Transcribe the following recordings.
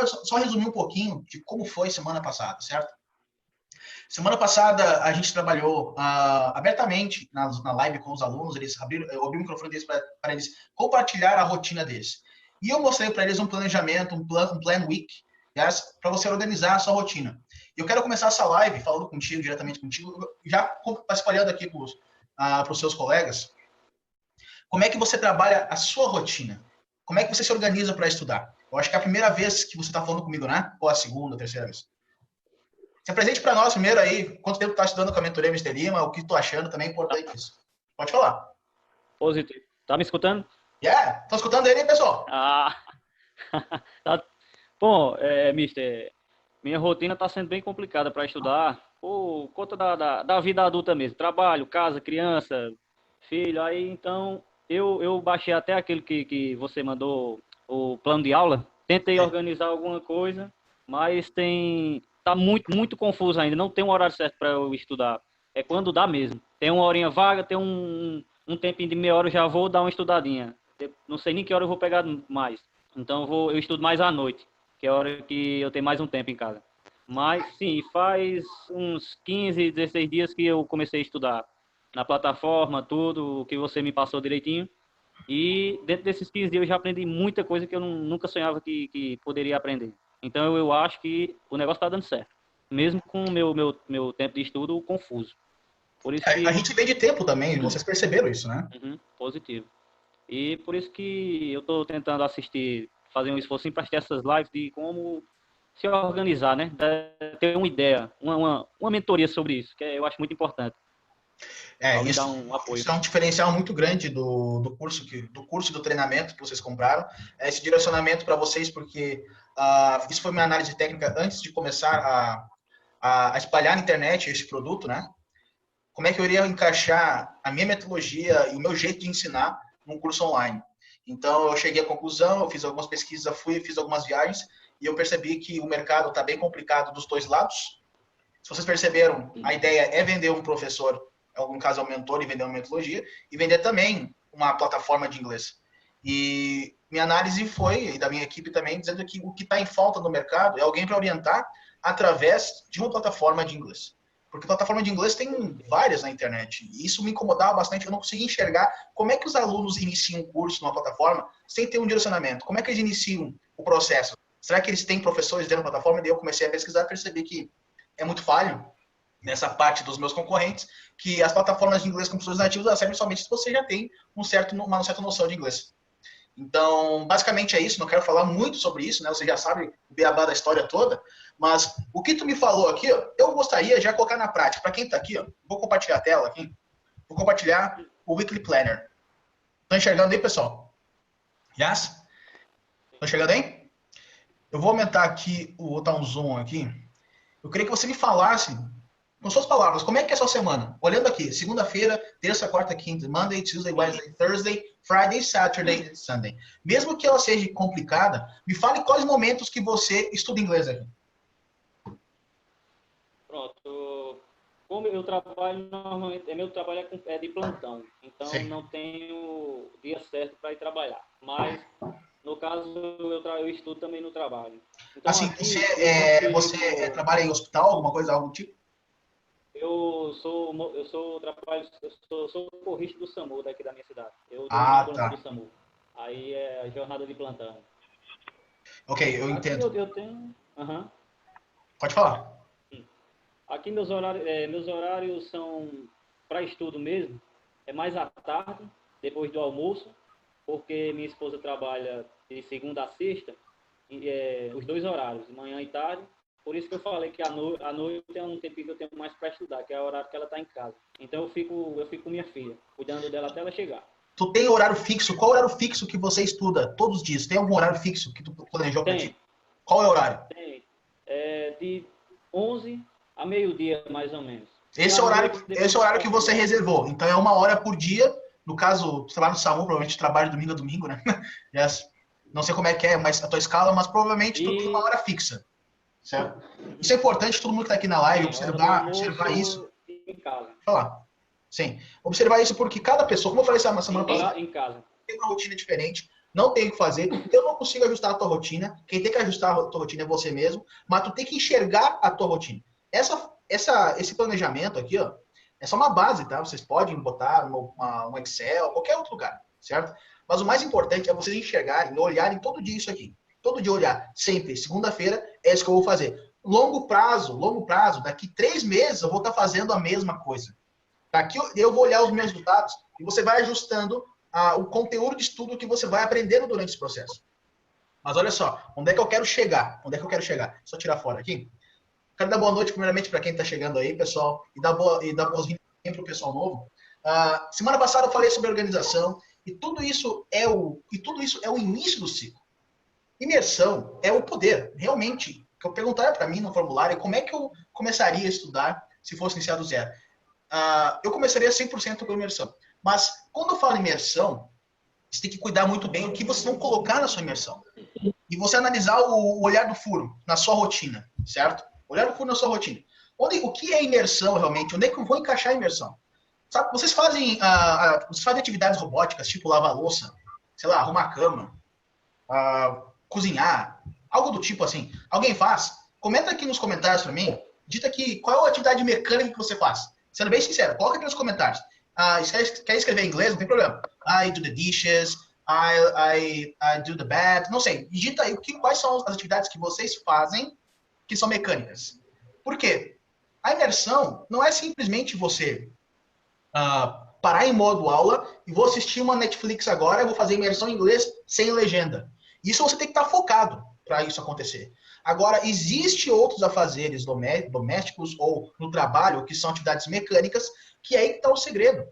só resumir um pouquinho de como foi semana passada, certo? Semana passada a gente trabalhou abertamente na live com os alunos, eu abri o microfone deles para eles compartilhar a rotina deles. E eu mostrei para eles um planejamento, um plan week, yes, para você organizar a sua rotina. E eu quero começar essa live falando contigo, diretamente contigo, já espalhando aqui para os seus colegas, como é que você trabalha a sua rotina? Como é que você se organiza para estudar? Eu acho que é a primeira vez que você está falando comigo, né? Ou a segunda, a terceira vez? Se apresente para nós primeiro aí, quanto tempo tu está estudando com a mentoria Mr. Lima, o que tu achando também é importante isso. Pode falar. Positivo. Tá me escutando? Yeah, tô escutando ele, pessoal. Tá. Bom, mister, minha rotina está sendo bem complicada para estudar, por conta da vida adulta mesmo. Trabalho, casa, criança, filho, aí então eu baixei até aquele que você mandou, o plano de aula, tentei organizar alguma coisa, mas tá muito confuso ainda, não tem um horário certo para eu estudar, é quando dá mesmo. Tem uma horinha vaga, tem um tempinho de meia hora, eu já vou dar uma estudadinha, não sei nem que hora eu vou pegar mais, então eu estudo mais à noite, que é a hora que eu tenho mais um tempo em casa. Mas sim, faz uns 15, 16 dias que eu comecei a estudar na plataforma, tudo o que você me passou direitinho. E dentro desses 15 dias eu já aprendi muita coisa que eu nunca sonhava que poderia aprender. Então eu acho que o negócio está dando certo. Mesmo com o meu tempo de estudo confuso. Por isso que... A gente vem de tempo também, vocês perceberam isso, né? Positivo. E por isso que eu estou tentando fazer um esforço para assistir essas lives de como se organizar, né? Ter uma ideia, uma mentoria sobre isso, que eu acho muito importante. Isso, dar um apoio. Isso é um diferencial muito grande do curso e do treinamento que vocês compraram. Esse direcionamento para vocês, porque isso foi minha análise técnica antes de começar a espalhar na internet esse produto, né? Como é que eu iria encaixar a minha metodologia e o meu jeito de ensinar num curso online. Então, eu cheguei à conclusão, eu fiz algumas pesquisas, fiz algumas viagens, e eu percebi que o mercado está bem complicado dos dois lados. Se vocês perceberam, a ideia é vender um professor, em algum caso é um mentor, e vender uma metodologia, e vender também uma plataforma de inglês. E minha análise foi, e da minha equipe também, dizendo que o que está em falta no mercado é alguém para orientar através de uma plataforma de inglês. Porque plataforma de inglês tem várias na internet. E isso me incomodava bastante, eu não conseguia enxergar como é que os alunos iniciam um curso numa plataforma sem ter um direcionamento. Como é que eles iniciam o processo? Será que eles têm professores dentro da plataforma? E daí eu comecei a pesquisar e percebi que é muito falho nessa parte dos meus concorrentes, que as plataformas de inglês com professores nativos servem somente se você já tem uma certa noção de inglês. Então, basicamente é isso, não quero falar muito sobre isso, né? Você já sabe o beabá da história toda, mas o que tu me falou aqui, ó, eu gostaria de já colocar na prática. Para quem está aqui, ó, vou compartilhar a tela aqui, vou compartilhar o Weekly Planner. Estão enxergando aí, pessoal? Yes? Estão enxergando aí? Eu vou aumentar aqui, vou botar um zoom aqui. Eu queria que você me falasse, com suas palavras, como é que é a sua semana? Olhando aqui, segunda-feira, terça, quarta, quinta, Monday, Tuesday, Wednesday, Thursday, Friday, Saturday, Sunday. Mesmo que ela seja complicada, me fale quais momentos que você estuda inglês aqui. Pronto. Como eu trabalho, normalmente, meu trabalho é de plantão, então Sim. Não tenho dia certo para ir trabalhar. Mas, no caso, eu estudo também no trabalho. Então, Assim, aqui, você trabalha em hospital, alguma coisa, algo do tipo? Eu sou socorrista do SAMU daqui da minha cidade. Eu dou Ah, ambulância tá. do SAMU. Aí é a jornada de plantão. Ok, eu Aqui entendo. eu tenho... Pode falar. Aqui meus horários são para estudo mesmo. É mais à tarde, depois do almoço, porque minha esposa trabalha de segunda a sexta, os dois horários, manhã e tarde. Por isso que eu falei que à noite é um tempinho que eu tenho mais para estudar, que é o horário que ela está em casa. Então eu fico com minha filha, cuidando dela até ela chegar. Tu tem horário fixo? Qual horário fixo que você estuda todos os dias? Tem algum horário fixo que tu planejou para ti? Qual é o horário? Tem. De 11 a meio-dia, mais ou menos. Esse é o horário que você reservou. Então é 1 hora por dia. No caso, você trabalha no SAMU, provavelmente trabalha domingo a domingo, né? Não sei como é que é mas a tua escala, mas provavelmente tu tem 1 hora fixa. Certo? Isso é importante, todo mundo que está aqui na live, observar isso. Em casa. Falar. Sim. Observar isso porque cada pessoa, como eu falei semana passada, Em casa. tem uma rotina diferente. não tem o que fazer, eu não consigo ajustar a tua rotina, quem tem que ajustar a tua rotina é você mesmo, mas tu tem que enxergar a tua rotina. Esse planejamento aqui, ó, é só uma base, tá? Vocês podem botar um Excel, qualquer outro lugar, certo? Mas o mais importante é vocês enxergarem, olharem todo dia isso aqui. Todo dia olhar, sempre. Segunda-feira é isso que eu vou fazer. Longo prazo, daqui 3 meses eu vou estar fazendo a mesma coisa. Daqui eu vou olhar os meus resultados e você vai ajustando o conteúdo de estudo que você vai aprendendo durante esse processo. Mas olha só, onde é que eu quero chegar? Onde é que eu quero chegar? Só tirar fora aqui. Quero dar boa noite, primeiramente, para quem está chegando aí, pessoal, e dar boas-vindas para o pessoal novo. Semana passada eu falei sobre organização, e tudo isso é o início do ciclo. Imersão é o poder, realmente. Que eu perguntaria para mim no formulário como é que eu começaria a estudar se fosse iniciar do zero. Eu começaria 100% com imersão. Mas quando eu falo imersão, você tem que cuidar muito bem o que vocês vão colocar na sua imersão. E você analisar o olhar do furo na sua rotina, certo? Olhar do furo na sua rotina. O que é imersão realmente? Onde é que eu vou encaixar a imersão? Sabe, vocês fazem atividades robóticas, tipo lavar louça, sei lá, arrumar a cama, cozinhar, algo do tipo assim. Alguém faz? Comenta aqui nos comentários para mim. Dita aqui qual é a atividade mecânica que você faz. Sendo bem sincero, coloca aqui nos comentários. Quer escrever em inglês? Não tem problema. I do the dishes, I do the bed. Não sei. Digita aí quais são as atividades que vocês fazem que são mecânicas. Por quê? A imersão não é simplesmente você parar em modo aula e vou assistir uma Netflix agora, eu vou fazer imersão em inglês sem legenda. Isso você tem que estar focado para isso acontecer. Agora, existe outros afazeres domésticos ou no trabalho, que são atividades mecânicas, que é aí que está o segredo.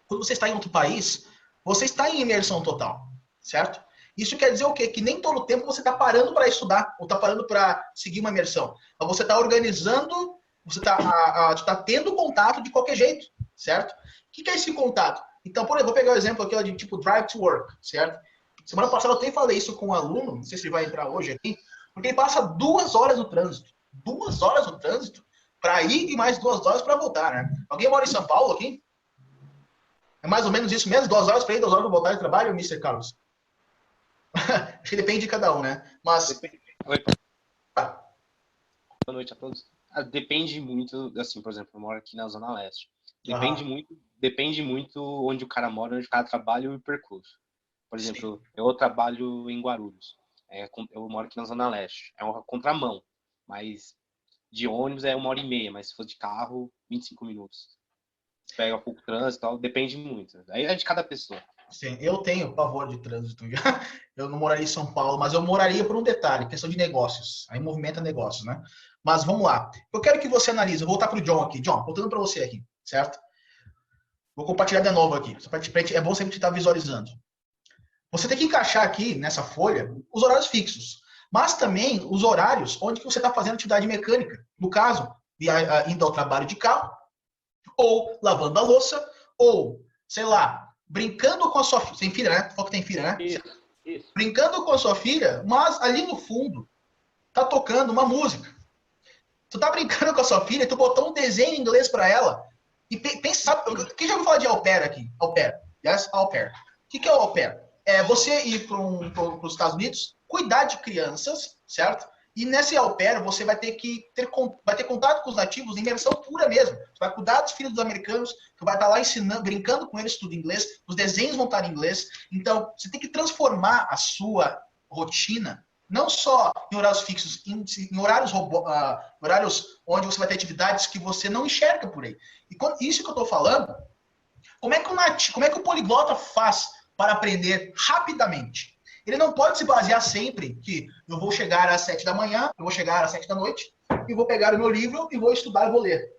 Quando você está em outro país, você está em imersão total, certo? Isso quer dizer o quê? Que nem todo tempo você está parando para estudar ou está parando para seguir uma imersão. Mas você está organizando, você está tendo contato de qualquer jeito, certo? O que é esse contato? Então, por exemplo, vou pegar o exemplo aqui de tipo drive to work, certo? Semana passada eu até falei isso com um aluno, não sei se ele vai entrar hoje aqui, porque ele passa 2 horas no trânsito. 2 horas no trânsito para ir e mais 2 horas para voltar, né? Alguém mora em São Paulo aqui? É mais ou menos isso mesmo? 2 horas para ir, 2 horas para voltar de trabalho, Mr. Carlos? Acho que depende de cada um, né? Mas... Oi. Boa noite a todos. Depende muito, assim, por exemplo, eu moro aqui na Zona Leste. Depende muito onde o cara mora, onde o cara trabalha e o percurso. Por exemplo, eu trabalho em Guarulhos. Eu moro aqui na Zona Leste. É uma contramão, mas de ônibus é 1h30, mas se for de carro, 25 minutos. Você pega pouco trânsito e tal, depende muito. Aí é de cada pessoa. Sim, eu tenho pavor de trânsito. Eu não moraria em São Paulo, mas eu moraria por um detalhe, questão de negócios. Aí movimenta negócios, né? Mas vamos lá. Eu quero que você analise. Vou voltar para o John aqui. John, voltando para você aqui, certo? Vou compartilhar de novo aqui. É bom sempre estar visualizando. Você tem que encaixar aqui nessa folha os horários fixos, mas também os horários onde que você está fazendo atividade mecânica. No caso, indo ao trabalho de carro, ou lavando a louça, ou, sei lá, brincando com a sua filha. Tem filha, né? Falou que tem filha, né? Isso. Brincando com a sua filha, mas ali no fundo tá tocando uma música. Tu tá brincando com a sua filha, tu botou um desenho em inglês para ela. E pensa, sabe, quem já ouviu falar de au pair aqui? Au pair. Yes? Au pair. O que é o au pair? É você ir para os Estados Unidos, cuidar de crianças, certo? E nesse au pair você vai ter contato com os nativos em imersão pura mesmo. Você vai cuidar dos filhos dos americanos, tu vai estar lá ensinando, brincando com eles tudo em inglês, os desenhos vão estar em inglês. Então, você tem que transformar a sua rotina, não só em horários fixos, em horários onde você vai ter atividades que você não enxerga por aí. E isso que eu estou falando, como é que o poliglota faz para aprender rapidamente? Ele não pode se basear sempre que eu vou chegar às 7 da manhã, eu vou chegar às 7 da noite, e vou pegar o meu livro e vou estudar e vou ler.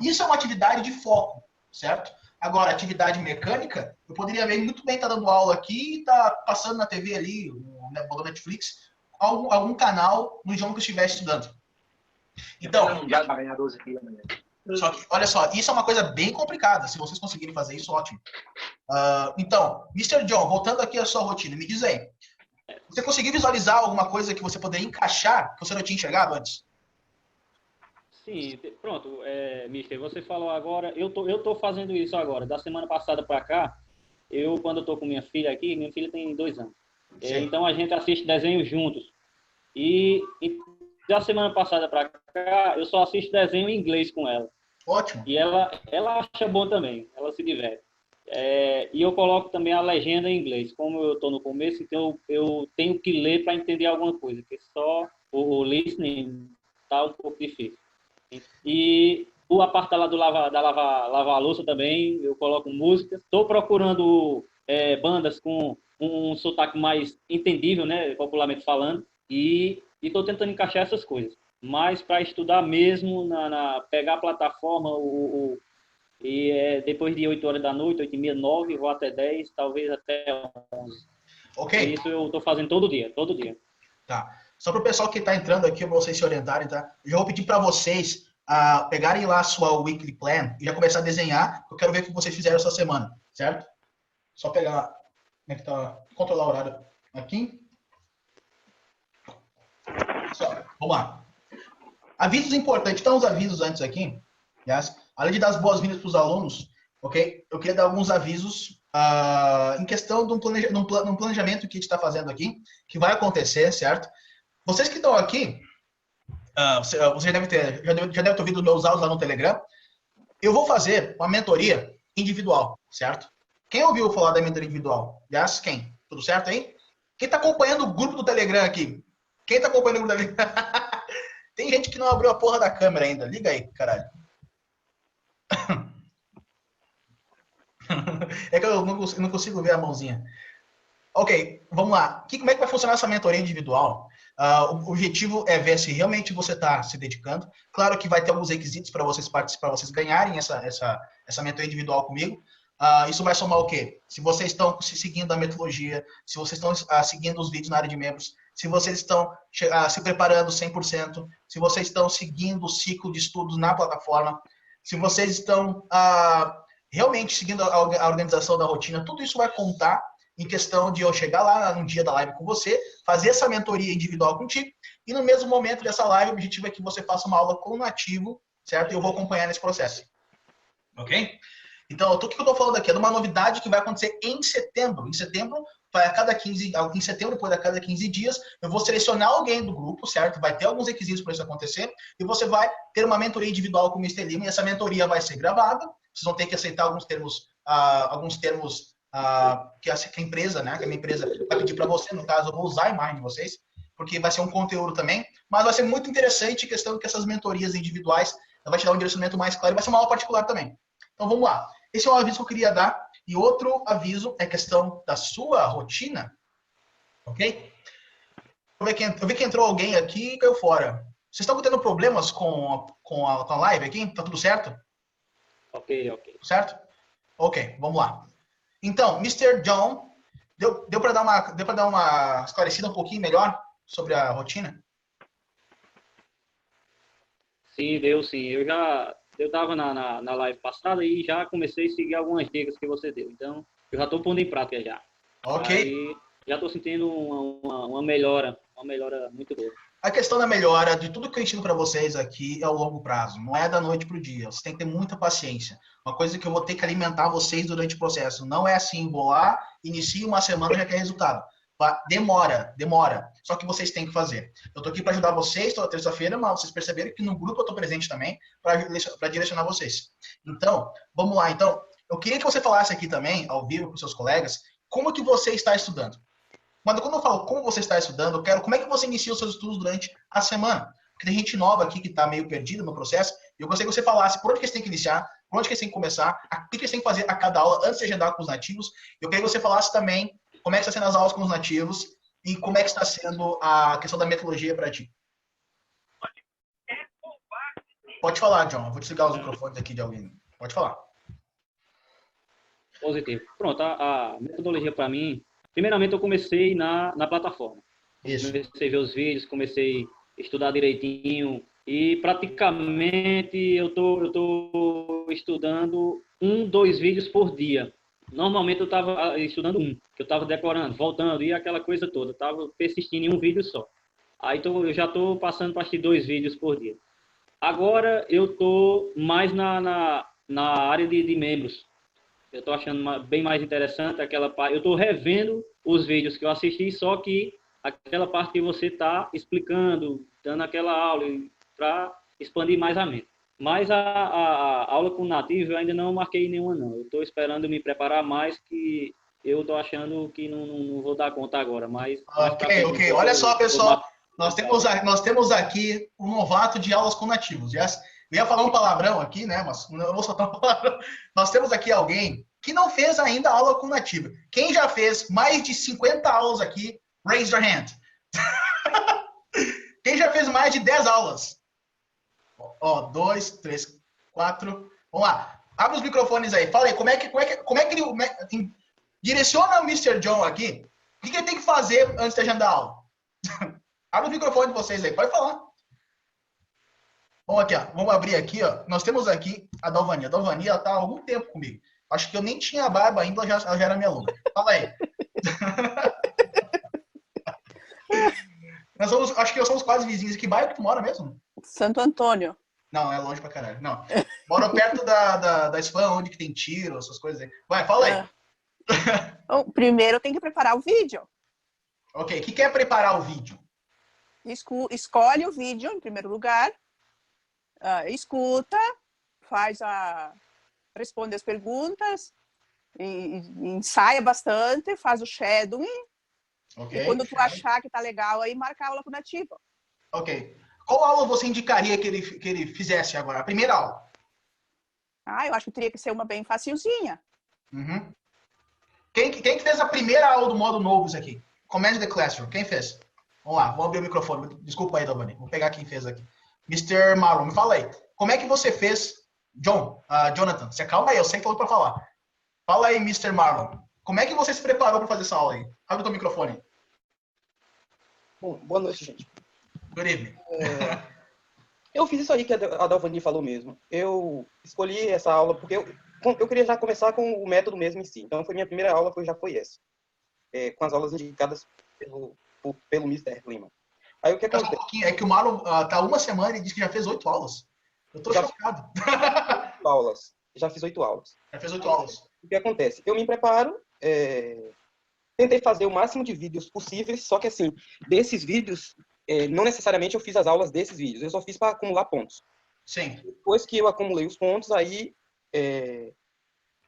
Isso é uma atividade de foco, certo? Agora, atividade mecânica, eu poderia muito bem estar dando aula aqui e estar passando na TV ali, no Netflix, algum canal no idioma que eu estiver estudando. Então, só que, olha só, isso é uma coisa bem complicada. Se vocês conseguirem fazer isso, ótimo. Então, Mr. John, voltando aqui à sua rotina, me diz aí. Você conseguiu visualizar alguma coisa que você poderia encaixar que você não tinha enxergado antes? Sim, pronto, Mister, você falou agora, eu tô fazendo isso agora, da semana passada para cá, quando eu tô com minha filha aqui, minha filha tem 2 anos. Sim. Então a gente assiste desenho juntos. E da semana passada para cá, eu só assisto desenho em inglês com ela. Ótimo. E ela acha bom também, ela se diverte. E eu coloco também a legenda em inglês. Como eu estou no começo, então eu tenho que ler para entender alguma coisa, porque só o listening está um pouco difícil. E a parte lá do lavar a louça também, eu coloco música. Estou procurando bandas com um sotaque mais entendível, né, popularmente falando, e estou tentando encaixar essas coisas. Mas para estudar mesmo, pegar a plataforma, depois de 8 horas da noite, 8h30, 9, vou até 10, talvez até 11. Ok. E isso eu estou fazendo todo dia. Tá. Só para o pessoal que está entrando aqui, para vocês se orientarem, tá? Eu já vou pedir para vocês pegarem lá a sua weekly plan e já começar a desenhar. Eu quero ver o que vocês fizeram essa semana, certo? Só pegar, como é que tá, controlar o horário aqui. Só, vamos lá. Avisos importantes. Então, os avisos antes aqui, yes? Além de dar as boas-vindas para os alunos, ok? Eu queria dar alguns avisos em questão de um planejamento que a gente está fazendo aqui, que vai acontecer, certo? Vocês que estão aqui, você já deve ter ouvido meus áudios lá no Telegram. Eu vou fazer uma mentoria individual, certo? Quem ouviu falar da mentoria individual? Yes? Quem? Tudo certo aí? Quem está acompanhando o grupo do Telegram aqui? Quem está acompanhando o grupo do Telegram? Tem gente que não abriu a porra da câmera ainda. Liga aí, caralho. É que eu não consigo ver a mãozinha. Ok, vamos lá. Como é que vai funcionar essa mentoria individual? O objetivo é ver se realmente você está se dedicando. Claro que vai ter alguns requisitos para vocês participar, vocês ganharem essa mentoria individual comigo. Isso vai somar o quê? Se vocês estão seguindo a metodologia, se vocês estão seguindo os vídeos na área de membros, se vocês estão se preparando 100%, se vocês estão seguindo o ciclo de estudos na plataforma, se vocês estão realmente seguindo a organização da rotina, tudo isso vai contar em questão de eu chegar lá no dia da live com você, fazer essa mentoria individual contigo, e no mesmo momento dessa live, o objetivo é que você faça uma aula com o nativo, certo? E eu vou acompanhar nesse processo. Ok? Então, o que eu estou falando aqui é de uma novidade que vai acontecer em setembro. Em setembro, em setembro, depois a cada 15 dias, eu vou selecionar alguém do grupo, certo? Vai ter alguns requisitos para isso acontecer, e você vai ter uma mentoria individual com o Mr. Lima, e essa mentoria vai ser gravada. Vocês vão ter que aceitar alguns termos que a empresa, né? Que a minha empresa vai pedir para você. No caso, eu vou usar a imagem de vocês, porque vai ser um conteúdo também, mas vai ser muito interessante a questão que essas mentorias individuais vai te dar um direcionamento mais claro e vai ser uma aula particular também. Então, vamos lá. Esse é um aviso que eu queria dar. E outro aviso é a questão da sua rotina, ok? Eu vi que entrou alguém aqui e caiu fora. Vocês estão tendo problemas com a live aqui? Tá tudo certo? Ok. Certo? Ok, vamos lá. Então, Mr. John, deu para dar uma esclarecida um pouquinho melhor sobre a rotina? Sim, deu sim. Eu estava na live passada e já comecei a seguir algumas dicas que você deu. Então, eu já estou pondo em prática já. Ok. Aí, já estou sentindo uma melhora muito boa. A questão da melhora de tudo que eu ensino para vocês aqui é ao longo prazo, não é da noite para o dia. Você tem que ter muita paciência. Uma coisa que eu vou ter que alimentar vocês durante o processo. Não é assim, vou lá, inicio uma semana e já quer resultado. Demora. Só que vocês têm que fazer. Eu estou aqui para ajudar vocês toda terça-feira, mas vocês perceberam que no grupo eu estou presente também para direcionar vocês. Então, vamos lá. Então, eu queria que você falasse aqui também, ao vivo, com seus colegas, como que você está estudando. Quando eu falo como você está estudando, eu quero como é que você inicia os seus estudos durante a semana. Porque tem gente nova aqui que está meio perdida no processo, e eu gostaria que você falasse por onde que eles têm que iniciar, por onde que eles têm que começar, o que eles têm que fazer a cada aula antes de agendar com os nativos. Eu queria que você falasse também como é que está sendo as aulas com os nativos e como é que está sendo a questão da metodologia para ti. Pode falar, John. Eu vou desligar os microfones aqui de alguém. Pode falar. Positivo. Pronto, a metodologia para mim, primeiramente eu comecei na plataforma. Isso. Comecei a ver os vídeos, comecei a estudar direitinho e praticamente eu tô estudando 2 vídeos por dia. Normalmente eu estava estudando que eu estava decorando, voltando e aquela coisa toda. Estava persistindo em um vídeo só. Aí eu já estou passando para assistir 2 vídeos por dia. Agora eu estou mais na área de membros. Eu tô achando bem mais interessante aquela parte. Eu tô revendo os vídeos que eu assisti, só que aquela parte que você tá explicando, dando aquela aula para expandir mais a mente. Mas a aula com nativo eu ainda não marquei nenhuma, não. Eu estou esperando me preparar mais, que eu estou achando que não vou dar conta agora, mas mais para Ok, frente ok. Olha só, vou pessoal. marcar. Nós temos aqui um novato de aulas com nativos. Eu ia falar um palavrão aqui, né? Mas não vou soltar um palavrão. Nós temos aqui alguém que não fez ainda aula com nativo. Quem já fez mais de 50 aulas aqui, raise your hand. Quem já fez mais de 10 aulas? Ó, 2, 3, 4. Vamos lá. Abre os microfones aí. Fala aí, como é que ele direciona o Mr. John aqui? O que ele tem que fazer antes de agendar a aula? Abre o microfone de vocês aí, pode falar. Vamos aqui, ó. Vamos abrir aqui, ó. Nós temos aqui a Dalvani. A Dalvani, ela tá há algum tempo comigo. Acho que eu nem tinha barba ainda, ela já era minha aluna. Fala aí. Acho que nós somos quase vizinhos. Que bairro que tu mora mesmo? Santo Antônio. Não, é longe pra caralho. Não. Moro perto da Esfã, onde que tem tiro, essas coisas aí. Vai, fala aí. Então, primeiro tem que preparar o vídeo. Ok, o que é preparar o vídeo? Escolhe o vídeo em primeiro lugar, escuta, responde as perguntas, ensaia bastante, faz o shadowing, e quando tu achar que tá legal, aí marca a aula com o nativo. Ok. Qual aula você indicaria que ele fizesse agora? A primeira aula? Eu acho que teria que ser uma bem facilzinha. Uhum. Quem que fez a primeira aula do modo novo isso aqui? Command the Classroom. Quem fez? Vamos lá, vou abrir o microfone. Desculpa aí, Dalvani. Vou pegar quem fez aqui. Mr. Marlon, me fala aí. Como é que você fez... Jonathan, você calma aí, eu sei que falou para falar. Fala aí, Mr. Marlon. Como é que você se preparou para fazer essa aula aí? Abre o teu microfone. Bom, boa noite, gente. Good evening. Eu fiz isso aí que a Dalvani falou mesmo. Eu escolhi essa aula porque eu queria já começar com o método mesmo em si. Então, minha primeira aula já foi essa. Com as aulas indicadas pelo Mr. Lima. Aí o que acontece? Um pouquinho, é que o Marlon tá uma semana e disse que já fez 8 aulas. Eu tô chocado. Já fiz 8 aulas. Já fez 8 aulas. O que acontece? Eu me preparo, tentei fazer o máximo de vídeos possíveis, só que assim, desses vídeos, não necessariamente eu fiz as aulas desses vídeos, eu só fiz para acumular pontos. Sim. Depois que eu acumulei os pontos, aí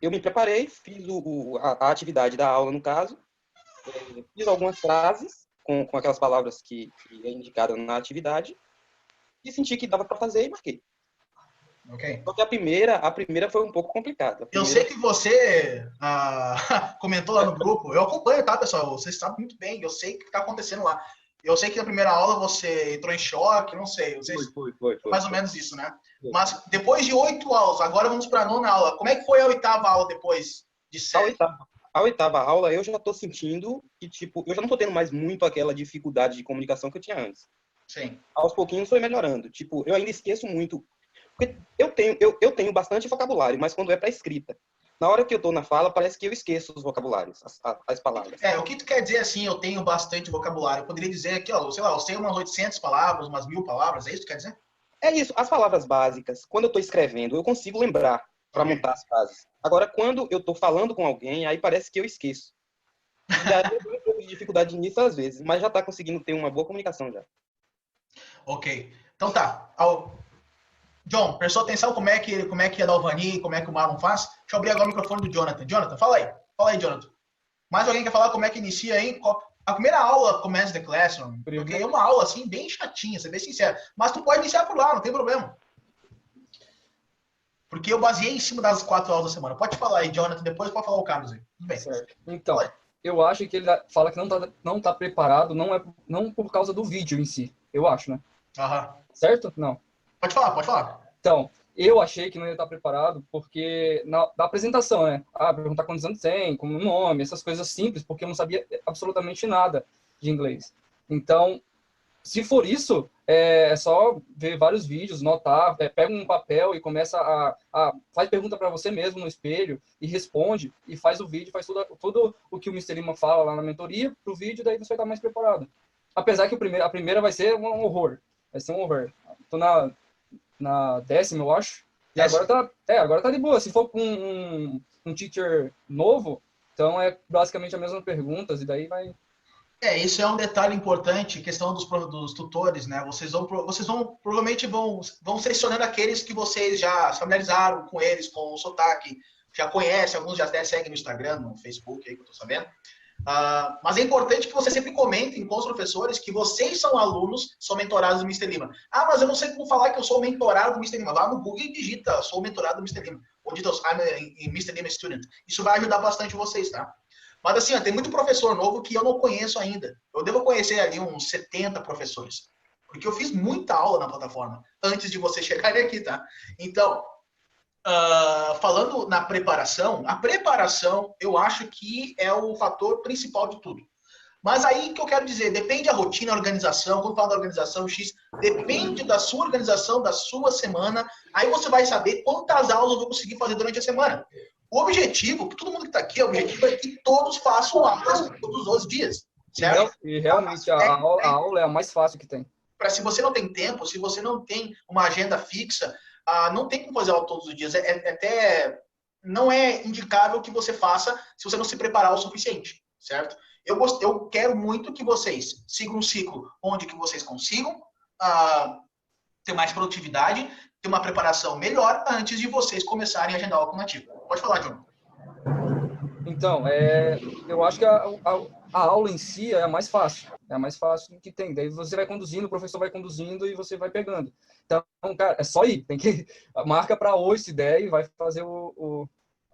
eu me preparei, fiz a atividade da aula, no caso, fiz algumas frases com aquelas palavras que é indicada na atividade, e senti que dava para fazer e marquei. Ok. Só que a primeira foi um pouco complicada. Eu sei que você comentou lá no grupo. Eu acompanho, tá, pessoal? Vocês sabem muito bem. Eu sei o que está acontecendo lá. Eu sei que na primeira aula você entrou em choque, não sei. Foi. Mais ou menos isso, né? Mas depois de 8 aulas, agora vamos para a 9ª aula. Como é que foi a 8ª aula depois de 7? A 8ª aula eu já estou sentindo que, tipo, eu já não estou tendo mais muito aquela dificuldade de comunicação que eu tinha antes. Sim. Aos pouquinhos foi melhorando. Tipo, eu ainda esqueço muito. Porque eu tenho bastante vocabulário, mas quando é para escrita. Na hora que eu estou na fala, parece que eu esqueço os vocabulários, as palavras. O que tu quer dizer assim, eu tenho bastante vocabulário? Eu poderia dizer aqui, ó, sei lá, eu sei umas 800 palavras, umas 1000 palavras, é isso que tu quer dizer? É isso, as palavras básicas, quando eu estou escrevendo, eu consigo lembrar para montar as frases. Agora, quando eu estou falando com alguém, aí parece que eu esqueço. E aí eu tenho um pouco de dificuldade nisso às vezes, mas já está conseguindo ter uma boa comunicação já. Ok. Então tá. John, prestou atenção como é que a Dalvani, como é que o Marlon faz? Deixa eu abrir agora o microfone do Jonathan. Jonathan, fala aí. Fala aí, Jonathan. Mais alguém quer falar como é que inicia aí? A primeira aula começa the classroom, porque é uma aula assim bem chatinha, ser bem sincero. Mas tu pode iniciar por lá, não tem problema. Porque eu baseei em cima das 4 aulas da semana. Pode falar aí, Jonathan, depois pode falar o Carlos aí. Tudo bem. Certo. Então, eu acho que ele fala que não tá preparado, não por causa do vídeo em si. Eu acho, né? Aham. Certo? Não. Pode falar. Então, eu achei que não ia estar preparado porque da apresentação, né? Perguntar quantos anos tem, como o nome, essas coisas simples, porque eu não sabia absolutamente nada de inglês. Então, se for isso, é só ver vários vídeos, notar, pega um papel e começa faz pergunta para você mesmo no espelho e responde, e faz o vídeo, faz tudo o que o Mr. Lima fala lá na mentoria pro vídeo, daí você vai estar mais preparado. Apesar que a primeira vai ser um horror. Vai ser um horror. Tô na 10ª, eu acho. E agora tá de boa. Se for com um teacher novo, então é basicamente a mesma perguntas, e daí vai... Isso é um detalhe importante, questão dos tutores, né? Vocês provavelmente vão selecionando aqueles que vocês já se familiarizaram com eles, com o sotaque, já conhecem, alguns já até seguem no Instagram, no Facebook, aí que eu tô sabendo. Mas é importante que vocês sempre comentem com os professores que vocês são alunos, são mentorados do Mr. Lima. Mas eu não sei como falar que eu sou mentorado do Mr. Lima. Vá no Google e digita, sou mentorado do Mr. Lima. Ou digita, I'm a Mr. Lima student. Isso vai ajudar bastante vocês, tá? Mas assim, tem muito professor novo que eu não conheço ainda. Eu devo conhecer ali uns 70 professores. Porque eu fiz muita aula na plataforma antes de vocês chegarem aqui, tá? Então, falando na preparação, a preparação eu acho que é o fator principal de tudo. Mas aí que eu quero dizer, depende da rotina, a organização, quando falo da organização X, depende da sua organização, da sua semana, aí você vai saber quantas aulas eu vou conseguir fazer durante a semana. O objetivo, todo mundo que está aqui, o objetivo é que todos façam aulas todos os dias, certo? E realmente a aula é a mais fácil que tem. Se você não tem tempo, se você não tem uma agenda fixa, não tem como fazer aula todos os dias. Até não é indicável que você faça se você não se preparar o suficiente, certo? Eu quero muito que vocês sigam um ciclo onde que vocês consigam ter mais produtividade, ter uma preparação melhor antes de vocês começarem a agendar aula com nativo. Pode falar, John. Então, eu acho que a aula em si é a mais fácil. É a mais fácil que tem. Daí você vai conduzindo, o professor vai conduzindo e você vai pegando. Então, cara, é só ir. Tem que marca para hoje se der e vai fazer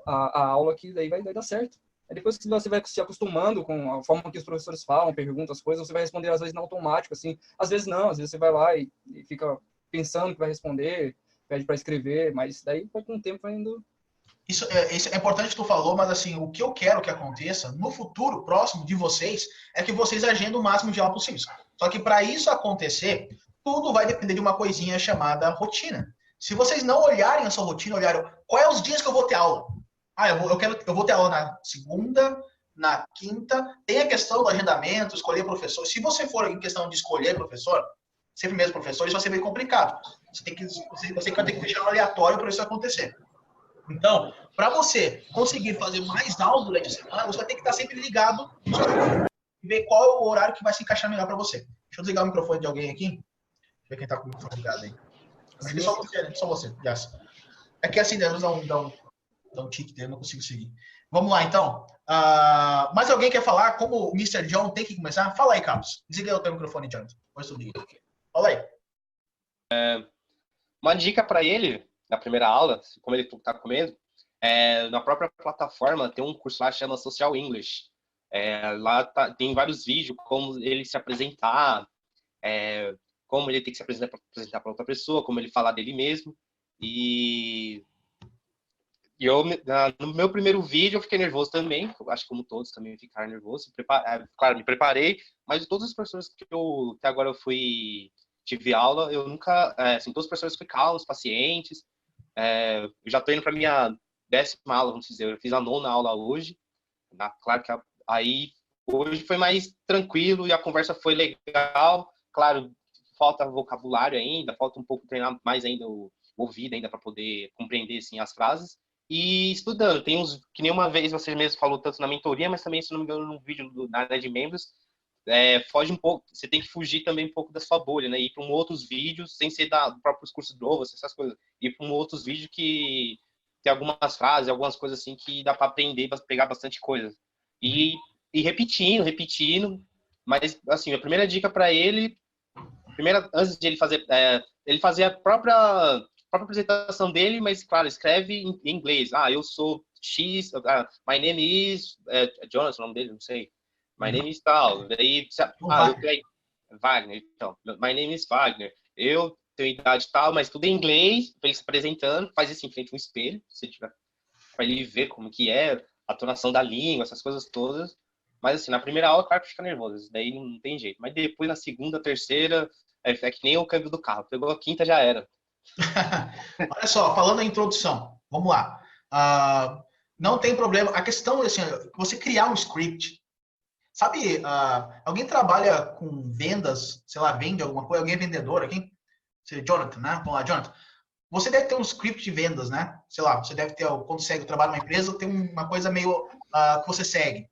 a aula que daí vai dar certo. Aí depois que você vai se acostumando com a forma que os professores falam, perguntam as coisas, você vai responder às vezes no automático, assim. Às vezes não, às vezes você vai lá e fica pensando que vai responder, pede para escrever, mas daí com o tempo vai indo... Isso é importante que tu falou, mas assim, o que eu quero que aconteça no futuro próximo de vocês é que vocês agendem o máximo de aula possível. Só que para isso acontecer, tudo vai depender de uma coisinha chamada rotina. Se vocês não olharem a sua rotina, olharem qual é os dias que eu vou ter aula. Eu vou ter aula na segunda, na quinta. Tem a questão do agendamento, escolher professor. Se você for em questão de escolher professor, sempre mesmo professor, isso vai ser bem complicado. Você vai ter que deixar no aleatório para isso acontecer. Então, para você conseguir fazer mais aulas durante a semana, você vai ter que estar sempre ligado e ver qual é o horário que vai se encaixar melhor para você. Deixa eu desligar o microfone de alguém aqui. Deixa eu ver quem está com o microfone ligado aí. Acho que só você, né? Só você. Yes. É que assim, Deus dá um tique dele, não consigo seguir. Vamos lá, então. Mais alguém quer falar como o Mr. John tem que começar? Fala aí, Carlos. Desliga o teu microfone, John. Depois tu liga. Fala aí. Uma dica para ele, na primeira aula, como ele está comendo, na própria plataforma tem um curso lá que chama Social English. Lá tem vários vídeos, como ele se apresentar, como ele tem que se apresentar para outra pessoa, como ele falar dele mesmo. E eu, no meu primeiro vídeo, eu fiquei nervoso também. Acho que como todos também ficaram nervosos. Claro, me preparei, mas de todas as pessoas que até agora eu tive aula, eu nunca... assim, todas as pessoas foram calmas, pacientes. Eu já estou indo para a minha 10ª aula, vamos dizer. Eu fiz a 9ª aula hoje. Claro que aí hoje foi mais tranquilo e a conversa foi legal. Claro, falta vocabulário ainda, falta um pouco treinar mais ainda o ouvido ainda para poder compreender assim, as frases. E estudando, tem uns que nem uma vez você mesmo falou tanto na mentoria, mas também, se não me engano, no vídeo da área de membros, foge um pouco, você tem que fugir também um pouco da sua bolha, né? Ir para outros vídeos, sem ser do próprios cursos novos, essas coisas. Ir para outros vídeos que tem algumas frases, algumas coisas assim que dá para aprender, para pegar bastante coisa. E repetindo. Mas, assim, a primeira dica para ele, antes de ele fazer a própria apresentação dele, mas, claro, escreve em inglês. Eu sou X, my name is Jonas, o nome dele, não sei. My name is tal. Daí, Wagner, então. My name is Wagner. Eu tenho idade tal, mas tudo em inglês, para ele se apresentando, faz isso em frente a um espelho, se tiver, para ele ver como que é a tonação da língua, essas coisas todas. Mas, assim, na primeira aula, claro que fica nervoso, isso daí não tem jeito. Mas depois, na segunda, terceira, é que nem o câmbio do carro. Pegou a quinta, já era. Olha só, falando a introdução, vamos lá. Não tem problema. A questão é assim, você criar um script. Sabe, alguém trabalha com vendas, sei lá, vende alguma coisa, alguém é vendedor aqui? Você, Jonathan, né? Vamos lá, Jonathan. Você deve ter um script de vendas, né? Sei lá, você deve ter, quando você trabalha numa empresa, tem uma coisa meio que você segue.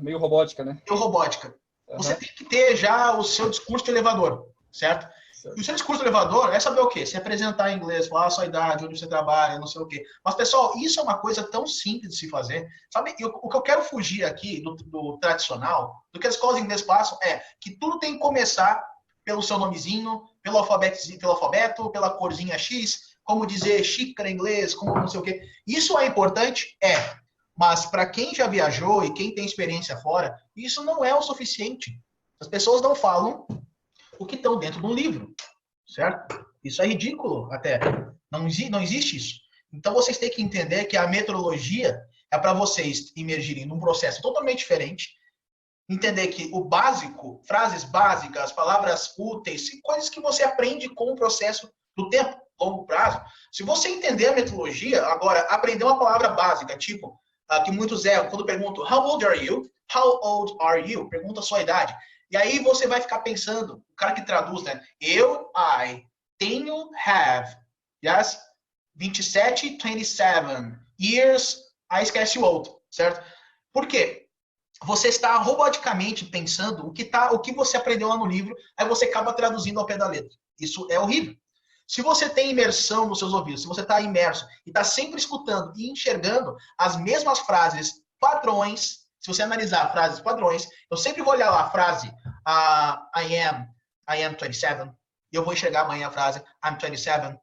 Meio robótica, né? Meio robótica. Você tem que ter já o seu discurso de elevador, certo? E o seu discurso de elevador é saber o quê? Se apresentar em inglês, falar a sua idade, onde você trabalha, não sei o quê. Mas, pessoal, isso é uma coisa tão simples de se fazer. Sabe, o que eu quero fugir aqui do tradicional, do que as escolas de inglês passam, é que tudo tem que começar pelo seu nomezinho, pelo alfabeto, pela corzinha X, como dizer xícara em inglês, como não sei o quê. Isso é importante? É. Mas para quem já viajou e quem tem experiência fora, isso não é o suficiente. As pessoas não falam o que estão dentro de um livro, certo? Isso é ridículo até. Não existe isso. Então vocês têm que entender que a metodologia é para vocês emergirem num processo totalmente diferente, entender que o básico, frases básicas, palavras úteis, coisas que você aprende com o processo do tempo, longo prazo. Se você entender a metodologia, agora, aprender uma palavra básica, tipo, que muitos erram, quando perguntam, how old are you? How old are you? Pergunta a sua idade. E aí você vai ficar pensando, o cara que traduz, né? Tenho, have, yes? 27, 27 years, aí esquece o old, certo? Por quê? Você está roboticamente pensando o que você aprendeu lá no livro, aí você acaba traduzindo ao pé da letra. Isso é horrível. Se você tem imersão nos seus ouvidos, se você está imerso e está sempre escutando e enxergando as mesmas frases padrões, se você analisar frases padrões, eu sempre vou olhar lá a frase I am 27, e eu vou enxergar amanhã a frase I'm 27.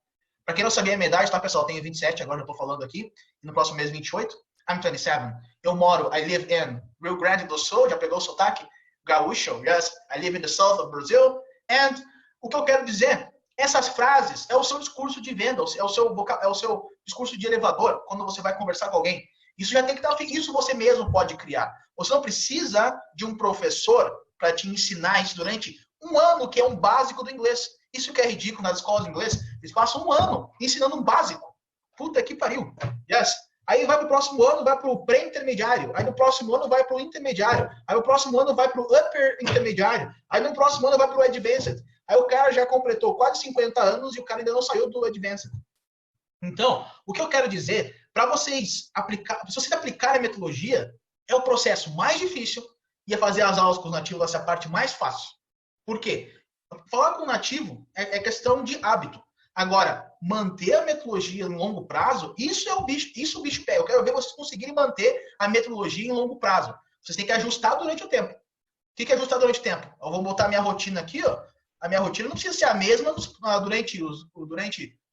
Para quem não sabia a minha idade, tá, pessoal? Eu tenho 27, agora eu estou falando aqui, e no próximo mês 28. I'm 27. Eu moro, I live in Rio Grande do Sul, já pegou o sotaque? Gaúcho, yes. I live in the south of Brazil. And o que eu quero dizer, essas frases é o seu discurso de venda, é o seu discurso de elevador, quando você vai conversar com alguém. Isso já tem que estar, isso você mesmo pode criar. Você não precisa de um professor para te ensinar isso durante um ano, que é um básico do inglês. Isso que é ridículo nas escolas de inglês, eles passam um ano ensinando um básico. Puta que pariu. Yes. Aí vai para o próximo ano, vai para o pré-intermediário. Aí no próximo ano vai para o intermediário. Aí no próximo ano vai para o upper intermediário. Aí no próximo ano vai para o advanced. Aí o cara já completou quase 50 anos e o cara ainda não saiu do advanced. Então, o que eu quero dizer, para vocês aplicarem a metodologia, é o processo mais difícil e fazer as aulas com os nativos vai ser a parte mais fácil. Por quê? Falar com o nativo é questão de hábito. Agora, manter a metodologia no longo prazo, isso o bicho pega. Eu quero ver vocês conseguirem manter a metodologia em longo prazo. Vocês têm que ajustar durante o tempo. O que é ajustar durante o tempo? Eu vou botar a minha rotina aqui, ó. A minha rotina não precisa ser a mesma durante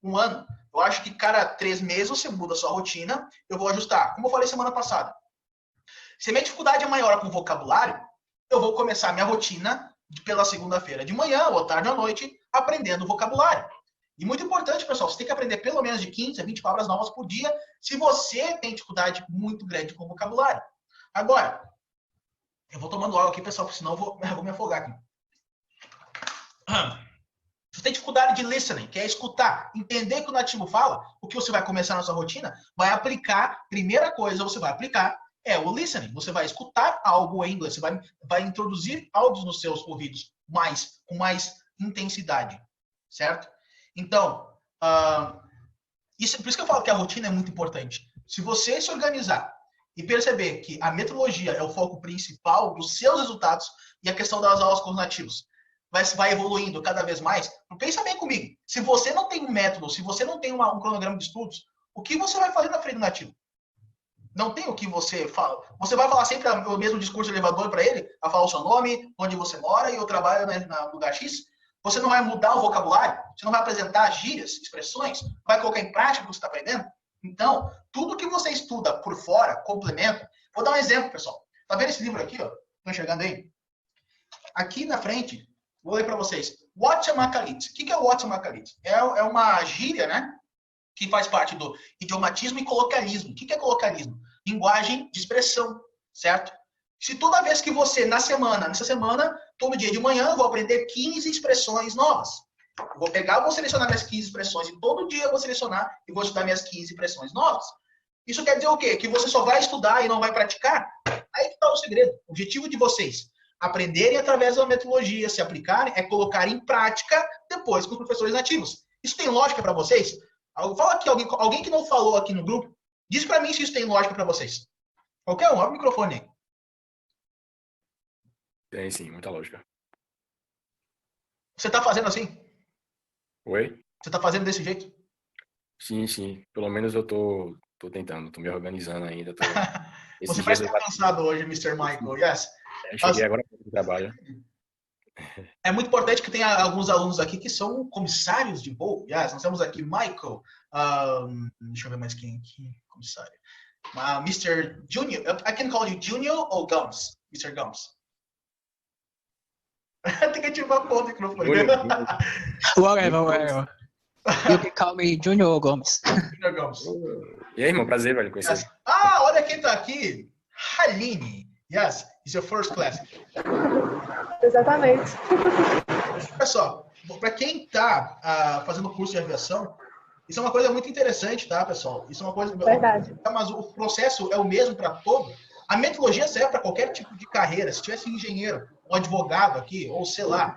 um ano. Eu acho que cada 3 meses você muda a sua rotina, eu vou ajustar. Como eu falei semana passada. Se a minha dificuldade é maior com vocabulário, eu vou começar a minha rotina pela segunda-feira de manhã ou tarde à noite, aprendendo vocabulário. E muito importante, pessoal, você tem que aprender pelo menos de 15 a 20 palavras novas por dia, se você tem dificuldade muito grande com vocabulário. Agora, eu vou tomando água aqui, pessoal, porque senão eu vou me afogar aqui. Você tem dificuldade de listening, que é escutar, entender o que o nativo fala, o que você vai começar na sua rotina, vai aplicar, primeira coisa você vai aplicar é o listening. Você vai escutar algo em inglês, você vai introduzir áudios nos seus ouvidos com mais intensidade, certo? Então, por isso que eu falo que a rotina é muito importante. Se você se organizar e perceber que a metodologia é o foco principal dos seus resultados e a questão das aulas com os nativos vai evoluindo cada vez mais, pensa bem comigo. Se você não tem um método, se você não tem um cronograma de estudos, o que você vai fazer na frente do nativo? Não tem o que você fala. Você vai falar sempre o mesmo discurso elevador para ele, a falar o seu nome, onde você mora e eu trabalho no lugar X. Você não vai mudar o vocabulário, você não vai apresentar gírias, expressões, vai colocar em prática o que você está aprendendo. Então, tudo que você estuda por fora, complementa. Vou dar um exemplo, pessoal. Tá vendo esse livro aqui, ó? Estão enxergando aí? Aqui na frente, vou ler para vocês. Whatsamacalit. O que é o Whatsamacalit? É uma gíria, né? Que faz parte do idiomatismo e colocalismo. O que é colocalismo? Linguagem de expressão, certo? Se toda vez que você, nessa semana, todo dia de manhã, eu vou aprender 15 expressões novas. Eu vou pegar, vou selecionar minhas 15 expressões e todo dia eu vou selecionar e vou estudar minhas 15 expressões novas. Isso quer dizer o quê? Que você só vai estudar e não vai praticar? Aí que está o segredo. O objetivo de vocês aprenderem através da metodologia, se aplicarem, é colocar em prática depois com os professores nativos. Isso tem lógica para vocês? Fala aqui, alguém que não falou aqui no grupo, diz para mim se isso tem lógica para vocês. Qualquer um, abre o microfone aí. Tem sim, muita lógica. Você tá fazendo assim? Oi? Você tá fazendo desse jeito? Sim. Pelo menos eu tô tentando, tô me organizando ainda. Você parece estar cansado hoje, Mr. Michael. Yes. Cheguei agora para o trabalho. É muito importante que tenha alguns alunos aqui que são comissários de voo. Yes, nós temos aqui Michael. Deixa eu ver mais quem aqui. Comissário. Mr. Junior. I can call you Junior ou Gums? Mr. Gums. Tem que ativar a porra do microfone. Whatever. You can call me Junior Gomes. Junior Gomes. E aí, irmão? Prazer, velho, conhecer. Yes. Olha quem tá aqui. Haline. Yes, it's your first class. Exatamente. Olha só, para quem está fazendo curso de aviação, isso é uma coisa muito interessante, tá, pessoal? Isso é uma coisa... Verdade. Mas o processo é o mesmo para todo. A metodologia serve para qualquer tipo de carreira. Se tivesse um engenheiro, um advogado aqui, ou sei lá.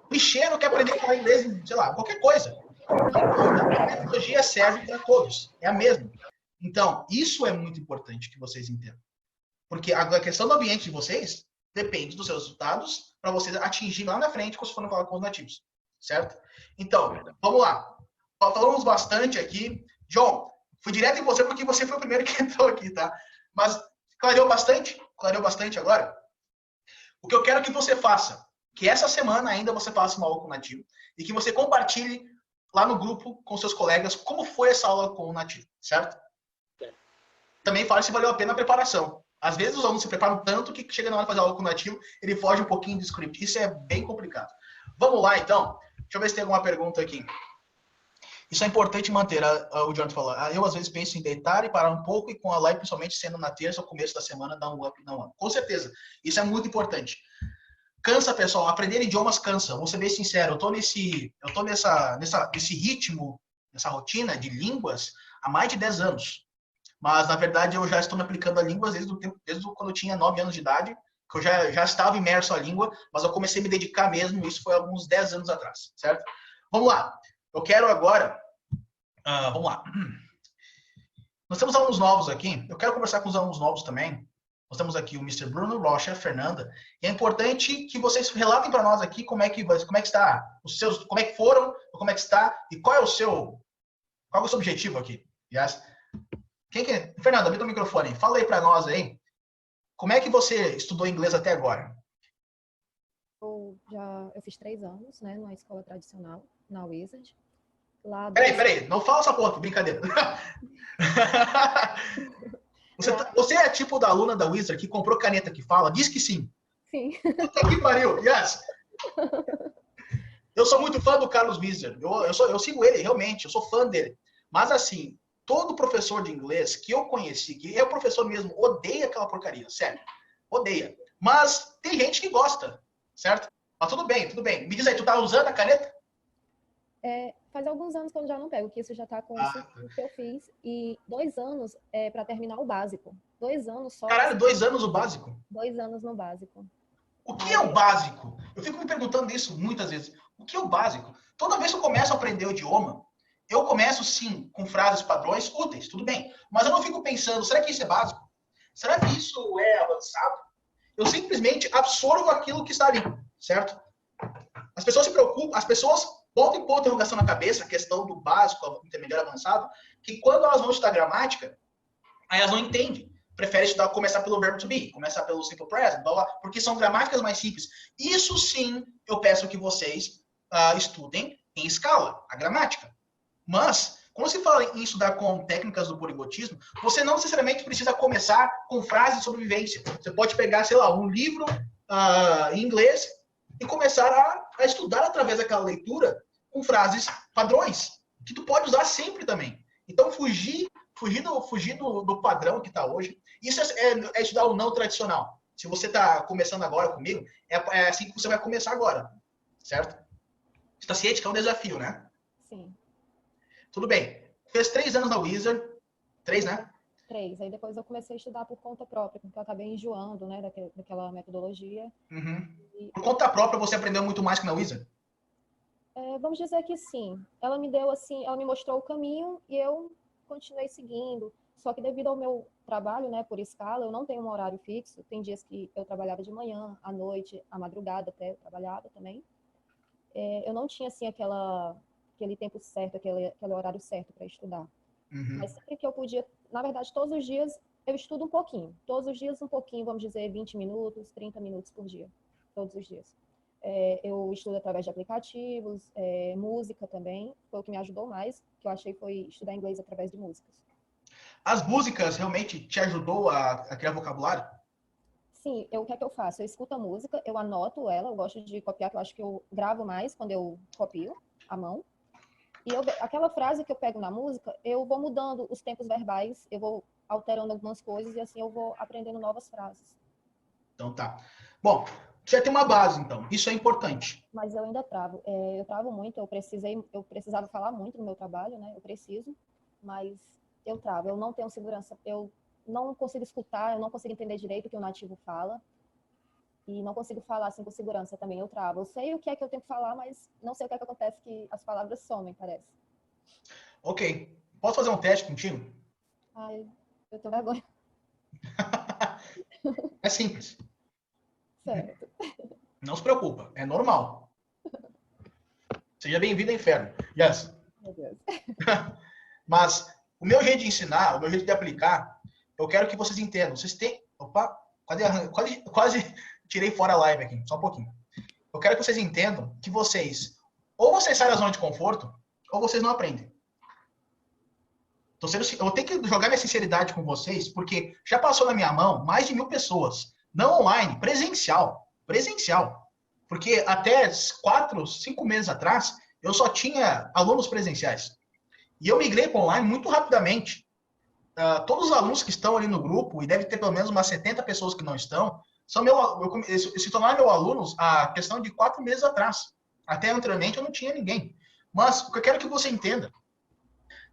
O lixeiro quer aprender a falar inglês, sei lá, qualquer coisa. A metodologia serve para todos. É a mesma. Então, isso é muito importante que vocês entendam. Porque a questão do ambiente de vocês depende dos seus resultados para vocês atingirem lá na frente quando vocês forem falar com os nativos. Certo? Então, vamos lá. Falamos bastante aqui. João, fui direto em você porque você foi o primeiro que entrou aqui, tá? Mas clareou bastante agora. O que eu quero que você faça, que essa semana ainda você faça uma aula com o nativo e que você compartilhe lá no grupo com seus colegas como foi essa aula com o nativo, certo? Também fale se valeu a pena a preparação. Às vezes os alunos se preparam tanto que chega na hora de fazer aula com o nativo, ele foge um pouquinho do script. Isso é bem complicado. Vamos lá, então. Deixa eu ver se tem alguma pergunta aqui. Isso é importante manter, o Jonathan falou. Eu, às vezes, penso em deitar e parar um pouco e com a live, principalmente sendo na terça ou começo da semana, dar um up, não. Com certeza. Isso é muito importante. Cansa, pessoal. Aprender idiomas cansa. Vou ser bem sincero. Eu tô nesse ritmo, nessa rotina de línguas há mais de 10 anos. Mas, na verdade, eu já estou me aplicando a línguas desde quando eu tinha 9 anos de idade, que eu já estava imerso à língua, mas eu comecei a me dedicar mesmo, isso foi alguns 10 anos atrás, certo? Vamos lá. Eu quero agora... vamos lá. Nós temos alunos novos aqui. Eu quero conversar com os alunos novos também. Nós temos aqui o Mr. Bruno, Rocha, Fernanda. E é importante que vocês relatem para nós aqui como é que está, como é que foram, como é que está e qual é o seu objetivo aqui. Yes? Fernanda, abre o microfone. Fala aí para nós aí. Como é que você estudou inglês até agora? Eu fiz 3 anos, né, numa escola tradicional, na Wizard. Peraí. Não fala essa porra, brincadeira. Você é tipo da aluna da Wizard que comprou caneta que fala? Diz que sim. Sim. Puta que pariu. Yes. Eu sou muito fã do Carlos Wizard. Eu sigo ele, realmente. Eu sou fã dele. Mas assim... Todo professor de inglês que eu conheci, que é o professor mesmo, odeia aquela porcaria, sério. Odeia. Mas tem gente que gosta, certo? Mas tudo bem. Me diz aí, tu tá usando a caneta? Faz alguns anos que eu já não pego, que isso já tá com isso que eu fiz. E 2 anos para terminar o básico. 2 anos só. Caralho, 2 anos o básico? 2 anos no básico. O que é o básico? Eu fico me perguntando isso muitas vezes. O que é o básico? Toda vez que eu começo a aprender o idioma, eu começo, sim, com frases padrões úteis, tudo bem. Mas eu não fico pensando, será que isso é básico? Será que isso é avançado? Eu simplesmente absorvo aquilo que está ali, certo? As pessoas se preocupam, as pessoas botam em ponto de interrogação na cabeça, a questão do básico, intermediário, avançado, que quando elas vão estudar gramática, aí elas não entendem. Preferem começar pelo verbo to be, começar pelo simple present, blá, blá, porque são gramáticas mais simples. Isso, sim, eu peço que vocês estudem em escala, a gramática. Mas, quando se fala em estudar com técnicas do poligotismo, você não necessariamente precisa começar com frases de sobrevivência. Você pode pegar, sei lá, um livro em inglês e começar a estudar através daquela leitura com frases padrões, que tu pode usar sempre também. Então, fugir do padrão que está hoje, isso é estudar o não tradicional. Se você está começando agora comigo, é assim que você vai começar agora, certo? Você está ciente que é um desafio, né? Sim. Tudo bem. Fez 3 anos na Wizard. 3, né? 3. Aí depois eu comecei a estudar por conta própria, porque eu acabei enjoando, né, daquela metodologia. Uhum. Por conta própria, você aprendeu muito mais que na Wizard? Vamos dizer que sim. Ela me deu assim, ela me mostrou o caminho e eu continuei seguindo. Só que devido ao meu trabalho, né, por escala, eu não tenho um horário fixo. Tem dias que eu trabalhava de manhã, à noite, à madrugada até eu trabalhava também. Eu não tinha assim aquele tempo certo, aquele horário certo para estudar. Mas sempre que eu podia, na verdade, todos os dias eu estudo um pouquinho. Todos os dias um pouquinho, vamos dizer, 20 minutos, 30 minutos por dia. Todos os dias. Eu estudo através de aplicativos, música também. Foi o que me ajudou mais, que eu achei foi estudar inglês através de músicas. As músicas realmente te ajudou a criar vocabulário? Sim, o que é que eu faço? Eu escuto a música, eu anoto ela, eu gosto de copiar, que eu acho que eu gravo mais quando eu copio à mão. E aquela frase que eu pego na música, eu vou mudando os tempos verbais, eu vou alterando algumas coisas e assim eu vou aprendendo novas frases. Então tá. Bom, você já tem uma base, então. Isso é importante. Mas eu ainda travo. Eu travo muito, eu precisava falar muito no meu trabalho, né? Eu preciso, mas eu travo. Eu não tenho segurança, eu não consigo escutar, eu não consigo entender direito o que o nativo fala. E não consigo falar assim com segurança também, eu travo. Eu sei o que é que eu tenho que falar, mas não sei o que é que acontece, que as palavras somem, parece. Ok. Posso fazer um teste contigo? Ai, eu tô vergonha. É simples. Certo. Não se preocupa, é normal. Seja bem-vindo ao inferno. Yes. Meu Deus. Mas o meu jeito de ensinar, o meu jeito de aplicar, eu quero que vocês entendam. Vocês têm... Opa, quase tirei fora a live aqui, só um pouquinho. Eu quero que vocês entendam que vocês, ou vocês saem da zona de conforto, ou vocês não aprendem. Eu tenho que jogar minha sinceridade com vocês, porque já passou na minha mão mais de 1.000 pessoas. Não online, presencial. Presencial. Porque até 4, 5 meses atrás, eu só tinha alunos presenciais. E eu migrei para online muito rapidamente. Todos os alunos que estão ali no grupo, e deve ter pelo menos umas 70 pessoas que não estão, se tornaram meus alunos a questão de 4 meses atrás. Até anteriormente eu não tinha ninguém. Mas o que eu quero que você entenda,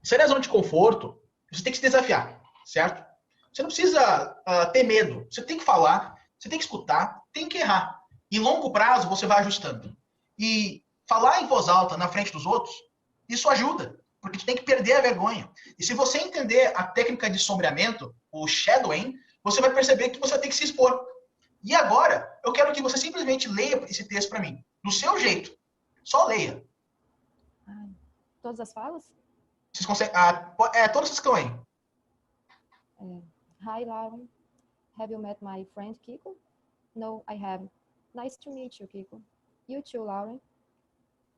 sair da zona de conforto, você tem que se desafiar, certo? Você não precisa ter medo. Você tem que falar, você tem que escutar, tem que errar. Em longo prazo, você vai ajustando. E falar em voz alta na frente dos outros, isso ajuda. Porque tu tem que perder a vergonha. E se você entender a técnica de sombreamento, o shadowing, você vai perceber que você tem que se expor. E agora, eu quero que você simplesmente leia esse texto para mim. Do seu jeito. Só leia. Todas as falas? Vocês conseguem... todas vocês estão aí. Hi, Lauren. Have you met my friend Kiko? No, I haven't. Nice to meet you, Kiko. You too, Lauren.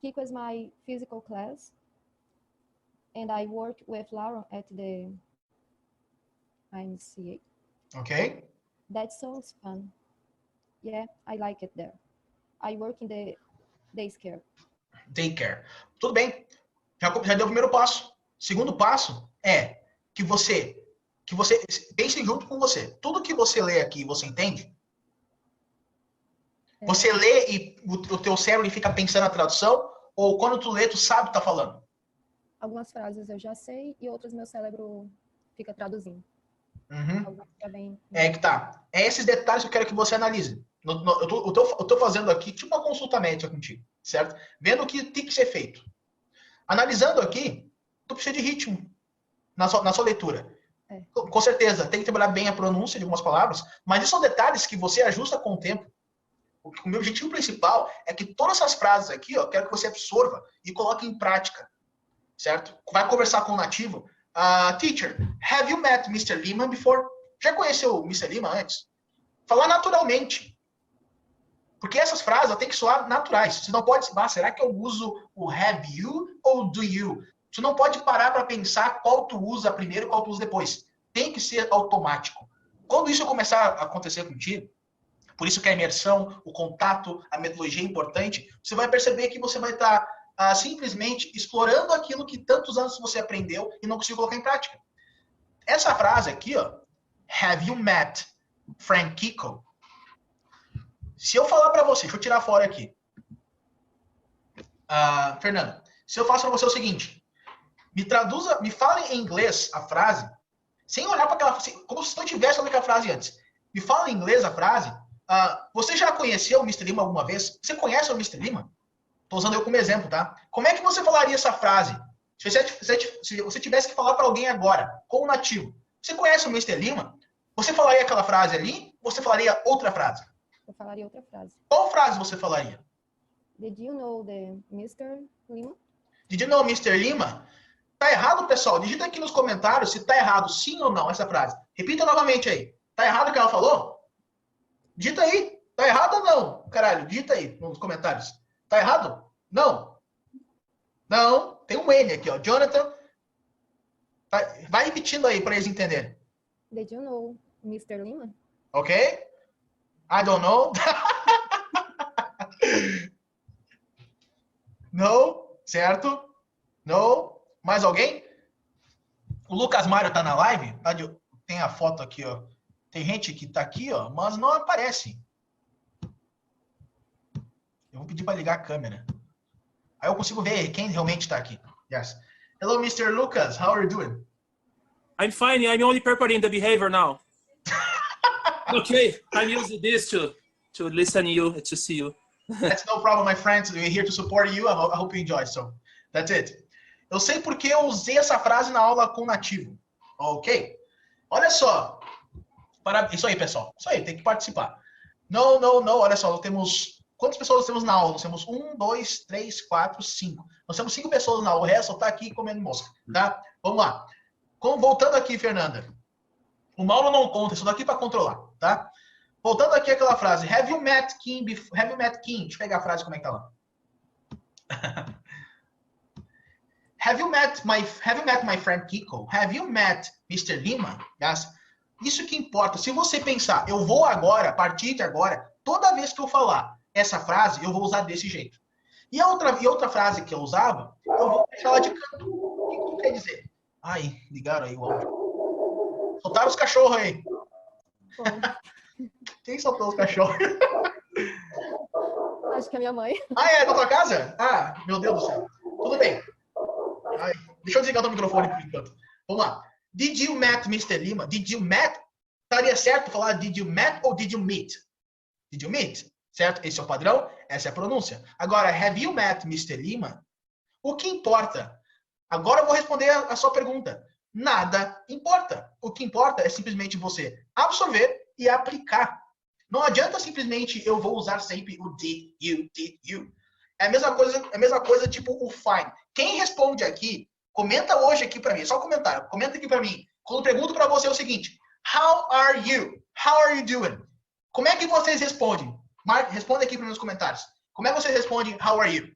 Kiko is my physical class. And I work with Lauren at the IMCA. Okay. That sounds fun. Yeah, I like it there. I work in the daycare. Daycare. Tudo bem. Já deu o primeiro passo. Segundo passo é que você pense junto com você. Tudo que você lê aqui, você entende? Você lê e o teu cérebro fica pensando na tradução? Ou quando tu lê, tu sabe o que tá falando? Algumas frases eu já sei e outras meu cérebro fica traduzindo. É que tá. É esses detalhes que eu quero que você analise. Eu tô fazendo aqui tipo uma consulta médica contigo, certo? Vendo o que tem que ser feito. Analisando aqui, tu precisa de ritmo na sua leitura. Com certeza, tem que trabalhar bem a pronúncia de algumas palavras, mas esses são detalhes que você ajusta com o tempo. O meu objetivo principal é que todas essas frases aqui, eu quero que você absorva e coloque em prática. Certo? Vai conversar com o nativo. Teacher, have you met Mr. Lima before? Já conheceu o Mr. Lima antes? Falar naturalmente. Porque essas frases têm que soar naturais. Você não pode... será que eu uso o have you ou do you? Você não pode parar para pensar qual tu usa primeiro e qual tu usa depois. Tem que ser automático. Quando isso começar a acontecer contigo, por isso que a imersão, o contato, a metodologia é importante, você vai perceber que você vai estar... simplesmente explorando aquilo que tantos anos você aprendeu e não conseguiu colocar em prática. Essa frase aqui, ó, have you met Frank Kiko? Se eu falar para você, deixa eu tirar fora aqui. Fernando, se eu faço para você o seguinte, me fale em inglês a frase, sem olhar para aquela frase, como se não tivesse olhado aquela frase antes. Me fala em inglês a frase, você já conheceu o Mr. Lima alguma vez? Você conhece o Mr. Lima? Tô usando eu como exemplo, tá? Como é que você falaria essa frase? Se você tivesse que falar para alguém agora, com o nativo, você conhece o Mr. Lima? Você falaria aquela frase ali? Ou você falaria outra frase? Eu falaria outra frase. Qual frase você falaria? Did you know the Mr. Lima? Did you know Mr. Lima? Tá errado, pessoal? Digita aqui nos comentários se tá errado, sim ou não, essa frase. Repita novamente aí. Tá errado o que ela falou? Digita aí. Tá errado ou não? Caralho, digita aí nos comentários. Tá errado? Não. Não. Tem um N aqui, ó. Jonathan. Vai repetindo aí para eles entenderem. Did you know Mr. Lima? Ok? I don't know. No. Certo? No. Mais alguém? O Lucas Mário tá na live? Tem a foto aqui, ó. Tem gente que tá aqui, ó, mas não aparece. Eu vou pedir para ligar a câmera. Aí eu consigo ver quem realmente está aqui. Yes. Hello, Mr. Lucas. How are you doing? I'm fine. I'm only preparing the behavior now. Okay, I'm using this to listen to you, to see you. That's no problem, my friends. We're here to support you. I hope you enjoy. So, that's it. Eu sei porque eu usei essa frase na aula com nativo. Ok? Olha só. Isso aí, pessoal. Isso aí, tem que participar. No. Olha só, nós temos... Quantas pessoas temos na aula? Nós temos 1, 2, 3, 4, 5. Nós temos 5 pessoas na aula. O resto está aqui comendo mosca, tá? Vamos lá. Voltando aqui, Fernanda. Uma aula não conta, isso daqui para controlar, tá? Voltando aqui aquela frase. Have you met Kim before? Have you met Kim? Deixa eu pegar a frase, como é que tá lá. Have you met my friend Kiko? Have you met Mr. Lima? Yes. Isso que importa. Se você pensar, eu vou agora, a partir de agora, toda vez que eu falar essa frase, eu vou usar desse jeito. E outra frase que eu usava, eu vou deixar ela de canto. O que isso quer dizer? Ai, ligaram aí o áudio. Soltaram os cachorros aí. Quem soltou os cachorros? Acho que é minha mãe. Ah, é da tua casa? Ah, meu Deus do céu. Tudo bem. Ai, deixa eu desligar o microfone por enquanto. Vamos lá. Did you met Mr. Lima? Did you met? Estaria certo falar did you met ou did you meet? Did you meet? Certo? Esse é o padrão, essa é a pronúncia. Agora, have you met Mr. Lima? O que importa? Agora eu vou responder a sua pergunta. Nada importa. O que importa é simplesmente você absorver e aplicar. Não adianta simplesmente eu vou usar sempre o did you. É a mesma coisa tipo o fine. Quem responde aqui, comenta hoje aqui para mim, só comentário. Comenta aqui para mim. Quando eu pergunto para você o seguinte: how are you? How are you doing? Como é que vocês respondem? Responde aqui para nos comentários. Como é que vocês respondem how are you?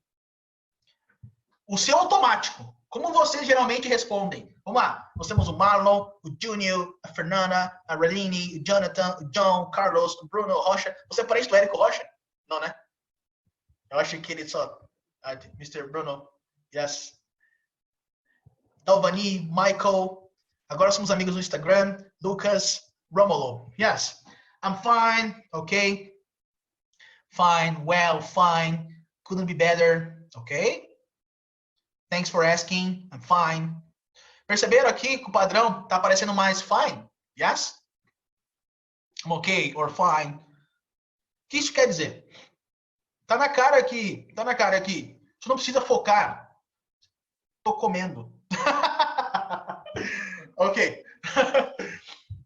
O seu automático. Como vocês geralmente respondem? Vamos lá. Nós temos o Marlon, o Junior, a Fernanda, a Reline, o Jonathan, o John, o Carlos, o Bruno, o Rocha. Você é parente do Érico Rocha? Não, né? Eu acho que ele só... Mr. Bruno. Yes. Dalvani, Michael. Agora somos amigos no Instagram. Lucas, Romulo. Yes. I'm fine. Okay. Fine. Well, fine. Couldn't be better. Okay. Thanks for asking. I'm fine. Perceberam aqui que o padrão tá aparecendo mais fine? Yes? I'm okay or fine. O que isso quer dizer? Tá na cara aqui. Você não precisa focar. Tô comendo. Ok.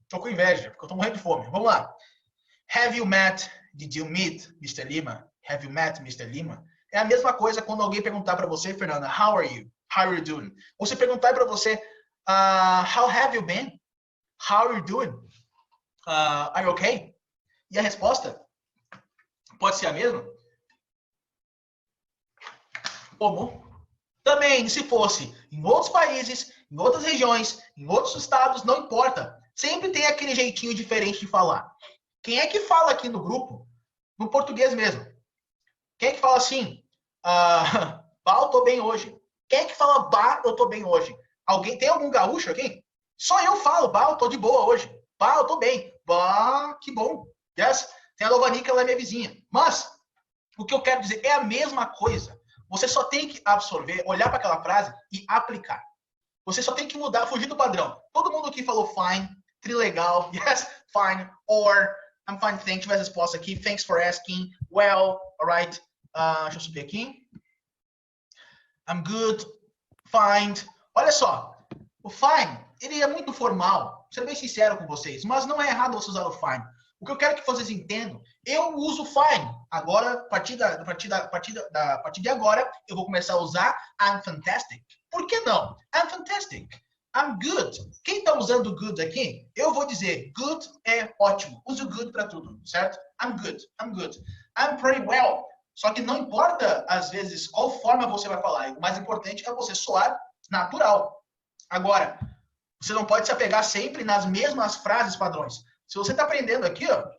Tô com inveja, porque eu tô morrendo de fome. Vamos lá. Have you met? Did you meet Mr. Lima? Have you met Mr. Lima? É a mesma coisa quando alguém perguntar para você, Fernanda, how are you? How are you doing? Ou se perguntar para você, how have you been? How are you doing? Are you okay? E a resposta pode ser a mesma? Como? Também, se fosse em outros países, em outras regiões, em outros estados, não importa. Sempre tem aquele jeitinho diferente de falar. Quem é que fala aqui no grupo, no português mesmo? Quem é que fala assim, bah, eu tô bem hoje? Quem é que fala, bah, eu tô bem hoje? Tem algum gaúcho aqui? Só eu falo, bah, eu tô de boa hoje. Bah, eu tô bem. Bah, que bom. Yes? Tem a Lovani, que ela é minha vizinha. Mas, o que eu quero dizer é a mesma coisa. Você só tem que absorver, olhar para aquela frase e aplicar. Você só tem que mudar, fugir do padrão. Todo mundo aqui falou fine, trilegal, yes, fine, or, I'm fine, thanks, tivesse resposta aqui, thanks for asking, well, alright. Deixa eu subir aqui. I'm good, fine. Olha só, o fine, ele é muito formal, vou ser bem sincero com vocês, mas não é errado você usar o fine. O que eu quero que vocês entendam, eu uso fine. Agora, a partir de agora, eu vou começar a usar I'm fantastic. Por que não? I'm fantastic. I'm good. Quem está usando good aqui, eu vou dizer good é ótimo. Use o good para tudo, certo? I'm good. I'm good. I'm pretty well. Só que não importa, às vezes, qual forma você vai falar. O mais importante é você soar natural. Agora, você não pode se apegar sempre nas mesmas frases padrões. Se você está aprendendo aqui, ó,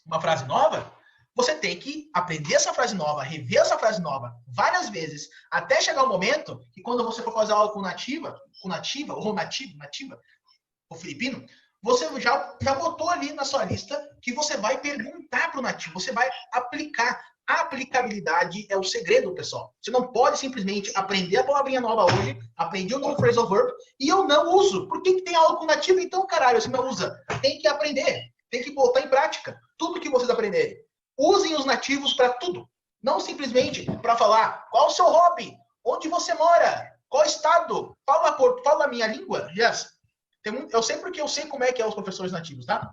uma frase nova, você tem que aprender essa frase nova, rever essa frase nova várias vezes, até chegar o momento que quando você for fazer aula com nativa, o filipino, você já botou ali na sua lista que você vai perguntar para o nativo, você vai aplicar. A aplicabilidade é o segredo, pessoal. Você não pode simplesmente aprender a palavrinha nova hoje, aprendi o novo phrasal verb, e eu não uso. Por que tem aula com nativo, então, caralho, você não usa? Tem que aprender, tem que botar em prática. Tudo que vocês aprenderem. Usem os nativos para tudo. Não simplesmente para falar qual o seu hobby, onde você mora, qual estado, fala a minha língua. Yes. Eu sei porque eu sei como é que é os professores nativos, tá?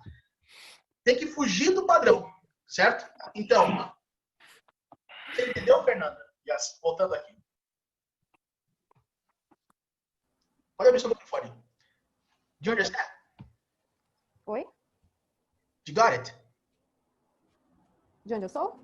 Tem que fugir do padrão, certo? Então... Você entendeu, Fernanda? Yes. Voltando aqui. Olha a seu microfone. Do you understand? Oi? You got it? De onde eu sou?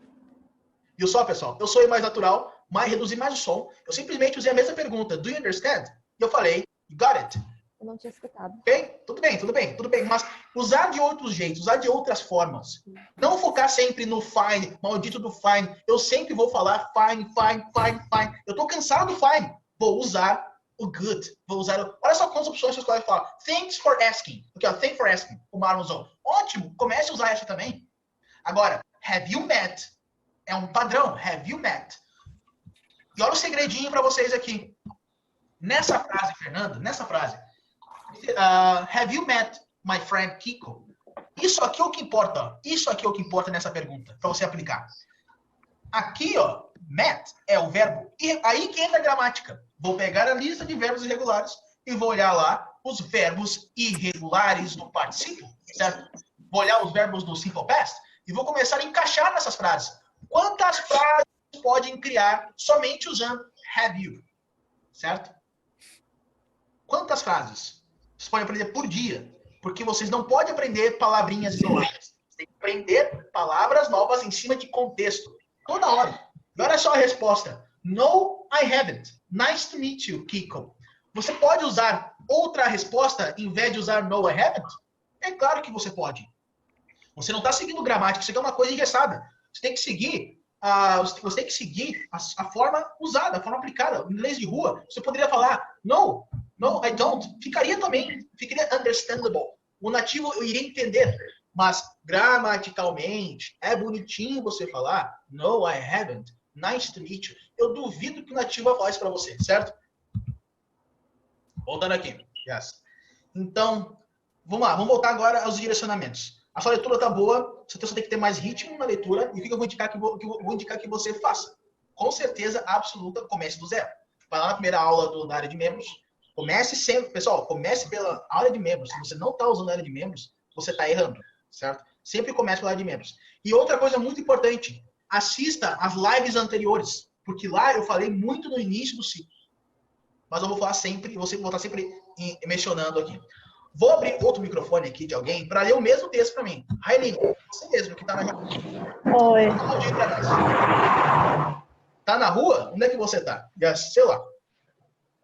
Viu só, pessoal? Eu sou mais natural, reduzi mais o som. Eu simplesmente usei a mesma pergunta. Do you understand? E eu falei, you got it? Eu não tinha escutado. Ok? Tudo bem. Mas usar de outros jeitos, usar de outras formas. Não focar sempre no fine, maldito do fine. Eu sempre vou falar fine. Eu tô cansado do fine. Vou usar o good. Olha só quantas opções vocês podem falar. Thanks for asking. Aqui, ó, thanks for asking. O Marlon usou. Ótimo. Comece a usar essa também. Agora, have you met? É um padrão. Have you met? E olha o segredinho para vocês aqui. Nessa frase, Fernando, have you met my friend Kiko? Isso aqui é o que importa. Isso aqui é o que importa nessa pergunta, para você aplicar. Aqui, ó, met é o verbo. E aí que entra a gramática. Vou pegar a lista de verbos irregulares e vou olhar lá os verbos irregulares do particípio, certo? Vou olhar os verbos do simple past e vou começar a encaixar nessas frases. Quantas frases podem criar somente usando have you? Certo? Quantas frases? Vocês podem aprender por dia, porque vocês não podem aprender palavrinhas isoladas. Você tem que aprender palavras novas em cima de contexto. Toda hora. E olha só a resposta. No, I haven't. Nice to meet you, Kiko. Você pode usar outra resposta em vez de usar no, I haven't? É claro que você pode. Você não está seguindo gramática, isso aqui é uma coisa engessada. Você tem que seguir a forma usada, a forma aplicada. O inglês de rua, você poderia falar no, I don't. Ficaria understandable. O nativo eu iria entender. Mas gramaticalmente, é bonitinho você falar no, I haven't. Nice to meet you. Eu duvido que o nativo vai falar isso para você, certo? Voltando aqui. Yes. Então, vamos lá. Vamos voltar agora aos direcionamentos. A sua leitura tá boa, você tem que ter mais ritmo na leitura. E o que eu vou indicar que você faça? Com certeza absoluta, comece do zero. Vai lá na primeira aula da área de membros. Comece sempre, pessoal, comece pela área de membros. Se você não está usando a área de membros, você está errando, certo? Sempre comece pela área de membros. E outra coisa muito importante, assista as lives anteriores, porque lá eu falei muito no início do ciclo. Mas eu vou falar sempre, vou estar sempre mencionando aqui. Vou abrir outro microfone aqui de alguém para ler o mesmo texto para mim. Railene, você mesmo que está na rua. Oi. Tá na rua? Onde é que você tá? Sei lá.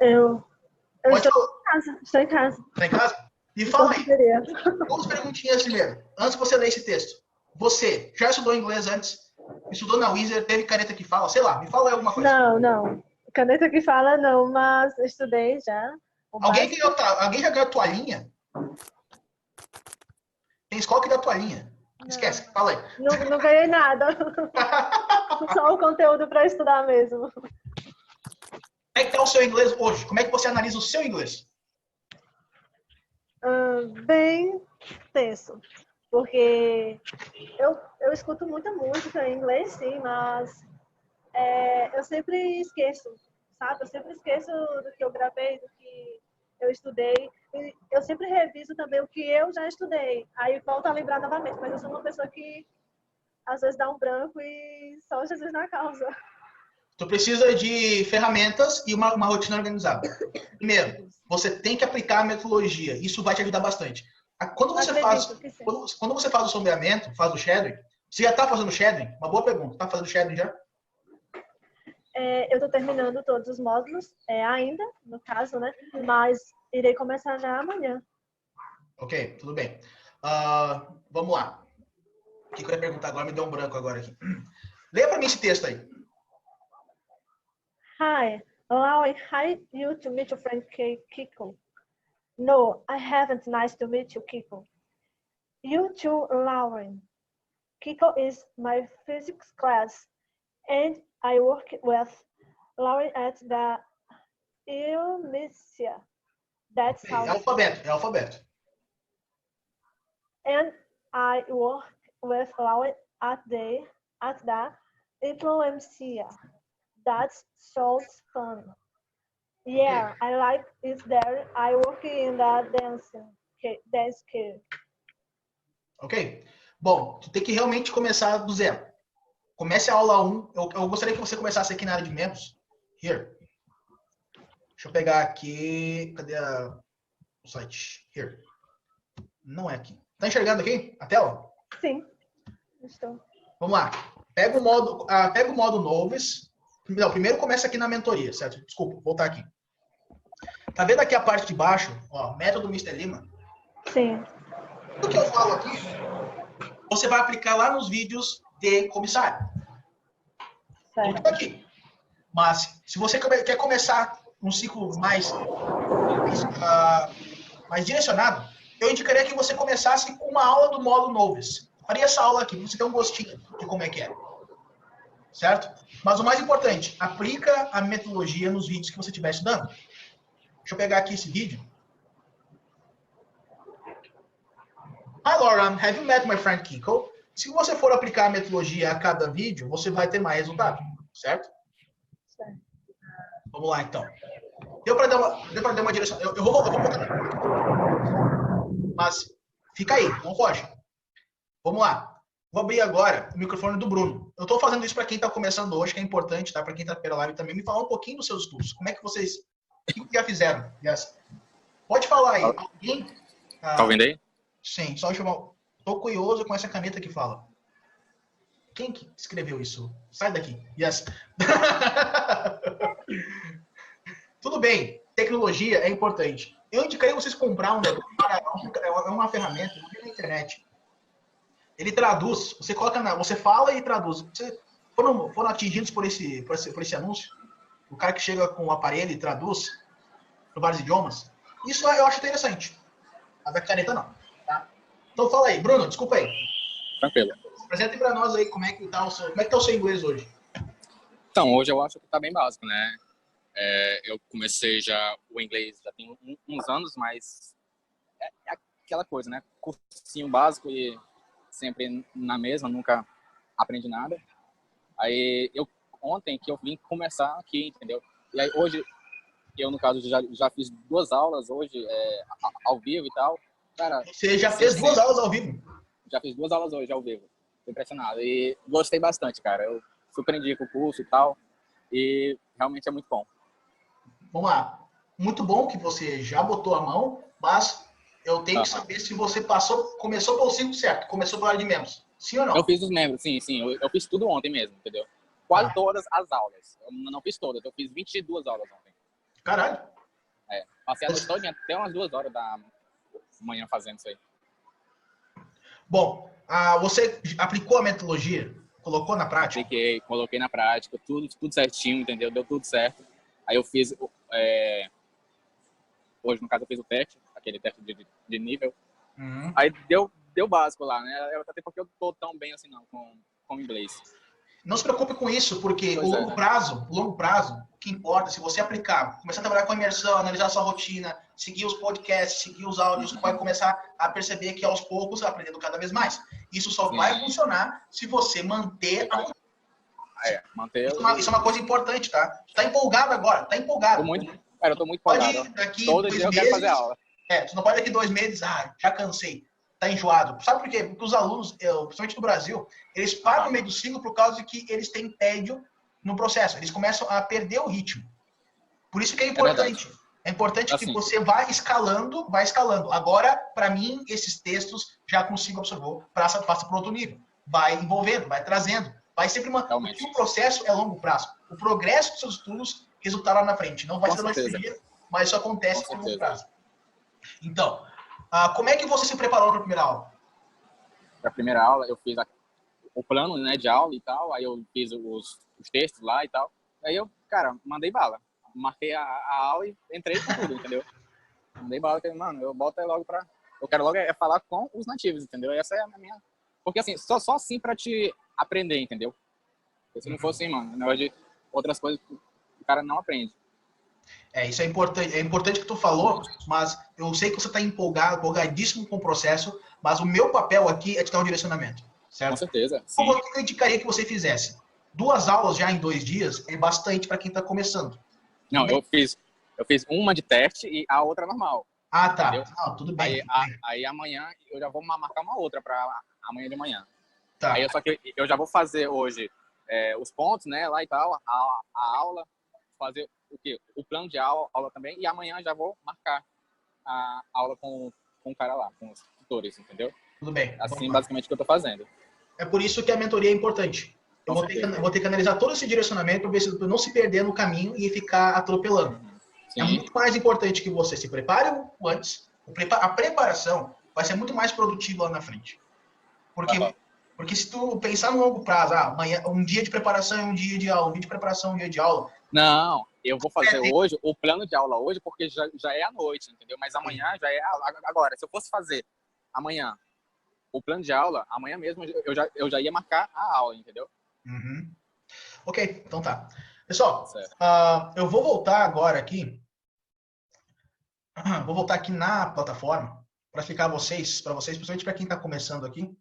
Eu estou em casa. Estou em casa. Tá em casa? E fala aí. Duas perguntinhas primeiro. Antes de você ler esse texto. Você já estudou inglês antes? Estudou na Wizard? Teve caneta que fala? Sei lá, me fala aí alguma coisa. Não. Caneta que fala não, mas estudei já. Alguém já ganhou toalhinha? Tem escola que dá toalhinha. Não. Esquece, fala aí. Não ganhei nada. Só o conteúdo para estudar mesmo. Como é que está o seu inglês hoje? Como é que você analisa o seu inglês? Bem tenso. Porque eu escuto muita música em inglês, sim, mas eu sempre esqueço, sabe? Eu sempre esqueço do que eu gravei, do que eu estudei. E eu sempre reviso também o que eu já estudei. Aí volto a lembrar novamente. Mas eu sou uma pessoa que às vezes dá um branco e só Jesus na causa. Tu precisa de ferramentas e uma rotina organizada. Primeiro, você tem que aplicar a metodologia. Isso vai te ajudar bastante. Quando você faz o sombreamento, faz o shadowing, você já está fazendo shadowing? Uma boa pergunta. Está fazendo shadowing já? Eu estou terminando todos os módulos ainda, no caso, né? Mas irei começar já amanhã. Ok, tudo bem. Vamos lá. O que eu ia perguntar agora? Me deu um branco agora aqui. Leia para mim esse texto aí. Hi, allowing you to meet your friend Kiko. No, I haven't. Nice to meet you, Kiko. You too, Lauren. Kiko is my physics class, and I work with Lauren at the UMISIA. That's how. É alfabeto. And I work with Lauren at the UMISIA. That sounds fun. Yeah, okay. I like it there. I work in the dance school. Ok. Bom, tu tem que realmente começar do zero. Comece a aula 1. Eu gostaria que você começasse aqui na área de membros. Here. Deixa eu pegar aqui. Cadê o site? Here. Não é aqui. Tá enxergando aqui a tela? Sim. Estou. Vamos lá. Pega o modo Novice. Não, primeiro começa aqui na mentoria, certo? Desculpa, vou voltar aqui. Tá vendo aqui a parte de baixo? Ó, método Mr. Lima? Sim. O que eu falo aqui, você vai aplicar lá nos vídeos de comissário. Certo. Tudo aqui. Mas, se você quer começar um ciclo mais direcionado, eu indicaria que você começasse com uma aula do módulo Novice. Faria essa aula aqui, pra você ter um gostinho de como é que é. Certo? Mas o mais importante, aplica a metodologia nos vídeos que você estiver estudando. Deixa eu pegar aqui esse vídeo. Hi, Lauren. Have you met my friend Kiko? Se você for aplicar a metodologia a cada vídeo, você vai ter mais resultado. Certo? Certo. Vamos lá, então. Deu para dar uma direção. Eu vou voltar. Mas fica aí, não foge. Vamos lá. Vou abrir agora o microfone do Bruno. Eu estou fazendo isso para quem está começando hoje, que é importante, tá? Para quem está pela live também, me falar um pouquinho dos seus estudos. Como é que vocês já fizeram? Yes. Pode falar aí. Alguém? Tá ouvindo aí? Sim, só chamar. Estou curioso com essa caneta que fala. Quem que escreveu isso? Sai daqui. Yes. Tudo bem. Tecnologia é importante. Eu indicaria vocês comprar um negócio. É uma ferramenta na internet. Ele traduz, você fala e traduz. Você foram atingidos por esse anúncio? O cara que chega com o aparelho e traduz para vários idiomas? Isso eu acho interessante. Mas a caneta não. Tá? Então fala aí, Bruno, desculpa aí. Tranquilo. Apresente para nós aí como é que tá o seu inglês hoje. Então, hoje eu acho que tá bem básico, né? Eu comecei já o inglês já tem uns anos, mas é aquela coisa, né? Cursinho básico e sempre na mesma, nunca aprendi nada. Aí ontem que eu vim começar aqui, entendeu? E aí hoje eu no caso já fiz 2 aulas hoje ao vivo e tal. Cara, você já fez 2 aulas ao vivo? Já fiz 2 aulas hoje ao vivo. Tô impressionado e gostei bastante, cara. Eu surpreendi com o curso e tal e realmente é muito bom. Vamos lá. Muito bom que você já botou a mão, mas eu tenho que saber se você começou pelo ciclo certo, começou pela área de membros. Sim ou não? Eu fiz os membros, sim. Eu fiz tudo ontem mesmo, entendeu? Quase todas as aulas. Eu não fiz todas, eu fiz 22 aulas ontem. Caralho. Passei a noite toda, até umas 2 horas da manhã fazendo isso aí. Bom, você aplicou a metodologia? Colocou na prática? Apliquei, coloquei na prática, tudo certinho, entendeu? Deu tudo certo. Aí eu fiz... Hoje, no caso, eu fiz o teste, aquele teste de nível. Uhum. Aí deu básico lá, né? Até porque eu tô tão bem assim, não, com inglês. Não se preocupe com isso, porque o longo prazo, o que importa, se você aplicar, começar a trabalhar com imersão, analisar a sua rotina, seguir os podcasts, seguir os áudios, vai começar a perceber que aos poucos, aprendendo cada vez mais. Isso só vai funcionar se você manter manter... Isso é uma coisa importante, tá? Tá empolgado agora, tá empolgado. Cara, eu tô muito empolgado. Daqui Todo 2 dia eu meses, quero fazer aula. Tu não pode daqui 2 meses, já cansei, tá enjoado. Sabe por quê? Porque os alunos, principalmente no Brasil, eles param no meio do ciclo por causa de que eles têm tédio no processo. Eles começam a perder o ritmo. Por isso que é importante. É importante que você vá escalando. Agora, para mim, esses textos já consigo absorver, passa para outro nível. Vai envolvendo, vai trazendo. Vai sempre porque o processo é longo prazo. O progresso dos seus estudos resultará lá na frente. Não vai ser da noite pro dia, mas isso acontece a longo prazo. Então, como é que você se preparou para a primeira aula? Para a primeira aula, eu fiz o plano, né, de aula e tal. Aí eu fiz os textos lá e tal. Aí eu, cara, mandei bala. Marquei a aula e entrei com tudo, entendeu? Mandei bala, mano, eu boto aí logo pra... Eu quero logo falar com os nativos, entendeu? Essa é a minha... Porque assim, só assim pra te aprender, entendeu? Porque se não for assim, mano, na verdade, outras coisas o cara não aprende. Isso é importante. É importante que tu falou, mas eu sei que você tá empolgadíssimo com o processo, mas o meu papel aqui é te dar um direcionamento, certo? Com certeza. Sim. O que eu indicaria que você fizesse? 2 aulas já em 2 dias é bastante para quem tá começando. Não, eu fiz uma de teste e a outra normal. Tá. Não, tudo bem. Aí amanhã eu já vou marcar uma outra para amanhã de manhã. Tá. Aí só que eu já vou fazer hoje os pontos, né, lá e tal, a aula, fazer o quê? O plano de aula também, e amanhã já vou marcar a aula com o cara lá, com os tutores, entendeu? Tudo bem. Assim, basicamente, o que eu tô fazendo. É por isso que a mentoria é importante. Eu vou ter que analisar todo esse direcionamento para ver se eu não se perder no caminho e ficar atropelando. Sim. É muito mais importante que você se prepare antes. A preparação vai ser muito mais produtiva lá na frente. Porque se tu pensar no longo prazo, amanhã, um dia de preparação é um dia de aula, um dia de preparação é um dia de aula. Não, eu vou fazer hoje, o plano de aula hoje, porque já é à noite, entendeu? Mas amanhã já é agora. Se eu fosse fazer amanhã o plano de aula, amanhã mesmo eu já ia marcar a aula, entendeu? Uhum. Ok, então tá. Pessoal, eu vou voltar agora aqui. Vou voltar aqui na plataforma para explicar para vocês, principalmente para quem está começando aqui,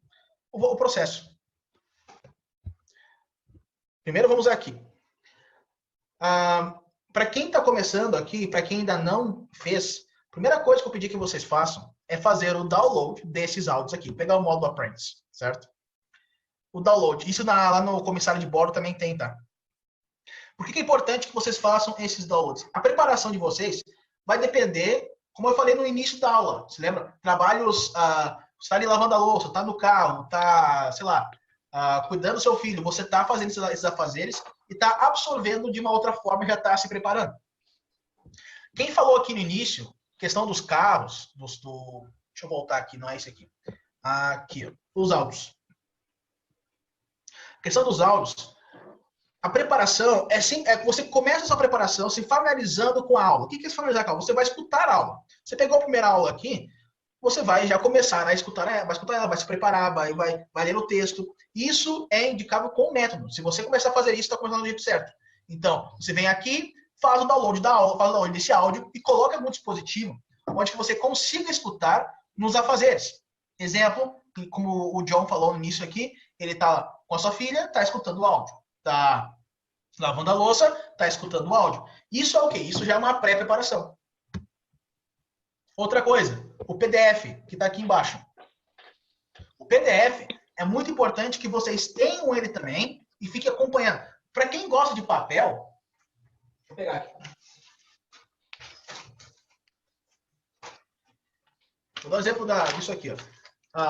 o processo. Primeiro vamos aqui. Para quem está começando aqui, para quem ainda não fez, a primeira coisa que eu pedi que vocês façam é fazer o download desses áudios aqui, pegar o módulo Apprentice, certo? O download. Isso lá no comissário de bordo também tem, tá? Por que é importante que vocês façam esses downloads? A preparação de vocês vai depender, como eu falei no início da aula, se lembra? Trabalhos, você está ali lavando a louça, está no carro, está, sei lá, cuidando do seu filho, você está fazendo esses afazeres e está absorvendo de uma outra forma e já está se preparando. Quem falou aqui no início, questão dos carros, deixa eu voltar aqui, não é esse aqui. Aqui, ó, os áudios. A questão dos áudios, a preparação você começa a sua preparação se familiarizando com a aula. O que é se familiarizar com a aula? Você vai escutar a aula. Você pegou a primeira aula aqui, você vai já começar a escutar ela, vai se preparar, vai ler o texto. Isso é indicável com o método. Se você começar a fazer isso, está começando do jeito certo. Então, você vem aqui, faz o download da aula, faz o download desse áudio e coloca no dispositivo onde você consiga escutar nos afazeres. Exemplo, como o John falou no início aqui, ele está com a sua filha, está escutando o áudio. Está lavando a louça, está escutando o áudio. Isso é o quê? Isso já é uma pré-preparação. Outra coisa, o PDF, que está aqui embaixo. O PDF é muito importante que vocês tenham ele também e fiquem acompanhando. Para quem gosta de papel, vou pegar aqui. Vou dar um exemplo disso aqui, ó.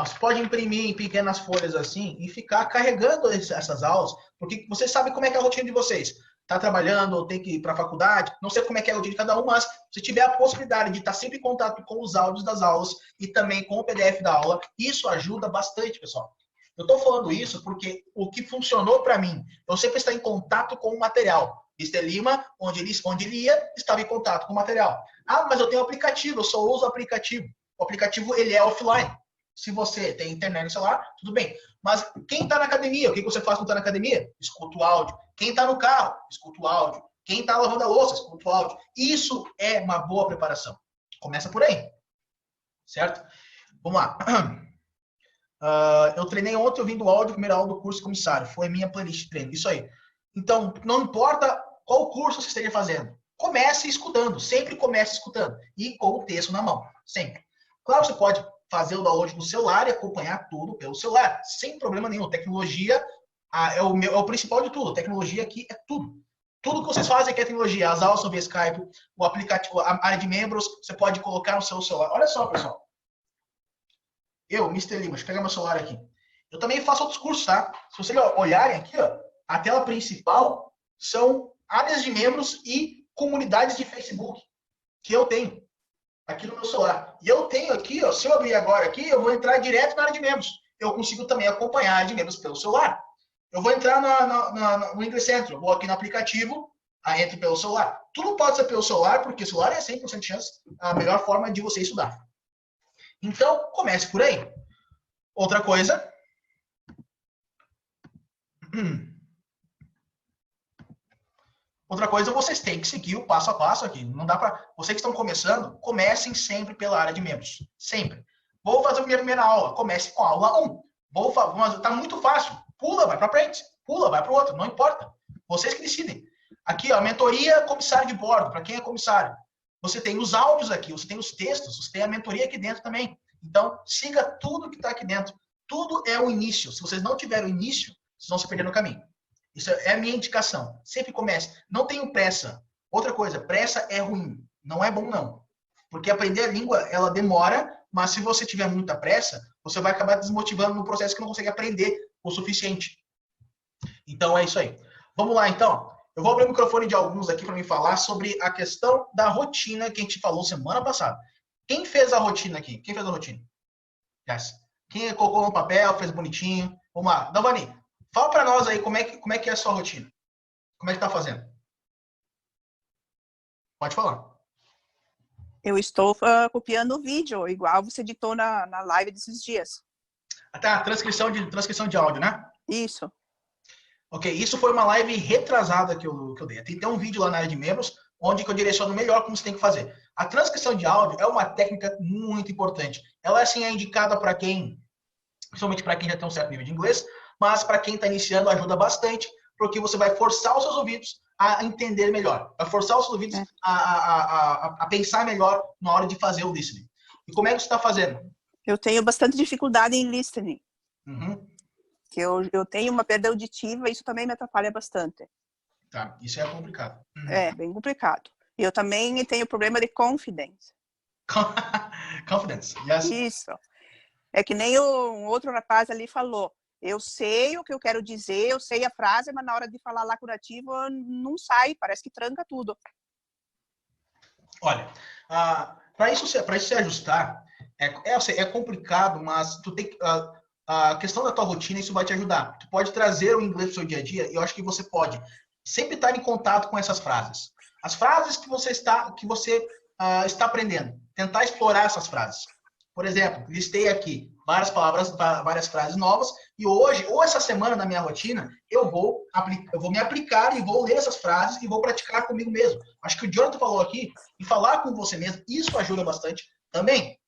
Você pode imprimir em pequenas folhas assim e ficar carregando essas aulas, porque você sabe como é que é a rotina de vocês. Está trabalhando, tem que ir para a faculdade, não sei como é que é a rotina de cada um, mas se tiver a possibilidade de estar sempre em contato com os áudios das aulas e também com o PDF da aula, isso ajuda bastante, pessoal. Eu estou falando isso porque o que funcionou para mim, eu sempre estar em contato com o material. Mr. Lima, onde ele ia, estava em contato com o material. Mas eu tenho um aplicativo, eu só uso o aplicativo. O aplicativo, ele é offline. Se você tem internet no celular, tudo bem. Mas quem está na academia, o que você faz quando está na academia? Escuta o áudio. Quem está no carro, escuta o áudio. Quem está lavando a louça, escuta o áudio. Isso é uma boa preparação. Começa por aí. Certo? Vamos lá. Eu treinei ontem ouvindo o áudio, primeira aula do curso comissário. Foi minha playlist de treino. Isso aí. Então, não importa qual curso você esteja fazendo, comece escutando, sempre comece escutando e com o texto na mão, sempre. Claro, você pode fazer o download no celular e acompanhar tudo pelo celular, sem problema nenhum. Tecnologia é o principal de tudo. Tecnologia aqui é tudo. Tudo que vocês fazem aqui é tecnologia. As aulas são via Skype, o aplicativo, a área de membros, você pode colocar no seu celular. Olha só, pessoal. Eu, Mr. Lima, deixa eu pegar meu celular aqui. Eu também faço outros cursos, tá? Se vocês olharem aqui, ó, a tela principal são áreas de membros e comunidades de Facebook que eu tenho aqui no meu celular. E eu tenho aqui, ó, se eu abrir agora aqui, eu vou entrar direto na área de membros. Eu consigo também acompanhar a área de membros pelo celular. Eu vou entrar no English Central, vou aqui no aplicativo, entro pelo celular. Tudo pode ser pelo celular, porque o celular é 100% de chance a melhor forma de você estudar. Então, comece por aí. Outra coisa. Outra coisa, vocês têm que seguir o passo a passo aqui. Não dá para. Vocês que estão começando, comecem sempre pela área de membros. Sempre. Vou fazer a minha primeira aula. Comece com a aula 1. Tá muito fácil. Pula, vai para frente. Pula, vai para o outro. Não importa. Vocês que decidem. Aqui, ó, mentoria comissário de bordo, para quem é comissário. Você tem os áudios aqui, você tem os textos, você tem a mentoria aqui dentro também. Então, siga tudo que está aqui dentro. Tudo é o início. Se vocês não tiverem o início, vocês vão se perder no caminho. Isso é a minha indicação. Sempre comece. Não tenham pressa. Outra coisa, pressa é ruim. Não é bom, não. Porque aprender a língua, ela demora, mas se você tiver muita pressa, você vai acabar desmotivando no processo que não consegue aprender o suficiente. Então, é isso aí. Vamos lá, então. Eu vou abrir o microfone de alguns aqui para me falar sobre a questão da rotina que a gente falou semana passada. Quem fez a rotina aqui? Quem fez a rotina? Yes. Quem colocou no papel, fez bonitinho? Vamos lá. Davani, fala para nós aí como é que é a sua rotina. Como é que tá fazendo? Pode falar. Eu estou copiando o vídeo, igual você editou na live desses dias. Tá, transcrição de áudio, né? Isso. Ok, isso foi uma live retrasada que eu dei. Tem um vídeo lá na área de membros, onde que eu direciono melhor como você tem que fazer. A transcrição de áudio é uma técnica muito importante. Ela, assim, é indicada para quem, principalmente para quem já tem um certo nível de inglês, mas para quem está iniciando ajuda bastante, porque você vai forçar os seus ouvidos a entender melhor. Vai forçar os seus ouvidos a pensar melhor na hora de fazer o listening. E como é que você está fazendo? Eu tenho bastante dificuldade em listening. Uhum. Que eu tenho uma perda auditiva, isso também me atrapalha bastante. Tá, isso é complicado. Uhum. É, bem complicado. E eu também tenho problema de confidence. Confidence, yes. Isso. É que nem um outro rapaz ali falou. Eu sei o que eu quero dizer, eu sei a frase, mas na hora de falar lá curativo não sai, parece que tranca tudo. Olha, para isso se ajustar, é complicado, mas tu tem que... A questão da tua rotina, isso vai te ajudar. Tu pode trazer o inglês pro seu dia a dia, e eu acho que você pode sempre estar em contato com essas frases. As frases que você está aprendendo. Tentar explorar essas frases. Por exemplo, listei aqui várias palavras, várias frases novas, e hoje, ou essa semana na minha rotina, eu vou me aplicar e vou ler essas frases e vou praticar comigo mesmo. Acho que o Jonathan falou aqui, e falar com você mesmo, isso ajuda bastante também,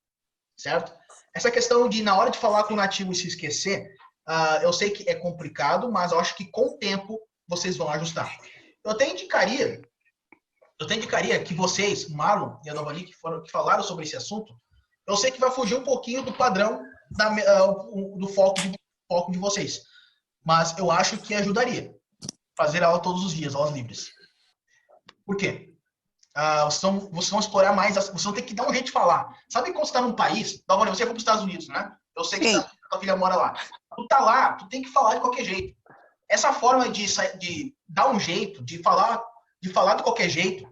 certo? Essa questão de, na hora de falar com o nativo e se esquecer, eu sei que é complicado, mas eu acho que com o tempo vocês vão ajustar. Eu até indicaria que vocês, Marlon e a Novani, que falaram sobre esse assunto, eu sei que vai fugir um pouquinho do padrão do foco de vocês. Mas eu acho que ajudaria. Fazer aula todos os dias, aulas livres. Por quê? Vocês vão explorar mais, vocês vão ter que dar um jeito de falar. Sabe quando você está num país, Dalvani, você foi para os Estados Unidos, né? Eu sei que a tua filha mora lá. Tu tá lá, tu tem que falar de qualquer jeito. Essa forma de dar um jeito, de falar de qualquer jeito,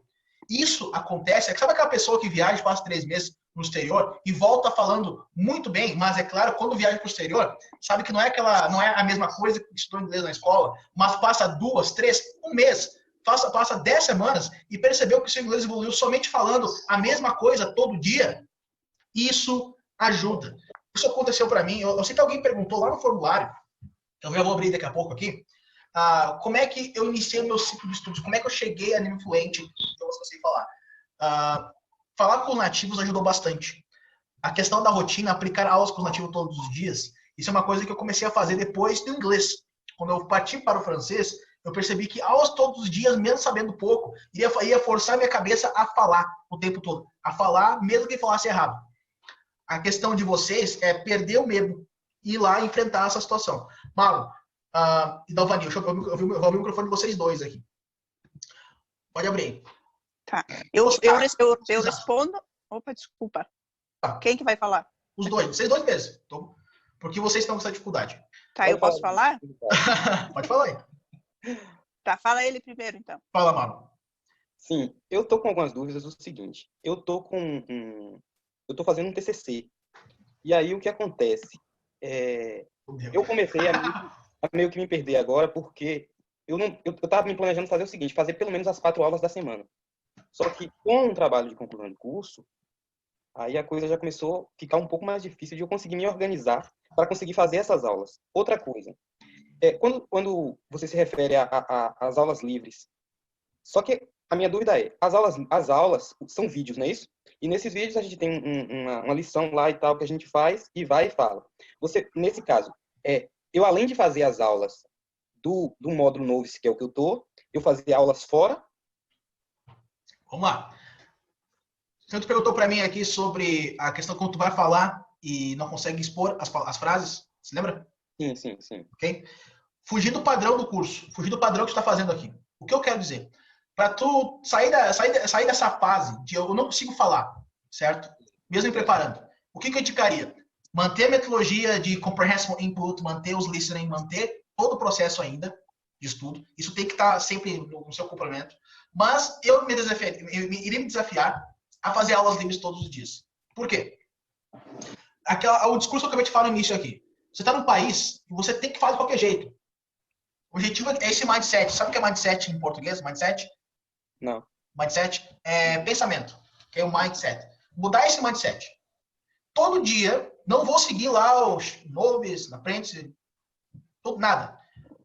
isso acontece. Sabe aquela pessoa que viaja, passa 3 meses no exterior e volta falando muito bem, mas é claro, quando viaja para o exterior, sabe que não é a mesma coisa que estudou inglês na escola, mas passa 2, 3, um mês, passa 10 semanas e percebeu que o seu inglês evoluiu somente falando a mesma coisa todo dia. Isso ajuda. Isso aconteceu para mim. Eu sei que alguém perguntou lá no formulário, eu já vou abrir daqui a pouco aqui, como é que eu iniciei o meu ciclo de estudos, como é que eu cheguei a nível fluente, então eu sei falar. Falar com nativos ajudou bastante. A questão da rotina, aplicar aulas com os nativos todos os dias, isso é uma coisa que eu comecei a fazer depois do inglês. Quando eu parti para o francês, eu percebi que todos os dias, mesmo sabendo pouco, ia forçar minha cabeça a falar o tempo todo. A falar, mesmo que falasse errado. A questão de vocês é perder o medo e ir lá enfrentar essa situação. Marlon e Dalvanil, eu vou abrir o microfone de vocês dois aqui. Pode abrir. Tá. Eu respondo. Opa, desculpa. Tá. Quem que vai falar? Os dois, vocês dois mesmo. Então, porque vocês estão com essa dificuldade. Tá, eu posso falar? Pode falar aí. Tá, fala ele primeiro, então. Fala, Marlon. Sim, eu tô com algumas dúvidas do seguinte. Eu tô fazendo um TCC. E aí o que acontece? Eu comecei a meio que me perder agora, porque eu tava me planejando fazer o seguinte, fazer pelo menos as 4 aulas da semana. Só que com um trabalho de conclusão de curso, aí a coisa já começou a ficar um pouco mais difícil de eu conseguir me organizar para conseguir fazer essas aulas. Outra coisa, quando você se refere às aulas livres, só que a minha dúvida é, as aulas são vídeos, não é isso? E nesses vídeos a gente tem uma lição lá e tal que a gente faz e vai e fala. Você, nesse caso, eu além de fazer as aulas do módulo novo, que é o que eu fazia aulas fora. Vamos lá. Você perguntou para mim aqui sobre a questão quando tu vai falar e não consegue expor as frases. Você lembra? Sim. Ok? Fugir do padrão do curso. Fugir do padrão que tu está fazendo aqui. O que eu quero dizer? Para tu sair dessa fase de eu não consigo falar, certo? Mesmo me preparando. O que eu indicaria? Manter a metodologia de comprehensive input, manter os listening, manter todo o processo ainda de estudo. Isso tem que estar sempre no seu complemento. Mas eu iria me desafiar a fazer aulas livres todos os dias. Por quê? O discurso que eu acabei de falar no início aqui. Você está num país que você tem que falar de qualquer jeito. O objetivo é esse mindset. Sabe o que é mindset em português? Mindset? Não. Mindset é pensamento. Que é o mindset. Mudar esse mindset. Todo dia, não vou seguir lá os noves, na frente, nada.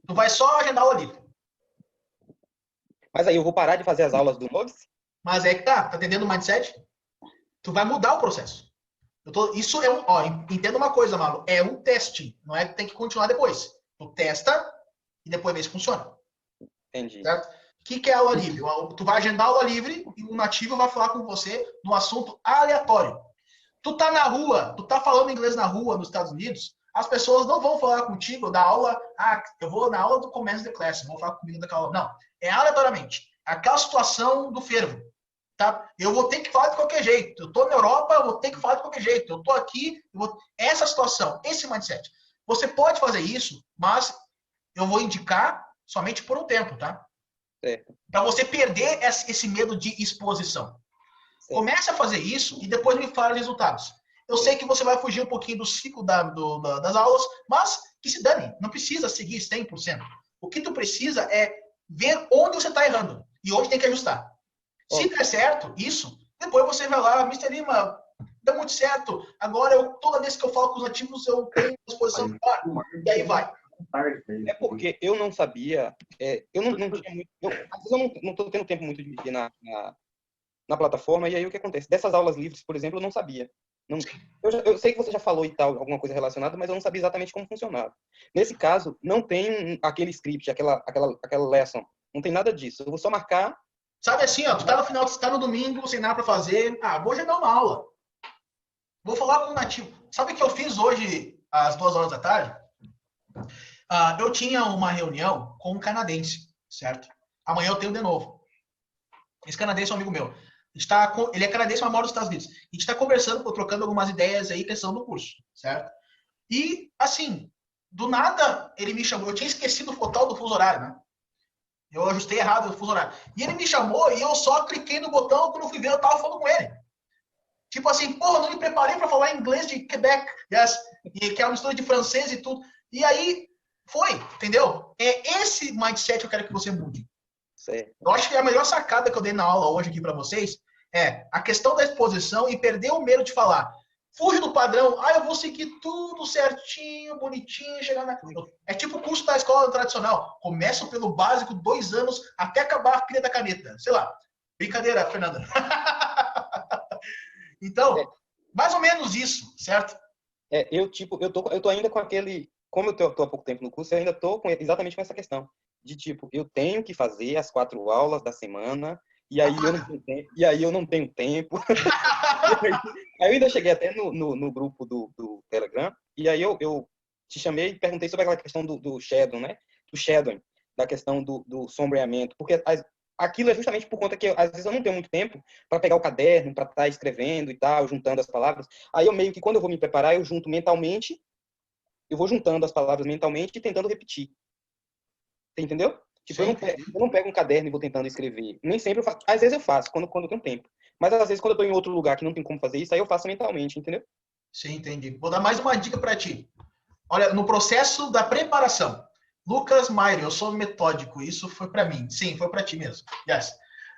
Tu vai só agendar aula livre. Mas aí eu vou parar de fazer as aulas do noves? Mas é que tá entendendo o mindset? Tu vai mudar o processo. Isso é entenda uma coisa, Marlon, é um teste, não é que tem que continuar depois. Tu testa e depois vê se funciona. Entendi. Certo? O que é aula livre? Tu vai agendar aula livre e o nativo vai falar com você num assunto aleatório. Tu tá na rua, tu tá falando inglês na rua nos Estados Unidos, as pessoas não vão falar contigo da aula, eu vou na aula do Commence the Class, vão falar comigo daquela aula. Não, é aleatoriamente. Aquela situação do fervo. Tá? Eu vou ter que falar de qualquer jeito. Eu tô na Europa, eu vou ter que falar de qualquer jeito. Eu tô aqui, essa situação, esse mindset. Você pode fazer isso, mas eu vou indicar somente por um tempo, tá? Para você perder esse medo de exposição. Comece a fazer isso e depois me fale os resultados. Eu sei que você vai fugir um pouquinho do ciclo das aulas, mas que se dane, não precisa seguir 100%. O que tu precisa é ver onde você está errando e onde tem que ajustar. Se der certo, isso, depois você vai lá, Mr. Lima, dá muito certo. Agora, toda vez que eu falo com os nativos, eu tenho exposição melhor. E aí vai. É porque eu não sabia, eu não tinha muito, às vezes eu não estou tendo tempo muito de ir na plataforma, e aí o que acontece? Dessas aulas livres, por exemplo, eu não sabia. Eu sei que você já falou e tal, alguma coisa relacionada, mas eu não sabia exatamente como funcionava. Nesse caso, não tem aquele script, aquela lesson, não tem nada disso. Eu vou só marcar. Sabe assim, tu tá no domingo, sem nada para fazer, vou já dar uma aula. Vou falar com o nativo. Sabe o que eu fiz hoje, às 2h da tarde? Eu tinha uma reunião com um canadense, certo? Amanhã eu tenho de novo. Esse canadense é um amigo meu. Ele é canadense, mas mora nos Estados Unidos. A gente está conversando, trocando algumas ideias aí, questão do curso, certo? E, assim, do nada, ele me chamou. Eu tinha esquecido o tal do fuso horário, né? Eu ajustei errado o fuso horário. E ele me chamou e eu só cliquei no botão. Quando eu fui ver, eu tava falando com ele. Tipo assim, porra, não me preparei para falar inglês de Quebec, yes, e que é uma mistura de francês e tudo. E aí, foi, entendeu? É esse mindset que eu quero que você mude. Certo. Eu acho que a melhor sacada que eu dei na aula hoje aqui para vocês é a questão da exposição e perder o medo de falar. Fuge do padrão, eu vou seguir tudo certinho, bonitinho, chegar na... É tipo o curso da escola tradicional. Começa pelo básico, 2 anos, até acabar a pilha da caneta. Sei lá. Brincadeira, Fernanda. Então, mais ou menos isso, certo? Eu tô ainda com aquele... Como eu tô há pouco tempo no curso, eu ainda tô exatamente com essa questão. de tipo, eu tenho que fazer as 4 aulas da semana, e aí eu não tenho tempo. Aí eu ainda cheguei até no grupo do Telegram, e aí eu te chamei e perguntei sobre aquela questão do shadow, né? Do shadowing, da questão do sombreamento, porque aquilo é justamente por conta que às vezes eu não tenho muito tempo para pegar o caderno, para estar escrevendo e tal, juntando as palavras. Aí eu meio que, quando eu vou me preparar, eu junto mentalmente, eu vou juntando as palavras mentalmente e tentando repetir. Você entendeu? Tipo, eu não pego um caderno e vou tentando escrever. Nem sempre eu faço. Às vezes eu faço, quando eu tenho tempo. Mas às vezes, quando eu tô em outro lugar que não tem como fazer isso, aí eu faço mentalmente, entendeu? Sim, entendi. Vou dar mais uma dica para ti. Olha, no processo da preparação, Lucas Mairo, eu sou metódico. Isso foi para mim. Sim, foi para ti mesmo. Yes.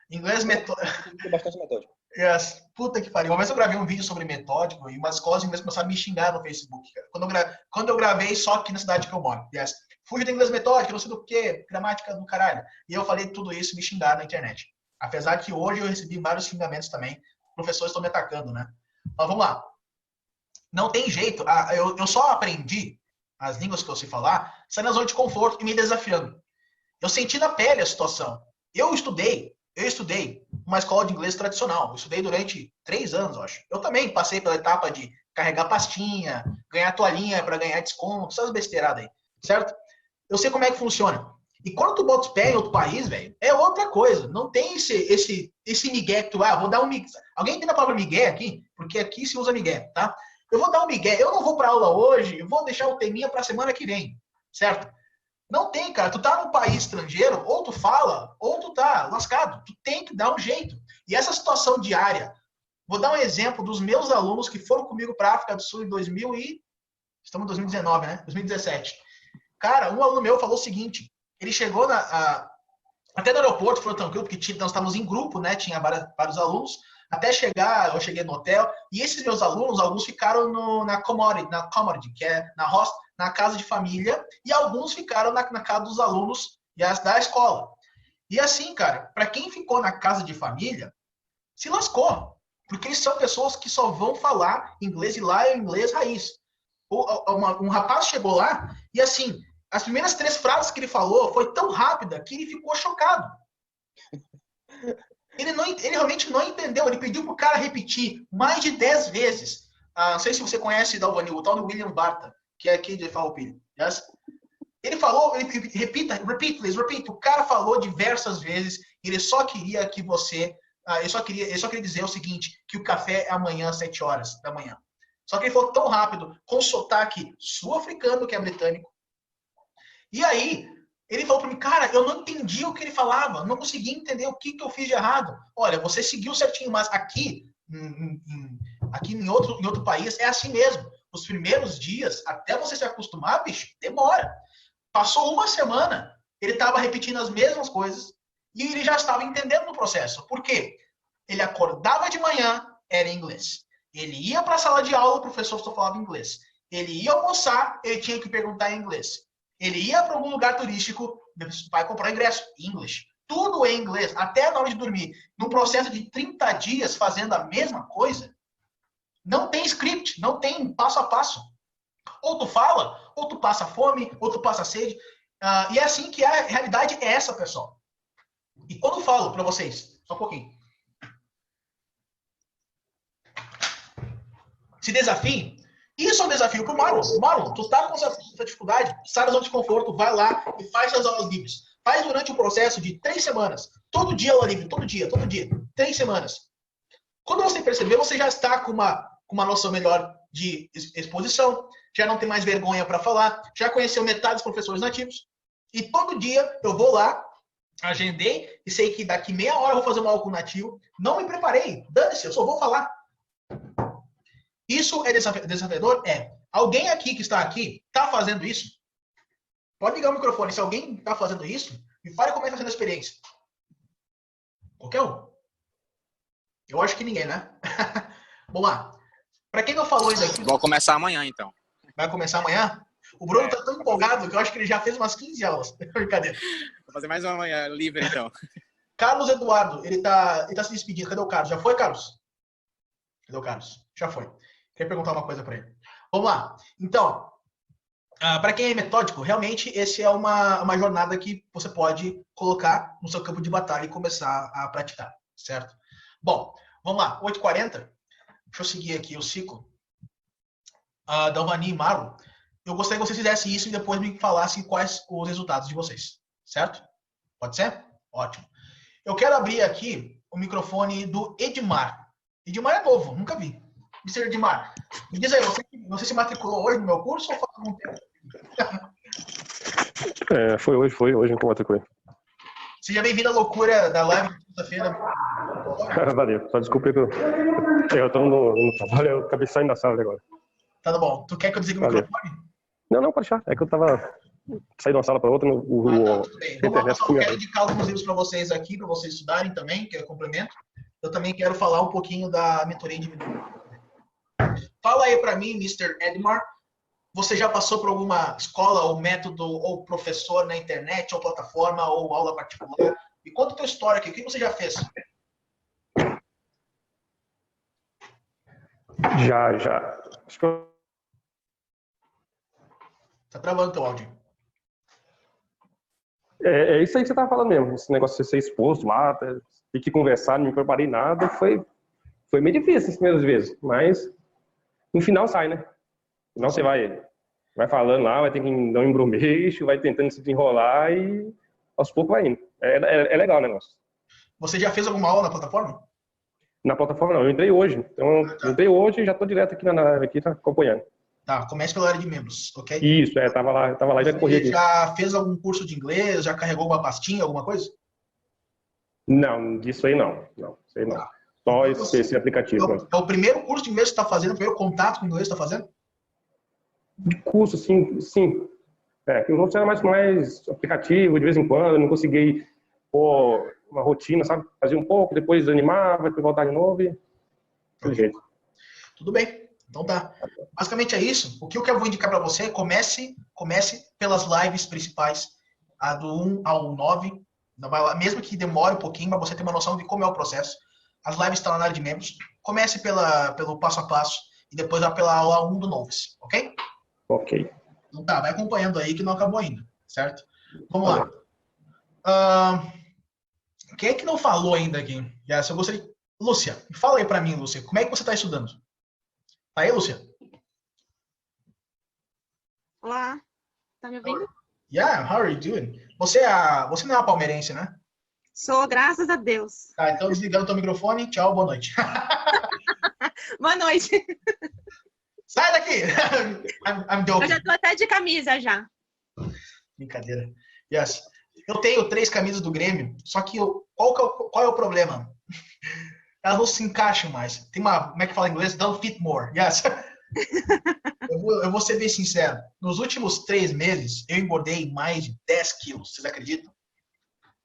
Inglês metódico. Bastante metódico. Yes. Puta que pariu. Uma vez eu gravei um vídeo sobre metódico e umas escolas de inglês começaram a me xingar no Facebook, cara. Quando eu gravei só aqui na cidade que eu moro. Yes. Fuja do inglês metódico, não sei do que, gramática do caralho. E eu falei tudo isso e me xingaram na internet. Apesar que hoje eu recebi vários xingamentos também. Professores estão me atacando, né? Mas vamos lá. Não tem jeito. Eu só aprendi as línguas que eu sei falar saindo na zona de conforto e me desafiando. Eu senti na pele a situação. Eu estudei uma escola de inglês tradicional. Eu estudei durante 3 anos, eu acho. Eu também passei pela etapa de carregar pastinha, ganhar toalhinha para ganhar desconto, essas besteiradas aí, certo? Eu sei como é que funciona. E quando tu bota os pés em outro país, velho, é outra coisa. Não tem esse migué que tu, vou dar um migué. Alguém tem a palavra migué aqui? Porque aqui se usa migué, tá? Eu vou dar um migué. Eu não vou pra aula hoje, eu vou deixar o teminha pra semana que vem, certo? Não tem, cara. Tu tá num país estrangeiro, ou tu fala, ou tu tá lascado. Tu tem que dar um jeito. E essa situação diária, vou dar um exemplo dos meus alunos que foram comigo pra África do Sul em estamos em 2019, né? 2017. Cara, um aluno meu falou o seguinte, ele chegou até no aeroporto, falou tranquilo, porque nós estávamos em grupo, né? Tinha vários alunos. Até chegar, eu cheguei no hotel, e esses meus alunos, alguns ficaram na commodity, que é na casa de família, e alguns ficaram na casa dos alunos da escola. E assim, cara, para quem ficou na casa de família, se lascou, porque eles são pessoas que só vão falar inglês, e lá é inglês raiz. Um rapaz chegou lá, e assim, as primeiras 3 frases que ele falou foi tão rápida que ele ficou chocado. Ele realmente não entendeu. Ele pediu pro cara repetir mais de 10 vezes. Não sei se você conhece o tal do William Barta, que é aqui de Farroupilha. Yes? Ele falou, repeat, please, repeat. O cara falou diversas vezes. Ele só queria que você... ele só queria dizer o seguinte, que o café é amanhã às 7 horas da manhã. Só que ele falou tão rápido, com sotaque sul-africano, que é britânico. E aí, ele falou para mim, cara, eu não entendi o que ele falava, não consegui entender o que eu fiz de errado. Olha, você seguiu certinho, mas aqui em outro país é assim mesmo. Os primeiros dias, até você se acostumar, bicho, demora. Passou 1 semana, ele estava repetindo as mesmas coisas e ele já estava entendendo o processo. Por quê? Ele acordava de manhã, era em inglês. Ele ia para a sala de aula, o professor só falava inglês. Ele ia almoçar, ele tinha que perguntar em inglês. Ele ia para algum lugar turístico, vai comprar ingresso em inglês. Tudo em inglês, até na hora de dormir. Num processo de 30 dias fazendo a mesma coisa, não tem script, não tem passo a passo. Ou tu fala, ou tu passa fome, ou tu passa sede. E é assim que a realidade é essa, pessoal. E quando eu falo para vocês, só um pouquinho. Se desafie. Isso é um desafio pro Marlon. Marlon, tu tá com essa dificuldade, sai da zona de conforto, vai lá e faz as aulas livres. Faz durante o processo de 3 semanas. Todo dia aula livre, todo dia. 3 semanas. Quando você perceber, você já está com uma noção melhor de exposição, já não tem mais vergonha para falar, já conheceu metade dos professores nativos. E todo dia eu vou lá, agendei, e sei que daqui meia hora eu vou fazer uma aula com nativo. Não me preparei, dane-se, eu só vou falar. Isso é desafiador? É. Alguém aqui que está aqui está fazendo isso? Pode ligar o microfone. Se alguém está fazendo isso, me fale como é que está sendo a experiência. Qualquer um? Eu acho que ninguém, né? Vamos lá. Para quem não falou isso aqui... Vou começar amanhã, então. Vai começar amanhã? O Bruno está tão empolgado que eu acho que ele já fez umas 15 aulas. Brincadeira. Vou fazer mais uma amanhã livre, então. Carlos Eduardo, ele tá se despedindo. Cadê o Carlos? Já foi, Carlos? Cadê o Carlos? Já foi. Queria perguntar uma coisa para ele. Vamos lá. Então, Para quem é metódico, realmente esse é uma jornada que você pode colocar no seu campo de batalha e começar a praticar, certo? Bom, vamos lá, 8h40. Deixa eu seguir aqui o ciclo. Dalvani e Marlon, eu gostaria que vocês fizessem isso e depois me falassem quais os resultados de vocês, certo? Pode ser? Ótimo. Eu quero abrir aqui o microfone do Edmar. Edmar é novo, nunca vi. Mr. Edmar, me diz aí, você se matriculou hoje no meu curso ou faz algum tempo? Foi hoje que eu matriculei. Seja bem-vindo à loucura da live de quinta-feira. Valeu, só desculpa que eu tô no trabalho, eu acabei saindo da sala agora. Tá bom. Tu quer que eu desligue o microfone? Não, pode deixar. É que eu tava saindo de uma sala para outra, tudo bem. Eu quero indicar alguns livros para vocês aqui, para vocês estudarem também, que é complemento. Eu também quero falar um pouquinho da mentoria individual. Fala aí para mim, Mr. Edmar, você já passou por alguma escola ou método ou professor na internet ou plataforma ou aula particular? Me conta a tua história aqui, o que você já fez? Já. Acho que eu... Tá travando teu áudio. É isso aí que você tava falando mesmo, esse negócio de ser exposto lá, ter que conversar, não me preparei nada, foi meio difícil as primeiras vezes, mas no final sai, né? No final você vai falando lá, vai ter que dar um embromeixo, vai tentando se desenrolar e aos poucos vai indo. É legal o negócio. Você já fez alguma aula na plataforma? Na plataforma não, eu entrei hoje. Então, eu entrei hoje e já tô direto aqui aqui tá acompanhando. Tá, comece pela área de membros, ok? Isso, tava lá e já corri aqui. Já fez algum curso de inglês? Já carregou uma pastinha, alguma coisa? Não, disso aí não. Não, sei não. Só esse aplicativo. É o primeiro curso de inglês que você está fazendo? O primeiro contato com o inglês que você está fazendo? De curso, sim. Que o outro era mais aplicativo, de vez em quando, eu não consegui pôr uma rotina, sabe? Fazia um pouco, depois desanimava, depois voltar de novo e... Do jeito. Tudo bem. Então tá. Basicamente é isso. O que eu vou indicar para você é comece pelas lives principais, a do 1 ao 9. Mesmo que demore um pouquinho, para você ter uma noção de como é o processo. As lives estão na área de membros. Comece pelo passo a passo e depois vá pela aula 1 do Noves, ok? Ok. Então tá, vai acompanhando aí que não acabou ainda, certo? Vamos lá. Quem é que não falou ainda aqui? Eu gostaria... Lúcia, fala aí para mim, Lúcia, como é que você está estudando? Tá aí, Lúcia? Olá, tá me ouvindo? Yeah, how are you doing? Você não é uma palmeirense, né? Sou, graças a Deus. Tá, então desligando o teu microfone, tchau, boa noite. Boa noite. Sai daqui! I'm joking. Eu já tô até de camisa já. Brincadeira. Yes. Eu tenho 3 camisas do Grêmio, só que qual é o problema? Elas não se encaixam mais. Tem como é que fala em inglês? Don't fit more. Yes. Eu vou ser bem sincero. Nos últimos 3 meses, eu engordei mais de 10 quilos. Vocês acreditam?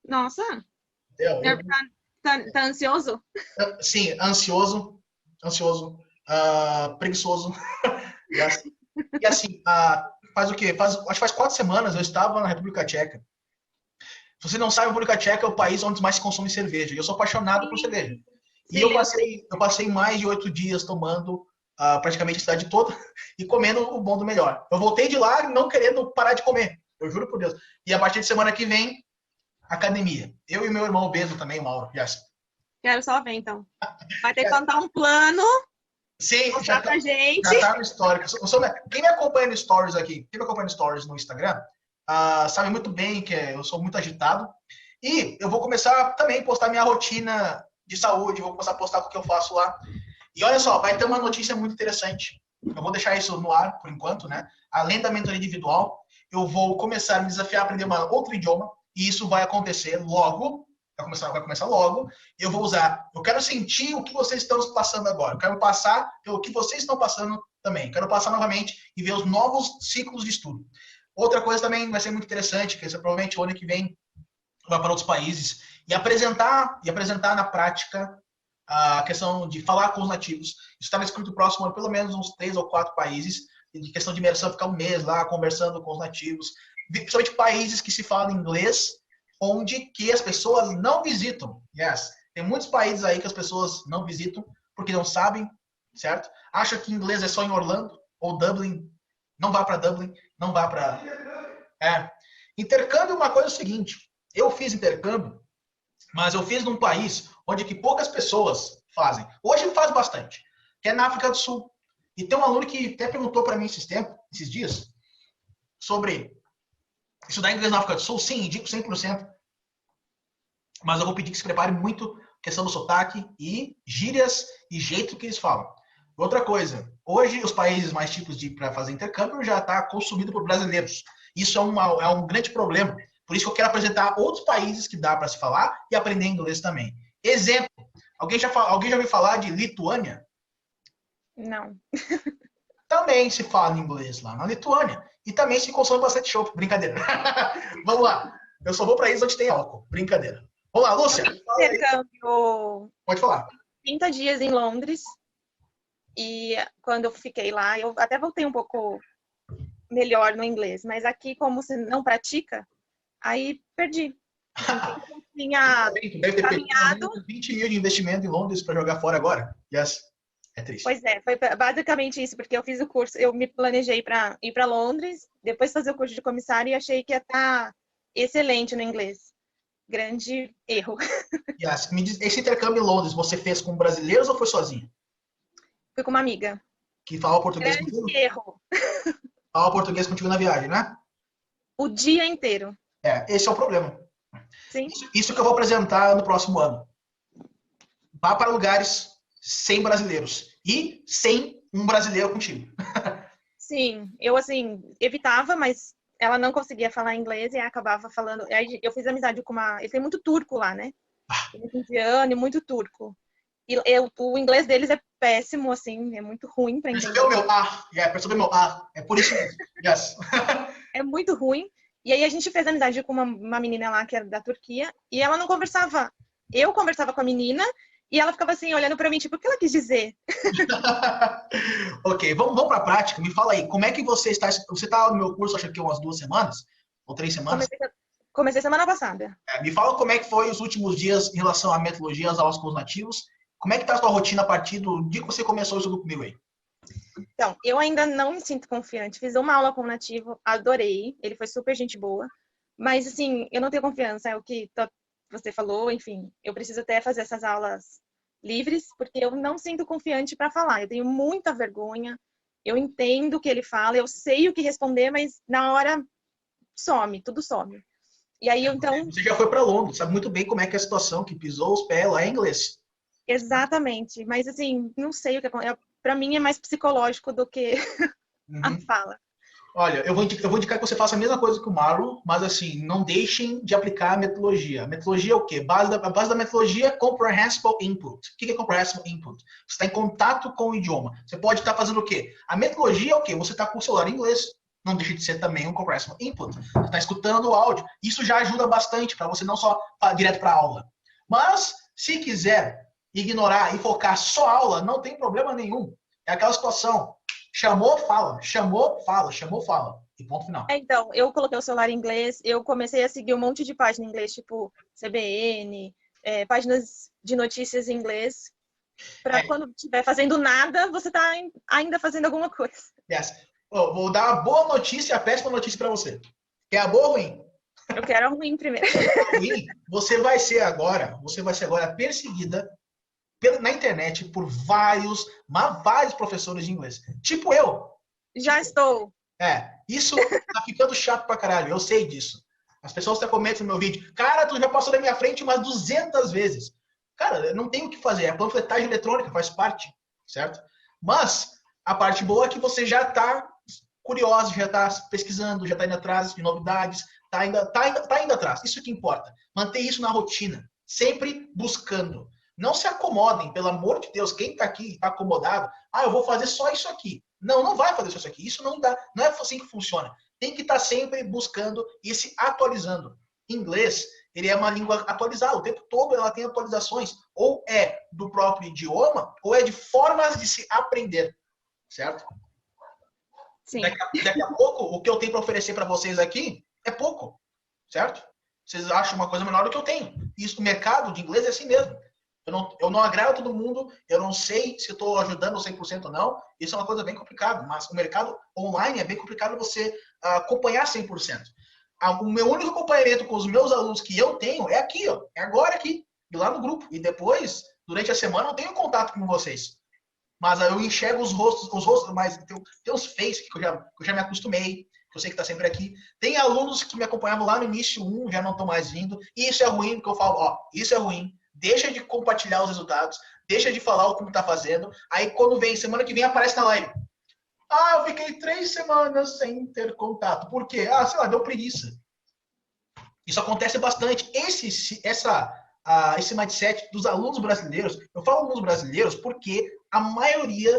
Nossa. Tá ansioso? Sim, ansioso. Preguiçoso. E assim, faz o quê? Acho que faz 4 semanas eu estava na República Tcheca. Se você não sabe, a República Tcheca é o país onde mais se consome cerveja. E eu sou apaixonado por cerveja. E eu passei mais de 8 dias tomando praticamente a cidade toda e comendo o bom do melhor. Eu voltei de lá não querendo parar de comer. Eu juro por Deus. E a partir de semana que vem, academia. Eu e meu irmão obeso também, Mauro. Yes. Quero só ver, então. Vai ter que contar um plano. Sim, mostrar pra gente. Já tá no histórico. Quem me acompanha no Stories aqui, quem me acompanha no Stories no Instagram, sabe muito bem que eu sou muito agitado. E eu vou começar também a postar minha rotina de saúde, vou começar a postar o que eu faço lá. E olha só, vai ter uma notícia muito interessante. Eu vou deixar isso no ar, por enquanto, né? Além da mentoria individual, eu vou começar a me desafiar a aprender outro idioma, e isso vai acontecer logo, vai começar logo, e eu quero sentir o que vocês estão passando agora, eu quero passar pelo que vocês estão passando também, quero passar novamente e ver os novos ciclos de estudo. Outra coisa também vai ser muito interessante, que provavelmente o ano que vem vai para outros países, e apresentar na prática a questão de falar com os nativos. Isso estava escrito próximo a pelo menos uns 3 ou 4 países, de questão de imersão, ficar um mês lá conversando com os nativos, principalmente países que se falam inglês, onde que as pessoas não visitam. Yes. Tem muitos países aí que as pessoas não visitam porque não sabem, certo? Acham que inglês é só em Orlando ou Dublin. Não vá para Dublin. Não vá para... Intercâmbio é uma coisa seguinte. Eu fiz intercâmbio, mas eu fiz num país onde que poucas pessoas fazem. Hoje faz bastante, que é na África do Sul. E tem um aluno que até perguntou para mim esses dias, sobre estudar inglês na África do Sul. Sim, indico 100%. Mas eu vou pedir que se prepare muito questão do sotaque e gírias e jeito que eles falam. Outra coisa, hoje os países mais tipos para fazer intercâmbio já está consumido por brasileiros. Isso é um grande problema. Por isso que eu quero apresentar outros países que dá para se falar e aprender inglês também. Exemplo, alguém já ouviu falar de Lituânia? Não. Também se fala inglês lá na Lituânia. E também se consome bastante chopp. Brincadeira. Vamos lá. Eu só vou para países onde tem álcool. Brincadeira. Vamos lá, Lúcia. Intercâmbio. Pode falar. 30 dias em Londres. E quando eu fiquei lá, eu até voltei um pouco melhor no inglês. Mas aqui, como você não pratica, aí perdi. Então, tinha deve ter caminhado 20 mil de investimento em Londres para jogar fora agora. Yes. É triste. Pois é, foi basicamente isso, porque eu fiz o curso, eu me planejei para ir para Londres, depois fazer o curso de comissário e achei que ia estar excelente no inglês. Grande erro. Yes. Me diz, esse intercâmbio em Londres, você fez com brasileiros ou foi sozinha? Fui com uma amiga. Que fala português Grande contigo? erro. Fala português contigo na viagem, né? O dia inteiro. Esse é o problema. Sim. Isso que eu vou apresentar no próximo ano. Vá para lugares sem brasileiros e sem um brasileiro contigo. Sim, eu assim, evitava, mas ela não conseguia falar inglês e acabava falando. Aí eu fiz amizade com ele tem muito turco lá, né? Tem muito indiano e muito turco. E o inglês deles é péssimo, assim, é muito ruim para entender. Percebeu meu percebeu meu é por isso mesmo. Yes. É muito ruim. E aí a gente fez amizade com uma menina lá que era da Turquia e ela não conversava. Eu conversava com a menina e ela ficava assim, olhando pra mim, tipo, o que ela quis dizer? Ok, vamos pra prática. Me fala aí, como é que você está... Você tá no meu curso, acho que umas 2 semanas? Ou 3 semanas? Comecei semana passada. Me fala como é que foi os últimos dias em relação à metodologia, às aulas com os nativos. Como é que tá a sua rotina a partir do dia que você começou o estudo comigo aí? Então, eu ainda não me sinto confiante. Fiz uma aula com o nativo, adorei. Ele foi super gente boa. Mas, assim, eu não tenho confiança. É o que você falou, enfim. Eu preciso até fazer essas aulas livres, porque eu não sinto confiante para falar. Eu tenho muita vergonha. Eu entendo o que ele fala, eu sei o que responder, mas na hora some, tudo some. E aí, então... Você já foi para Londres, sabe muito bem como é que é a situação, que pisou os pés lá em inglês. Exatamente. Mas, assim, não sei o que acontece. Para mim é mais psicológico do que a fala. Olha, eu vou indicar que você faça a mesma coisa que o Marlon, mas assim, não deixem de aplicar a metodologia. A metodologia é o quê? A base da metodologia é Comprehensible Input. O que é Comprehensible Input? Você está em contato com o idioma. Você pode estar fazendo o quê? A metodologia é o quê? Você está com o celular em inglês. Não deixa de ser também um Comprehensible Input. Você está escutando o áudio. Isso já ajuda bastante para você não só direto para a aula. Mas, se quiser ignorar e focar só a aula, não tem problema nenhum. É aquela situação. Chamou, fala. Chamou, fala. Chamou, fala. E ponto final. Então, eu coloquei o celular em inglês, eu comecei a seguir um monte de página em inglês, tipo CBN, páginas de notícias em inglês, para quando estiver fazendo nada, você tá ainda fazendo alguma coisa. Yes. Vou dar uma boa notícia e a péssima notícia para você. Quer a boa ou ruim? Eu quero a ruim primeiro. Você vai ser agora perseguida na internet por vários professores de inglês. Tipo eu. Já estou. Isso tá ficando chato pra caralho. Eu sei disso. As pessoas até comentam no meu vídeo. Cara, tu já passou na minha frente umas 200 vezes. Cara, não tem o que fazer. A panfletagem eletrônica faz parte, certo? Mas a parte boa é que você já tá curioso, já tá pesquisando, já tá indo atrás de novidades, tá indo atrás. Isso que importa. Manter isso na rotina. Sempre buscando. Não se acomodem, pelo amor de Deus. Quem está aqui está acomodado. Eu vou fazer só isso aqui. Não vai fazer só isso aqui. Isso não dá. Não é assim que funciona. Tem que estar sempre buscando e se atualizando. Inglês, ele é uma língua atualizada. O tempo todo ela tem atualizações. Ou é do próprio idioma, ou é de formas de se aprender. Certo? Sim. Daqui a pouco, o que eu tenho para oferecer para vocês aqui é pouco. Certo? Vocês acham uma coisa menor do que eu tenho. Isso, o mercado de inglês é assim mesmo. Eu não agrado todo mundo, eu não sei se estou ajudando 100% ou não. Isso é uma coisa bem complicada, mas o mercado online é bem complicado você acompanhar 100%. O meu único acompanhamento com os meus alunos que eu tenho é aqui, ó, é agora aqui, e lá no grupo. E depois, durante a semana, eu tenho contato com vocês. Mas eu enxergo os rostos, mas tem uns face que eu já me acostumei, que eu sei que está sempre aqui. Tem alunos que me acompanhavam lá no início, já não estão mais vindo. E isso é ruim, porque eu falo, ó, isso é ruim. Deixa de compartilhar os resultados, deixa de falar como está fazendo. Aí quando vem, semana que vem, aparece na live. Eu fiquei 3 semanas sem ter contato. Por quê? Sei lá, deu preguiça. Isso acontece bastante. Esse mindset dos alunos brasileiros, eu falo alunos brasileiros porque a maioria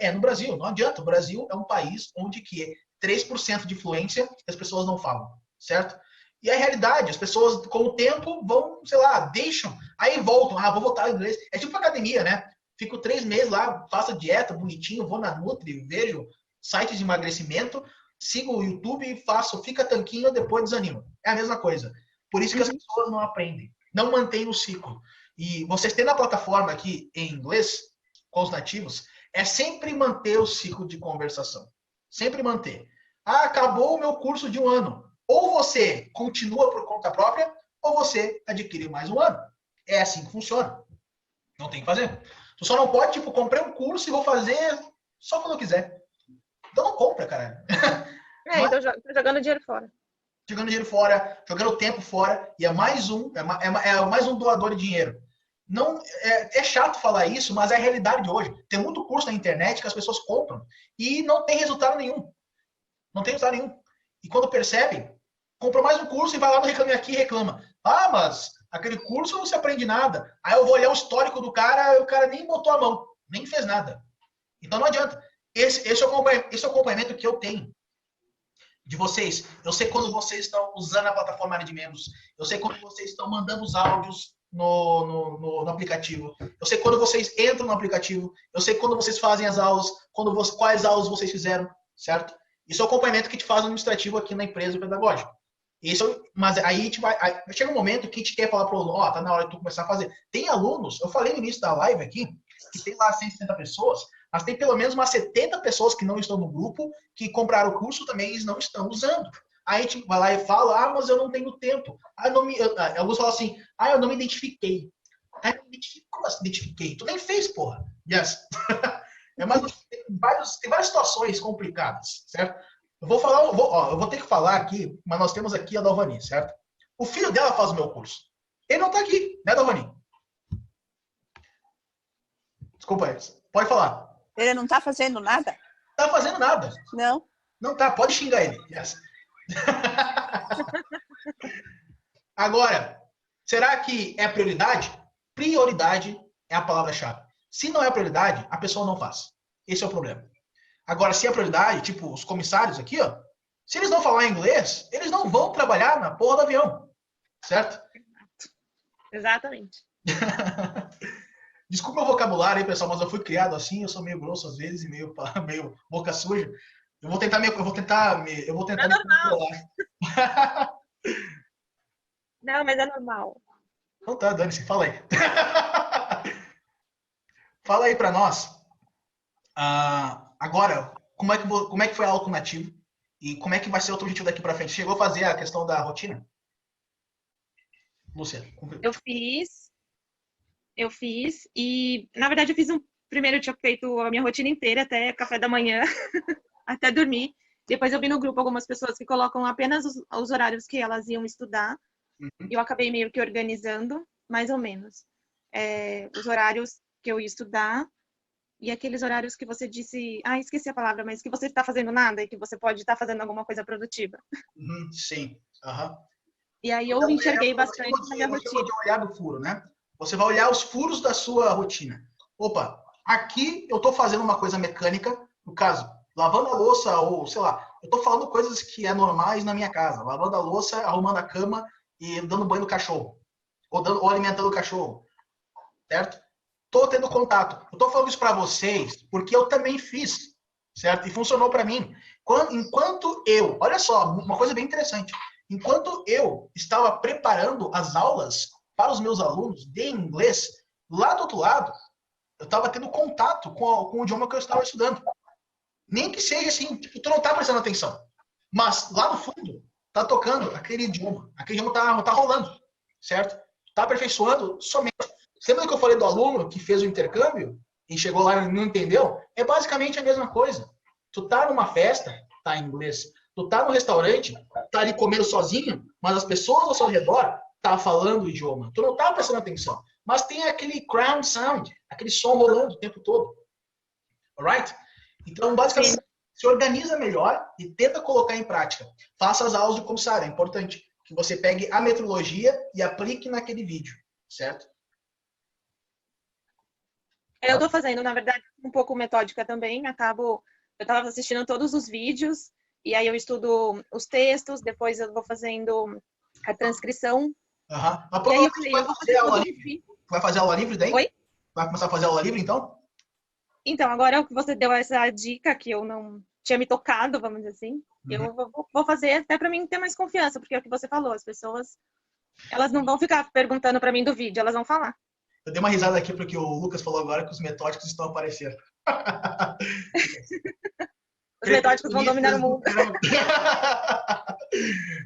é no Brasil. Não adianta, o Brasil é um país onde que 3% de fluência as pessoas não falam, certo? E a realidade, as pessoas com o tempo vão, sei lá, deixam, aí voltam, vou voltar ao inglês. É tipo academia, né? Fico 3 meses lá, faço dieta bonitinho, vou na Nutri, vejo sites de emagrecimento, sigo o YouTube, fica tanquinho, depois desanimo. É a mesma coisa. Por isso que as pessoas não aprendem, não mantêm o ciclo. E vocês têm na plataforma aqui em inglês, com os nativos, é sempre manter o ciclo de conversação. Sempre manter. Acabou o meu curso de 1 ano. Ou você continua por conta própria, ou você adquire mais 1 ano. É assim que funciona. Não tem que fazer. Tu só não pode, comprei um curso e vou fazer só quando eu quiser. Então não compra, cara. Então tô jogando dinheiro fora. Jogando dinheiro fora, jogando tempo fora, e é mais um doador de dinheiro. Não, é chato falar isso, mas é a realidade de hoje. Tem muito curso na internet que as pessoas compram e não tem resultado nenhum. Não tem resultado nenhum. E quando percebe, compra mais um curso e vai lá no Reclame Aqui e reclama. Mas aquele curso não se aprende nada. Aí eu vou olhar o histórico do cara, o cara nem botou a mão, nem fez nada. Então não adianta. Esse é o acompanhamento que eu tenho de vocês. Eu sei quando vocês estão usando a plataforma de membros. Eu sei quando vocês estão mandando os áudios no aplicativo. Eu sei quando vocês entram no aplicativo. Eu sei quando vocês fazem as aulas, quais aulas vocês fizeram, certo? Isso é o acompanhamento que a gente faz administrativo aqui na empresa pedagógica. Mas aí a gente chega um momento que a gente quer falar para o aluno, tá na hora de tu começar a fazer. Tem alunos, eu falei no início da live aqui, que tem lá 160 pessoas, mas tem pelo menos umas 70 pessoas que não estão no grupo, que compraram o curso também eles não estão usando. Aí a gente vai lá e fala, mas eu não tenho tempo. Alguns falam assim, eu não me identifiquei. Como assim identifiquei? Tu nem fez, porra. Yes. Tem várias situações complicadas, certo? Eu vou ter que falar aqui, mas nós temos aqui a Dalvani, certo? O filho dela faz o meu curso. Ele não tá aqui, né, Dalvani? Desculpa, pode falar. Ele não tá fazendo nada? Tá fazendo nada. Não. Não tá, pode xingar ele. Yes. Agora, será que é prioridade? Prioridade é a palavra-chave. Se não é prioridade, a pessoa não faz. Esse é o problema. Agora, se é prioridade, tipo os comissários aqui, ó, se eles não falar inglês, eles não vão trabalhar na porra do avião. Certo? Exatamente. Desculpa o vocabulário aí, pessoal, mas eu fui criado assim, eu sou meio grosso às vezes e meio boca suja. Eu vou tentar me controlar. Não, mas é normal. Então tá, dane-se, fala aí. Fala aí pra nós. Agora, como é que foi a aula com o nativo? E como é que vai ser o outro objetivo daqui pra frente? Chegou a fazer a questão da rotina? Lúcia. Eu fiz e, na verdade, primeiro eu tinha feito a minha rotina inteira, até café da manhã, até dormir. Depois eu vi no grupo algumas pessoas que colocam apenas os horários que elas iam estudar. Eu acabei meio que organizando, mais ou menos, os horários que eu ia estudar e aqueles horários que você disse, esqueci a palavra, mas que você está fazendo nada e que você pode estar fazendo alguma coisa produtiva. Sim. Uhum. E aí eu enxerguei bastante na minha rotina. De olhar do furo, né? Você vai olhar os furos da sua rotina. Opa, aqui eu estou fazendo uma coisa mecânica, no caso, lavando a louça ou, sei lá, eu estou falando coisas que é normais na minha casa, lavando a louça, arrumando a cama e dando banho no cachorro, ou alimentando o cachorro, certo? Estou tendo contato. Eu estou falando isso para vocês porque eu também fiz, certo? E funcionou para mim. Enquanto eu, olha só, uma coisa bem interessante, enquanto eu estava preparando as aulas para os meus alunos de inglês, lá do outro lado, eu estava tendo contato com o idioma que eu estava estudando. Nem que seja assim, tipo, tu não tá prestando atenção. Mas lá no fundo, tá tocando aquele idioma. Aquele idioma tá rolando, certo? Tá aperfeiçoando somente. Lembra que eu falei do aluno que fez o intercâmbio e chegou lá e não entendeu? É basicamente a mesma coisa. Tu tá numa festa, tá em inglês. Tu tá no restaurante, tá ali comendo sozinho, mas as pessoas ao seu redor tá falando o idioma. Tu não tá prestando atenção. Mas tem aquele ground sound, aquele som rolando o tempo todo. Alright? Então, basicamente, se organiza melhor e tenta colocar em prática. Faça as aulas de comissário. É importante que você pegue a metodologia e aplique naquele vídeo, certo? Eu estou fazendo, na verdade, um pouco metódica também. Eu estava assistindo todos os vídeos, e aí eu estudo os textos, depois eu vou fazendo a transcrição. Aham. Mas E aí eu provavelmente falei, vai eu vou fazer fazer aula tudo livre. Vai fazer aula livre daí? Oi? Vai começar a fazer aula livre, então? Então, agora que você deu essa dica que eu não tinha me tocado, vamos dizer assim, eu vou fazer até para mim ter mais confiança, porque é o que você falou, as pessoas, elas não vão ficar perguntando para mim do vídeo, elas vão falar. Eu dei uma risada aqui porque o Lucas falou agora que os metódicos estão aparecendo. Os metódicos vão dominar o mundo.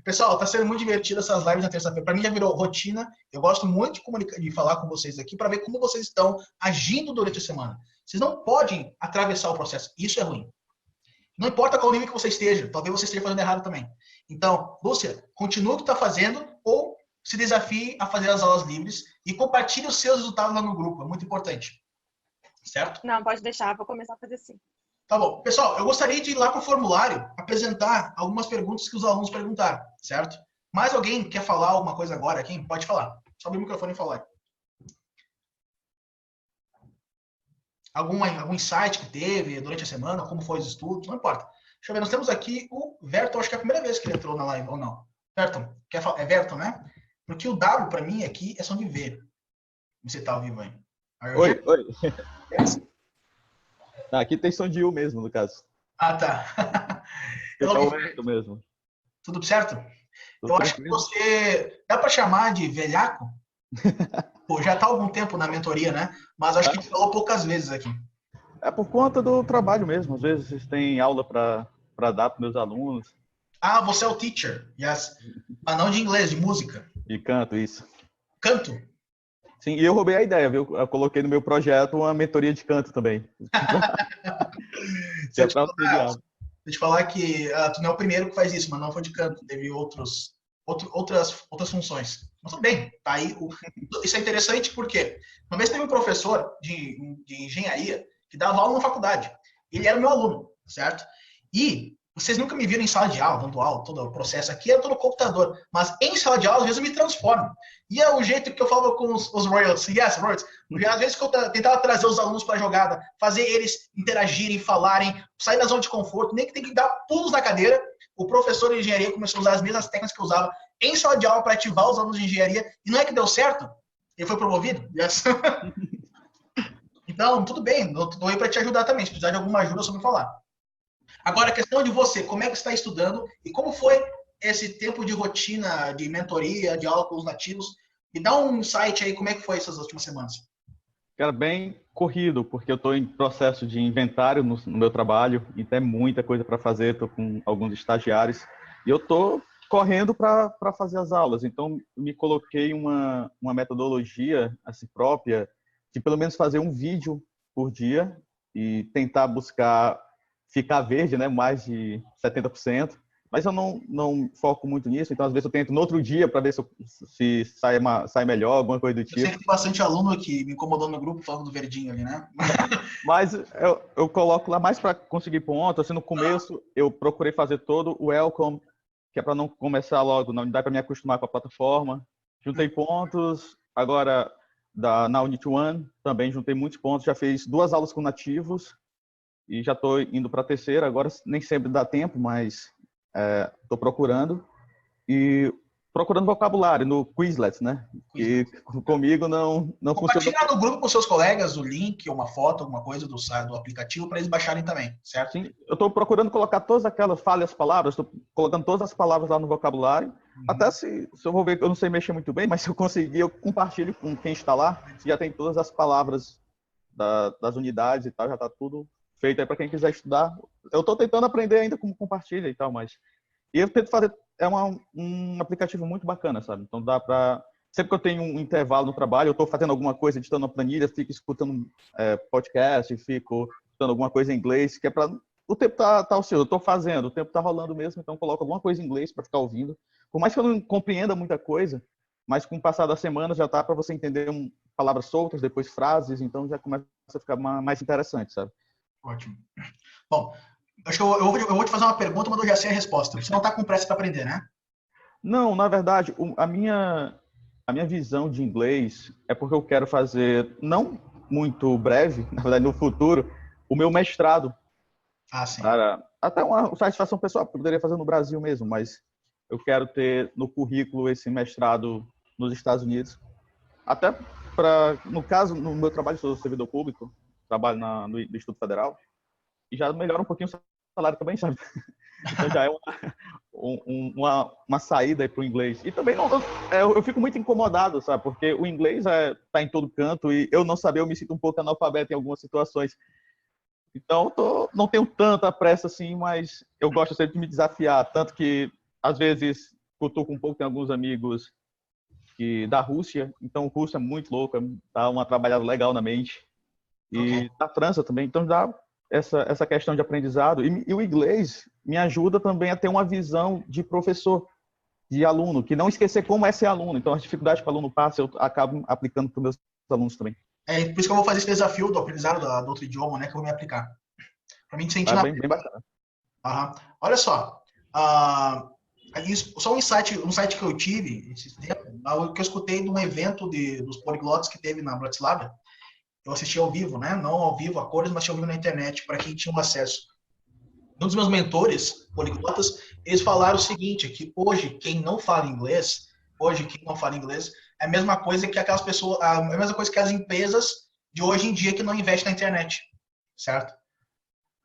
Pessoal, tá sendo muito divertido essas lives na terça-feira. Para mim já virou rotina. Eu gosto muito de falar com vocês aqui para ver como vocês estão agindo durante a semana. Vocês não podem atravessar o processo. Isso é ruim. Não importa qual nível que você esteja. Talvez você esteja fazendo errado também. Então, Lúcia, continue o que está fazendo ou se desafie a fazer as aulas livres e compartilhe os seus resultados lá no grupo. É muito importante. Certo? Não, pode deixar. Vou começar a fazer sim. Tá bom. Pessoal, eu gostaria de ir lá para o formulário apresentar algumas perguntas que os alunos perguntaram, certo? Mais alguém quer falar alguma coisa agora aqui? Pode falar. Só abrir o microfone e falar. Algum insight que teve durante a semana, como foi os estudos, não importa. Deixa eu ver, nós temos aqui o Verton, acho que é a primeira vez que ele entrou na live, ou não? Verton, quer falar? É Verton, né? Porque o W para mim aqui é som de ver. Você tá ao vivo aí. Oi. Tá, aqui tem som de U mesmo, no caso. Ah, tá. Mesmo. Tudo certo? Eu acho que você... Dá para chamar de velhaco? Pô, já tá há algum tempo na mentoria, né? Mas acho que a gente falou poucas vezes aqui. É por conta do trabalho mesmo. Às vezes tem aula para dar para meus alunos. Ah, você é o teacher. Yes. Mas não de inglês, de música. De canto, isso. Canto? Sim, e eu roubei a ideia, viu? Eu coloquei no meu projeto uma mentoria de canto também. Se eu te falar que tu não é o primeiro que faz isso, mas não foi de canto. Teve outras funções. Mas tudo bem, tá aí. Isso é interessante porque uma vez teve um professor de engenharia que dava aula na faculdade. Ele era meu aluno, certo? E vocês nunca me viram em sala de aula, dando aula, todo o processo aqui é todo no computador. Mas em sala de aula, às vezes eu me transformo. E é o jeito que eu falo com os royals. Yes, royals. Às vezes que eu tentava trazer os alunos para a jogada, fazer eles interagirem, falarem, sair da zona de conforto, nem que tem que dar pulos na cadeira. O professor de engenharia começou a usar as mesmas técnicas que eu usava em sala de aula para ativar os alunos de engenharia. E não é que deu certo? Ele foi promovido? Yes. Então, tudo bem. Eu estou aí para te ajudar também. Se precisar de alguma ajuda, é só me falar. Agora, a questão de você, como é que você está estudando e como foi esse tempo de rotina, de mentoria, de aula com os nativos? Me dá um insight aí, como é que foi essas últimas semanas? Cara, bem corrido, porque eu estou em processo de inventário no meu trabalho e tem muita coisa para fazer, estou com alguns estagiários e eu estou correndo para fazer as aulas. Então, me coloquei uma metodologia assim, própria de pelo menos fazer um vídeo por dia e tentar buscar ficar verde, né, mais de 70%, mas eu não foco muito nisso, então às vezes eu tento no outro dia para ver se sai melhor, alguma coisa do tipo. Eu sei que tem bastante aluno aqui me incomodando no grupo falando do verdinho ali, né? Mas eu coloco lá mais para conseguir ponto, assim, no começo eu procurei fazer todo o welcome, que é para não começar logo, não dá para me acostumar com a plataforma. Juntei pontos, agora na Unit One também juntei muitos pontos, já fiz 2 aulas com nativos, e já estou indo para a terceira, agora nem sempre dá tempo, mas estou procurando. E procurando vocabulário no Quizlet, né? E comigo não funciona. Compartilhar no grupo com seus colegas o link, uma foto, alguma coisa do aplicativo para eles baixarem também, certo? Sim, eu estou procurando colocar todas aquelas falhas palavras, estou colocando todas as palavras lá no vocabulário, Até se eu vou ver que eu não sei mexer muito bem, mas se eu conseguir, eu compartilho com quem está lá. Já tem todas as palavras das unidades e tal, já está tudo feito aí para quem quiser estudar. Eu estou tentando aprender ainda como compartilha e tal, mas... E eu tento fazer... É um aplicativo muito bacana, sabe? Então dá para... Sempre que eu tenho um intervalo no trabalho, eu estou fazendo alguma coisa, editando uma planilha, fico escutando podcast, fico escutando alguma coisa em inglês, que é para... O tempo tá ocioso, eu estou fazendo, o tempo tá rolando mesmo, então coloco alguma coisa em inglês para ficar ouvindo. Por mais que eu não compreenda muita coisa, mas com o passar das semanas já tá para você entender palavras soltas, depois frases, então já começa a ficar mais interessante, sabe? Ótimo. Bom, acho que eu vou te fazer uma pergunta, mas eu já sei a resposta. Você não tá com pressa para aprender, né? Não, na verdade, a minha visão de inglês é porque eu quero fazer, não muito breve, na verdade no futuro, o meu mestrado. Ah, sim. Até uma satisfação pessoal, porque eu poderia fazer no Brasil mesmo, mas eu quero ter no currículo esse mestrado nos Estados Unidos. Até para, no caso, no meu trabalho, sou servidor público, trabalho no Instituto Federal, e já melhora um pouquinho o salário também, sabe? Então já é uma saída para o inglês. E também eu fico muito incomodado, sabe? Porque o inglês está em todo canto e eu não saber, eu me sinto um pouco analfabeto em algumas situações. Então, não tenho tanta pressa assim, mas eu gosto sempre de me desafiar. Tanto que, às vezes, cutuco um pouco, tem alguns amigos da Rússia. Então, o russo é muito louco, dá uma trabalhada legal na mente. E da França também. Então, dá essa questão de aprendizado. E o inglês me ajuda também a ter uma visão de professor, de aluno, que não esquecer como é ser aluno. Então, as dificuldades que o aluno passa, eu acabo aplicando para os meus alunos também. É por isso que eu vou fazer esse desafio do aprendizado do outro idioma, né? Que eu vou me aplicar. Para mim, sentir bem bacana. Olha só. Só um insight que eu tive, que eu escutei de um evento dos poliglotas que teve na Bratislava. Eu assisti ao vivo, né? Não ao vivo, a cores, mas assisti ao vivo na internet, para quem tinha um acesso. Um dos meus mentores, poliglotas, eles falaram o seguinte, que hoje, quem não fala inglês, é a mesma coisa que aquelas pessoas, a mesma coisa que as empresas de hoje em dia que não investem na internet, certo?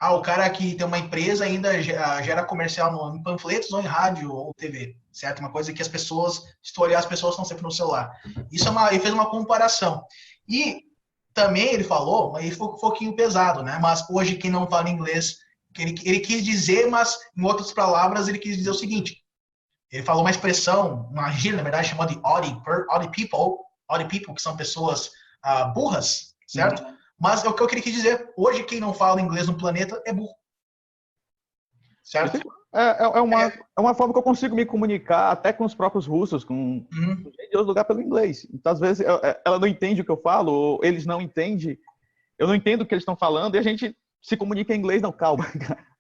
O cara que tem uma empresa ainda gera comercial em panfletos ou em rádio ou TV, certo? Uma coisa que as pessoas, se tu olhar, as pessoas estão sempre no celular. Ele fez uma comparação. E também ele falou, aí foi um pouquinho pesado, né? Mas hoje quem não fala inglês, ele quis dizer, mas em outras palavras ele quis dizer o seguinte. Ele falou uma expressão, uma gíria, na verdade, chamada de odd people, que são pessoas burras, certo? Mas é o que eu queria dizer. Hoje, quem não fala inglês no planeta é burro. Certo? É uma forma que eu consigo me comunicar até com os próprios russos, com de outro lugar pelo inglês. Então, às vezes, ela não entende o que eu falo, ou eles não entendem. Eu não entendo o que eles estão falando, e a gente se comunica em inglês. Não, calma.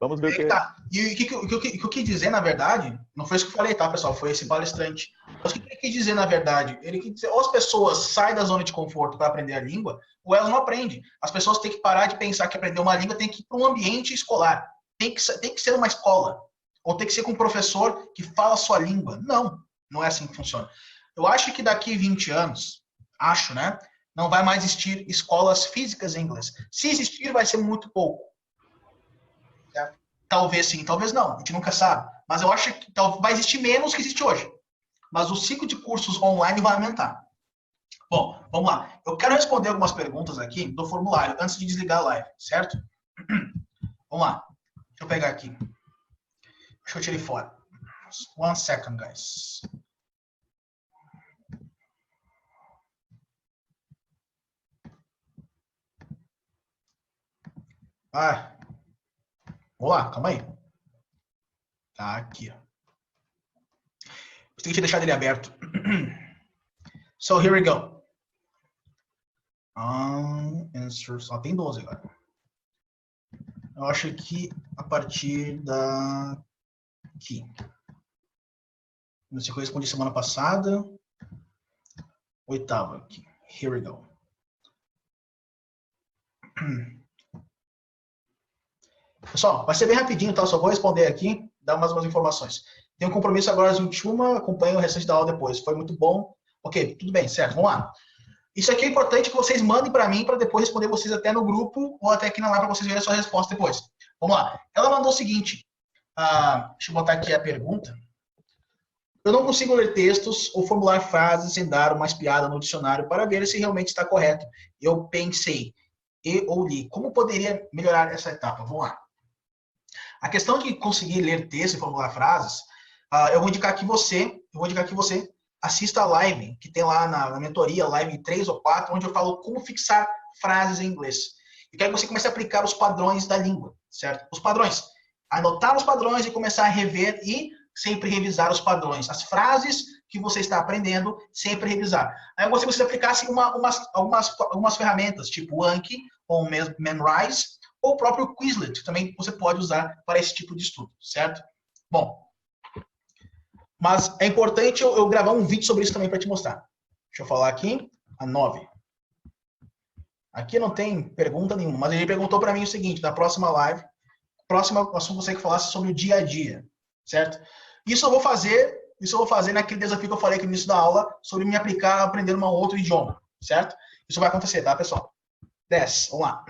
Vamos ver o que... Tá. E o que eu quis dizer, na verdade, não foi isso que eu falei, tá, pessoal? Foi esse palestrante. Mas o que ele quis dizer, na verdade? Ele quis dizer, ou as pessoas saem da zona de conforto para aprender a língua, ou elas não aprendem. As pessoas têm que parar de pensar que aprender uma língua tem que ir para um ambiente escolar. Tem que ser uma escola. Ou tem que ser com um professor que fala a sua língua. Não é assim que funciona. Eu acho que daqui 20 anos, né? Não vai mais existir escolas físicas em inglês. Se existir, vai ser muito pouco. Certo? Talvez sim, talvez não. A gente nunca sabe. Mas eu acho que vai existir menos que existe hoje. Mas o ciclo de cursos online vai aumentar. Bom, vamos lá. Eu quero responder algumas perguntas aqui do formulário antes de desligar a live, certo? Vamos lá. Deixa eu pegar aqui. Acho que eu tirei fora. 1 second, guys. Vamos lá, calma aí. Tá aqui, ó. Você tem que deixar ele aberto. So, here we go. Answer, só tem 12 agora. Eu acho que a partir daqui. Não sei o que eu respondi semana passada. 8ª aqui. Here we go. Pessoal, vai ser bem rapidinho, tá? Só vou responder aqui, dar umas informações. Tenho um compromisso agora às 21h, acompanho o restante da aula depois. Foi muito bom. Ok, tudo bem, certo, vamos lá. Isso aqui é importante que vocês mandem para mim para depois responder vocês até no grupo ou até aqui na live para vocês verem a sua resposta depois. Vamos lá. Ela mandou o seguinte. Deixa eu botar aqui a pergunta. Eu não consigo ler textos ou formular frases sem dar uma espiada no dicionário para ver se realmente está correto. Eu pensei ou li. Como poderia melhorar essa etapa? Vamos lá. A questão de conseguir ler texto e formular frases, eu vou indicar que você assista a live que tem lá na mentoria, live 3 ou 4, onde eu falo como fixar frases em inglês. Eu quero que você comece a aplicar os padrões da língua, certo? Os padrões. Anotar os padrões e começar a rever e sempre revisar os padrões. As frases que você está aprendendo, sempre revisar. Aí eu gostaria que você aplicasse algumas ferramentas, tipo o Anki ou Memrise, ou o próprio Quizlet, que também você pode usar para esse tipo de estudo, certo? Bom, mas é importante eu gravar um vídeo sobre isso também para te mostrar. Deixa eu falar aqui, a 9. Aqui não tem pergunta nenhuma, mas ele perguntou para mim o seguinte, na próxima live, próximo assunto você que falasse sobre o dia a dia, certo? Isso eu vou fazer naquele desafio que eu falei aqui no início da aula, sobre me aplicar a aprender um outro idioma, certo? Isso vai acontecer, tá, pessoal? 10, vamos lá.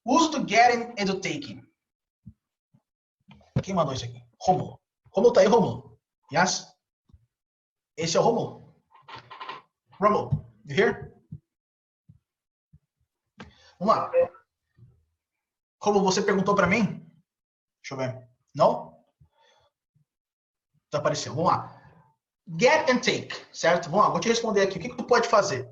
Uso do getting e do taking. Quem mandou isso aqui? Romulo. Romulo tá aí, Romulo? Yes? Esse é o Romulo. Romulo, you here? Vamos lá. Romulo, você perguntou para mim? Deixa eu ver. Não? Desapareceu. Vamos lá. Get and take, certo? Vamos lá, vou te responder aqui. O que tu pode fazer?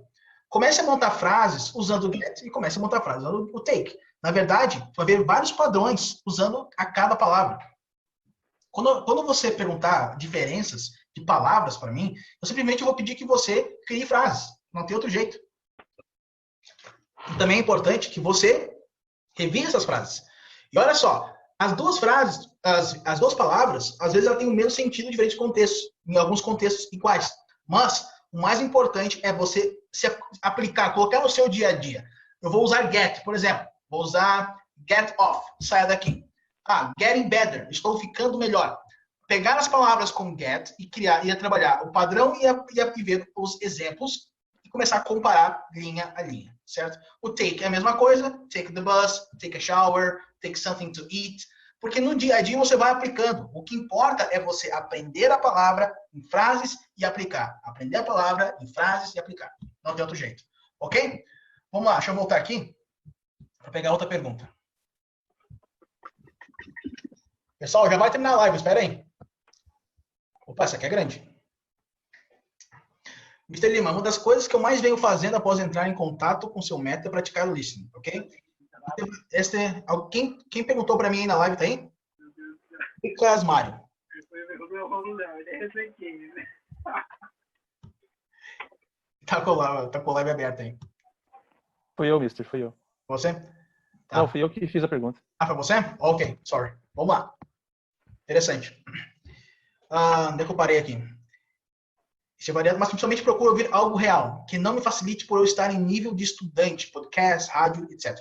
Comece a montar frases usando o get e comece a montar frases usando o take. Na verdade, tu vai ver vários padrões usando a cada palavra. Quando você perguntar diferenças de palavras para mim, eu simplesmente vou pedir que você crie frases. Não tem outro jeito. E também é importante que você revise essas frases. E olha só, as duas frases, as duas palavras, às vezes elas têm o mesmo sentido em diferentes contextos, em alguns contextos iguais. Mas o mais importante é você se aplicar, colocar no seu dia a dia. Eu vou usar get, por exemplo. Vou usar get off, saia daqui. Getting better, estou ficando melhor. Pegar as palavras com get e criar, e trabalhar o padrão e ver os exemplos e começar a comparar linha a linha, certo? O take é a mesma coisa, take the bus, take a shower, take something to eat, porque no dia a dia você vai aplicando. O que importa é você aprender a palavra em frases e aplicar. Aprender a palavra em frases e aplicar. Não tem outro jeito, ok? Vamos lá, deixa eu voltar aqui para pegar outra pergunta. Pessoal, já vai terminar a live, espera aí. Opa, essa aqui é grande. Mr. Lima, uma das coisas que eu mais venho fazendo após entrar em contato com seu método é praticar o listening, ok? Quem perguntou para mim aí na live, tá aí? Lucas Mário. Tá com a live aberta aí. Fui eu, mister, fui eu. Você? Tá. Não, fui eu que fiz a pergunta. Foi você? Ok, sorry. Vamos lá. Interessante. Onde é que eu parei aqui? Isso é variado, mas principalmente procuro ouvir algo real, que não me facilite por eu estar em nível de estudante, podcast, rádio, etc.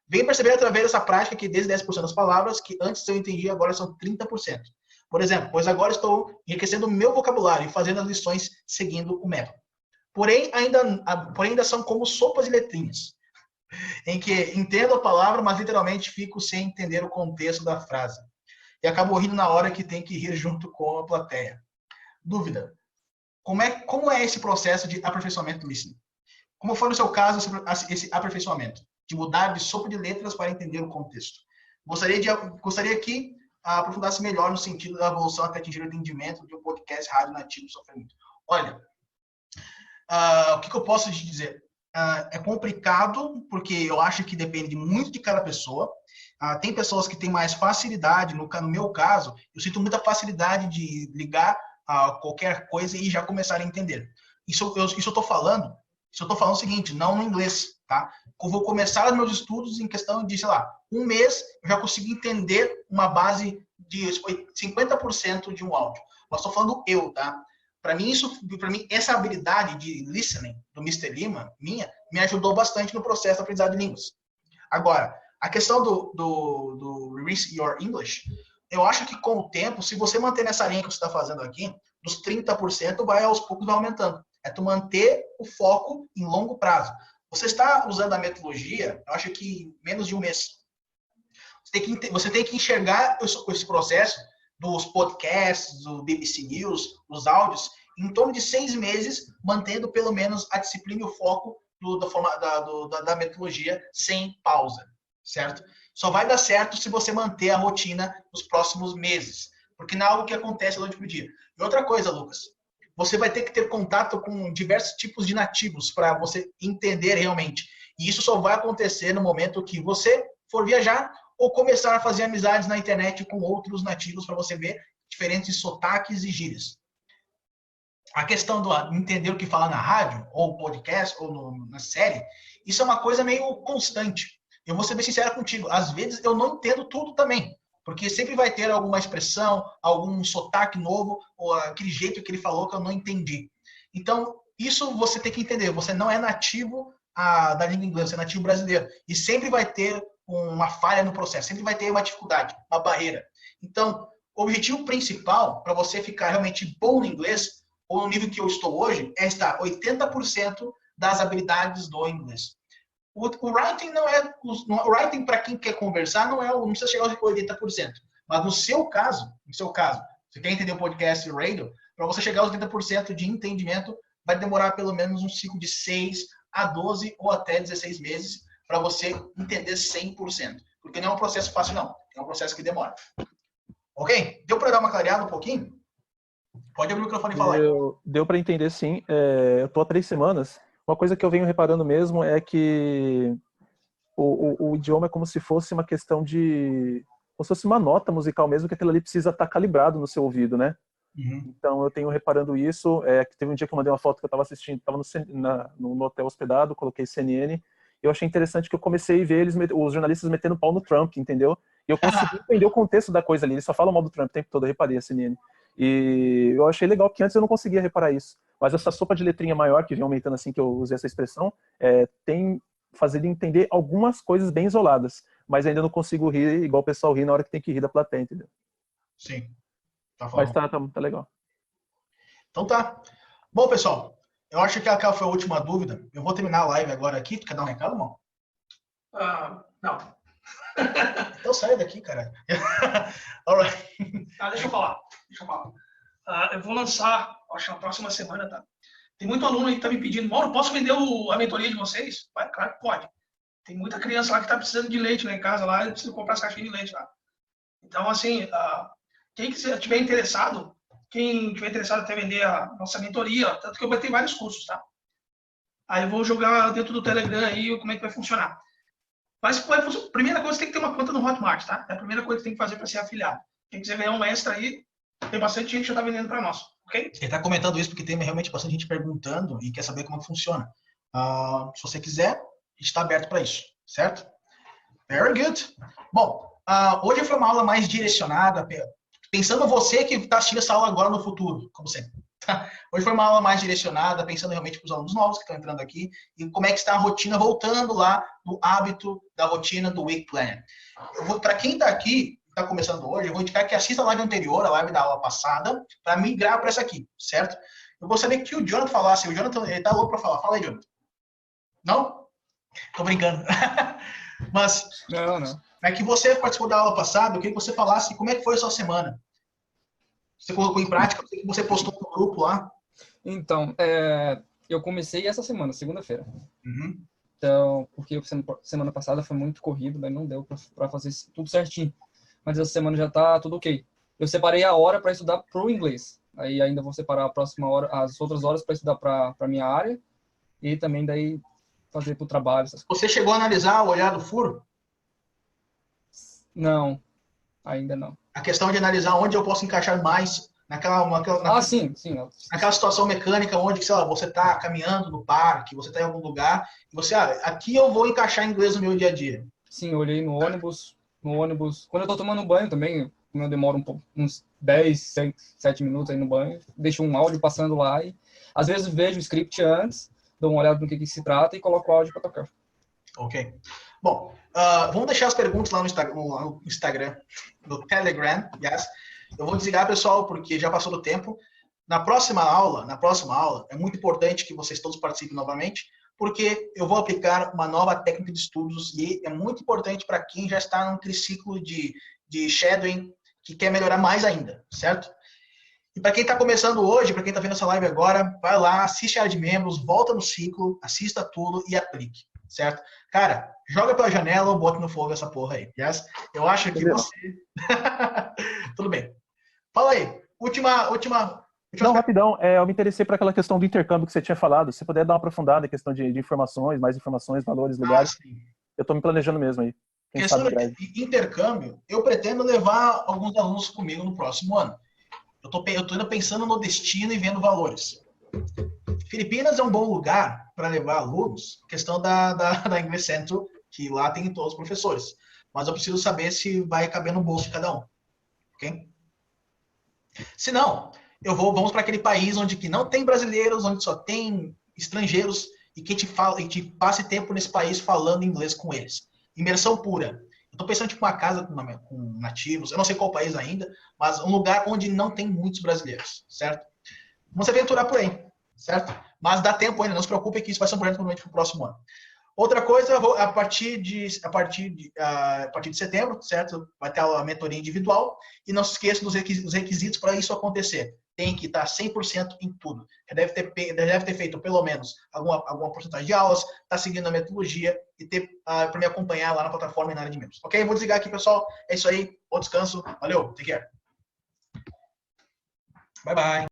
Venho perceber através dessa prática que desde 10% das palavras que antes eu entendia, agora são 30%. Por exemplo, pois agora estou enriquecendo o meu vocabulário e fazendo as lições seguindo o método. Porém, ainda são como sopas e letrinhas, em que entendo a palavra, mas literalmente fico sem entender o contexto da frase. E acabo rindo na hora que tem que rir junto com a plateia. Dúvida. Como é esse processo de aperfeiçoamento do listening? Como foi no seu caso esse aperfeiçoamento? De mudar de sopa de letras para entender o contexto. Gostaria que aprofundasse melhor no sentido da evolução até atingir o entendimento de um podcast rádio nativo de sofrimento. Olha, o que eu posso te dizer? É complicado, porque eu acho que depende muito de cada pessoa. Tem pessoas que têm mais facilidade, no meu caso, eu sinto muita facilidade de ligar a qualquer coisa e já começar a entender. Isso eu estou falando o seguinte, não no inglês, tá? Eu vou começar os meus estudos em questão de, sei lá, um mês, eu já consigo entender uma base de 50% de um áudio. Mas estou falando eu, tá? Para mim, essa habilidade de listening do Mr. Lima, me ajudou bastante no processo de aprendizado de línguas. Agora, a questão do Release Your English, eu acho que com o tempo, se você manter nessa linha que você está fazendo aqui, dos 30% aos poucos vai aumentando. É tu manter o foco em longo prazo. Você está usando a metodologia, eu acho que menos de um mês. Você tem que enxergar esse processo dos podcasts, do BBC News, dos áudios, em torno de 6 meses, mantendo pelo menos a disciplina e o foco da metodologia sem pausa, certo? Só vai dar certo se você manter a rotina nos próximos meses, porque não é algo que acontece durante o dia. E outra coisa, Lucas, você vai ter que ter contato com diversos tipos de nativos para você entender realmente. E isso só vai acontecer no momento que você for viajar ou começar a fazer amizades na internet com outros nativos para você ver diferentes sotaques e gírias. A questão do entender o que fala na rádio, ou podcast, ou na série, isso é uma coisa meio constante. Eu vou ser bem sincero contigo, às vezes eu não entendo tudo também, porque sempre vai ter alguma expressão, algum sotaque novo, ou aquele jeito que ele falou que eu não entendi. Então, isso você tem que entender, você não é nativo da língua inglesa, você é nativo brasileiro, e sempre vai ter uma falha no processo, sempre vai ter uma dificuldade, uma barreira. Então, o objetivo principal para você ficar realmente bom no inglês, ou no nível que eu estou hoje, é estar 80% das habilidades do inglês. O writing não é... O writing, para quem quer conversar, não precisa chegar aos 80%. Mas no seu caso, você quer entender o podcast e o radio, para você chegar aos 80% de entendimento, vai demorar pelo menos um ciclo de 6 a 12 ou até 16 meses para você entender 100%. Porque não é um processo fácil, não. É um processo que demora. Ok? Deu para dar uma clareada um pouquinho? Pode abrir o microfone e falar aí. Deu para entender, sim. Eu estou há 3 semanas. Uma coisa que eu venho reparando mesmo é que o idioma é como se fosse uma questão de... Como se fosse uma nota musical mesmo, que aquilo ali precisa estar calibrado no seu ouvido, né? Uhum. Então eu tenho reparando isso. Que teve um dia que eu mandei uma foto que eu estava assistindo, estava no hotel hospedado, coloquei CNN. Eu achei interessante que eu comecei a ver os jornalistas metendo pau no Trump, entendeu? E eu consegui entender o contexto da coisa ali. Eles só falam mal do Trump o tempo todo, eu reparei a CNN. E eu achei legal, porque antes eu não conseguia reparar isso. Mas essa sopa de letrinha maior, que vem aumentando assim que eu usei essa expressão, tem fazer ele entender algumas coisas bem isoladas. Mas ainda não consigo rir igual o pessoal ri na hora que tem que rir da plateia, entendeu? Sim. Mas tá legal. Então tá. Bom, pessoal, eu acho que aquela foi a última dúvida. Eu vou terminar a live agora aqui. Tu quer dar um recado, irmão? Não. Então sai daqui, cara. Alright. Deixa eu falar. Eu vou lançar, acho, na próxima semana, tá? Tem muito aluno aí que tá me pedindo, Mauro, posso vender a mentoria de vocês? Vai, claro que pode. Tem muita criança lá que tá precisando de leite lá em casa, lá, eu preciso comprar as caixinhas de leite lá. Então, assim, quem estiver interessado, até vender a nossa mentoria, tanto que eu vou ter vários cursos, tá? Aí eu vou jogar dentro do Telegram aí como é que vai funcionar. Mas primeira coisa, você tem que ter uma conta no Hotmart, tá? É a primeira coisa que tem que fazer para ser afiliado. Quem quiser ganhar um extra aí, tem bastante gente que já está vendendo para nós, ok? Ele está comentando isso porque tem realmente bastante gente perguntando e quer saber como funciona. Se você quiser, a gente está aberto para isso, certo? Very good. Bom, hoje foi uma aula mais direcionada, pensando você que está assistindo essa aula agora no futuro, como sempre. Hoje foi uma aula mais direcionada, pensando realmente para os alunos novos que estão entrando aqui e como é que está a rotina, voltando lá no hábito da rotina do Week Planner. Para quem está aqui, está começando hoje, eu vou indicar que assista a live anterior, a live da aula passada, para migrar para essa aqui, certo? Eu gostaria que o Jonathan falasse. O Jonathan, ele está louco para falar. Fala aí, Jonathan. Não? Tô brincando. Mas não. É que você participou da aula passada, eu queria que você falasse como é que foi a sua semana. Você colocou em prática, você postou no grupo lá? Então, eu comecei essa semana, segunda-feira. Uhum. Então, porque semana passada foi muito corrido, daí não deu para fazer tudo certinho. Mas essa semana já tá tudo ok. Eu separei a hora para estudar pro inglês. Aí ainda vou separar a próxima hora, as outras horas para estudar para minha área e também daí fazer pro trabalho. Essas coisas. Você chegou a analisar o olhar do furo? Não, ainda não. A questão de analisar onde eu posso encaixar mais sim. Naquela situação mecânica onde, sei lá, você está caminhando no parque, você está em algum lugar, e você, aqui eu vou encaixar inglês no meu dia a dia. Sim, eu olhei no ônibus. Quando eu tô tomando banho também, eu demoro uns 10, 7 minutos aí no banho, deixo um áudio passando lá e às vezes vejo o script antes, dou uma olhada no que se trata e coloco o áudio para tocar. Ok. Bom, vamos deixar as perguntas lá no Instagram, no Telegram, yes. Eu vou desligar, pessoal, porque já passou do tempo. Na próxima aula, é muito importante que vocês todos participem novamente, porque eu vou aplicar uma nova técnica de estudos e é muito importante para quem já está num triciclo de shadowing, que quer melhorar mais ainda, certo? E para quem está começando hoje, para quem está vendo essa live agora, vai lá, assiste a área de membros, volta no ciclo, assista tudo e aplique, certo? Cara, joga pela janela ou bota no fogo essa porra aí, yes? Eu acho que você... Tudo bem. Fala aí, última... Não, rapidão, eu me interessei por aquela questão do intercâmbio que você tinha falado. Se puder dar uma aprofundada em questão de informações, mais informações, valores, lugares. Eu estou me planejando mesmo aí. Quem Questão sabe breve. de intercâmbio, eu pretendo levar alguns alunos comigo no próximo ano. Eu tô ainda pensando no destino e vendo valores. Filipinas é um bom lugar para levar alunos, questão da English Central, que lá tem todos os professores. Mas eu preciso saber se vai caber no bolso de cada um. Ok? Se não, vamos para aquele país onde que não tem brasileiros, onde só tem estrangeiros e que te passe tempo nesse país falando inglês com eles. Imersão pura. Eu tô pensando tipo uma casa com nativos, eu não sei qual país ainda, mas um lugar onde não tem muitos brasileiros, certo? Vamos se aventurar por aí, certo? Mas dá tempo ainda, não se preocupe que isso vai ser um projeto provavelmente para o próximo ano. Outra coisa, a partir de setembro, certo? Vai ter a mentoria individual e não se esqueça dos requisitos para isso acontecer. Tem que estar 100% em tudo. Já deve ter feito pelo menos alguma porcentagem de aulas, está seguindo a metodologia e ter para me acompanhar lá na plataforma e na área de membros. Ok? Vou desligar aqui, pessoal. É isso aí. Bom descanso. Valeu. Take care. Bye, bye.